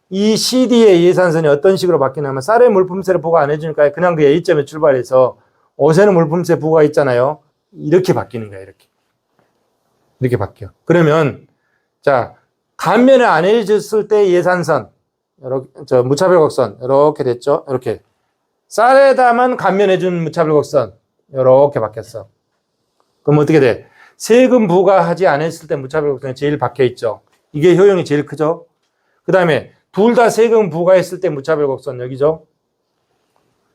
이 CD의 예산선이 어떤 식으로 바뀌냐면 쌀의 물품세를 부과 안 해주니까 그냥 그 A점에 출발해서 옷에는 물품세 부과 있잖아요. 이렇게 바뀌는 거야, 이렇게. 이렇게 바뀌어. 그러면, 자, 감면을 안 해줬을 때 예산선, 이렇게, 무차별 곡선, 이렇게 됐죠? 이렇게. 쌀에다만 감면해준 무차별 곡선, 이렇게 바뀌었어. 그럼 어떻게 돼? 세금 부과하지 않았을 때 무차별 곡선이 제일 박혀 있죠. 이게 효용이 제일 크죠? 그 다음에, 둘 다 세금 부과했을 때 무차별 곡선, 여기죠?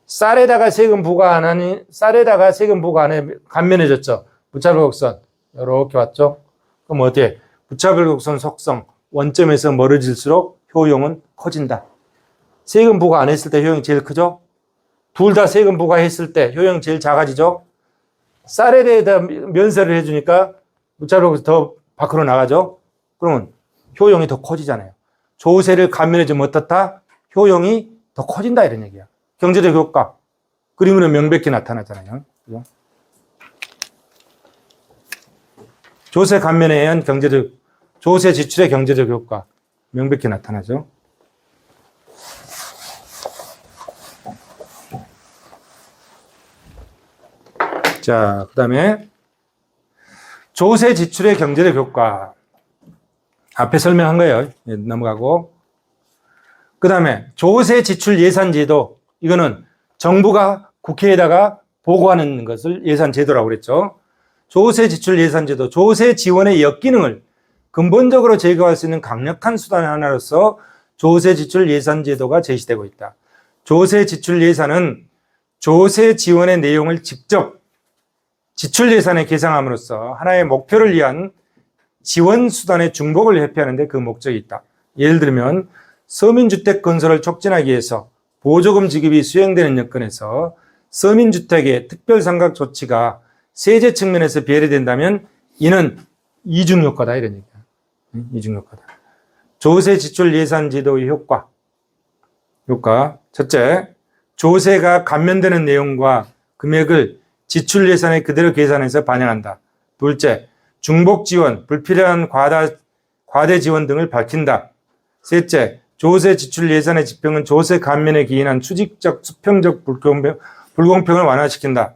쌀에다가 세금 부과 안 하니, 쌀에다가 세금 부과 안 해, 감면해줬죠. 무차별 곡선. 이렇게 왔죠. 그럼 어떻게? 무차별 곡선 속성, 원점에서 멀어질수록 효용은 커진다. 세금 부과 안 했을 때 효용이 제일 크죠? 둘 다 세금 부과했을 때 효용이 제일 작아지죠? 쌀에 대해서 면세를 해주니까 무차별 곡선 더 밖으로 나가죠? 그러면 효용이 더 커지잖아요. 조세를 감면해주면 어떻다? 효용이 더 커진다 이런 얘기야. 경제적 효과. 그림으로 명백히 나타나잖아요. 그죠? 조세 감면에 의한 조세 지출의 경제적 효과. 명백히 나타나죠. 자, 그 다음에 조세 지출의 경제적 효과. 앞에 설명한 거예요. 넘어가고. 그 다음에 조세 지출 예산 제도. 이거는 정부가 국회에다가 보고하는 것을 예산 제도라고 그랬죠. 조세 지출 예산 제도. 조세 지원의 역기능을 근본적으로 제거할 수 있는 강력한 수단 하나로서 조세 지출 예산 제도가 제시되고 있다. 조세 지출 예산은 조세 지원의 내용을 직접 지출 예산에 계상함으로써 하나의 목표를 위한 지원 수단의 중복을 회피하는 데 그 목적이 있다. 예를 들면 서민주택 건설을 촉진하기 위해서 보조금 지급이 수행되는 여건에서 서민주택의 특별상각 조치가 세제 측면에서 배려된다면 이는 이중효과다 이런 얘기야. 이중효과다. 조세 지출 예산 제도의 효과. 첫째, 조세가 감면되는 내용과 금액을 지출 예산에 그대로 계산해서 반영한다. 둘째, 중복 지원, 불필요한 과대 지원 등을 밝힌다. 셋째, 조세 지출 예산의 집행은 조세 감면에 기인한 수직적, 수평적 불공평을 완화시킨다.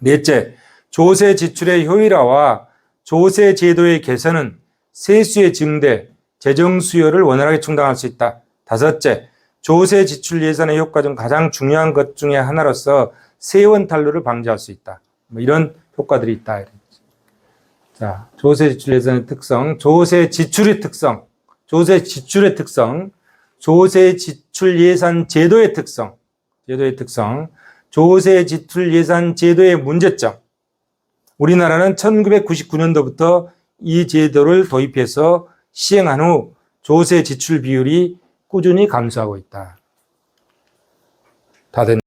넷째, 조세 지출의 효율화와 조세 제도의 개선은 세수의 증대, 재정 수요를 원활하게 충당할 수 있다. 다섯째, 조세 지출 예산의 효과 중 가장 중요한 것 중에 하나로서 세원 탈루를 방지할 수 있다. 이런 효과들이 있다. 자, 조세 지출 예산의 특성, 조세 지출의 특성, 조세 지출의 특성, 조세 지출 예산 제도의 특성, 조세 지출 예산 제도의 문제점. 우리나라는 1999년도부터 이 제도를 도입해서 시행한 후 조세 지출 비율이 꾸준히 감소하고 있다. 다 됐나요?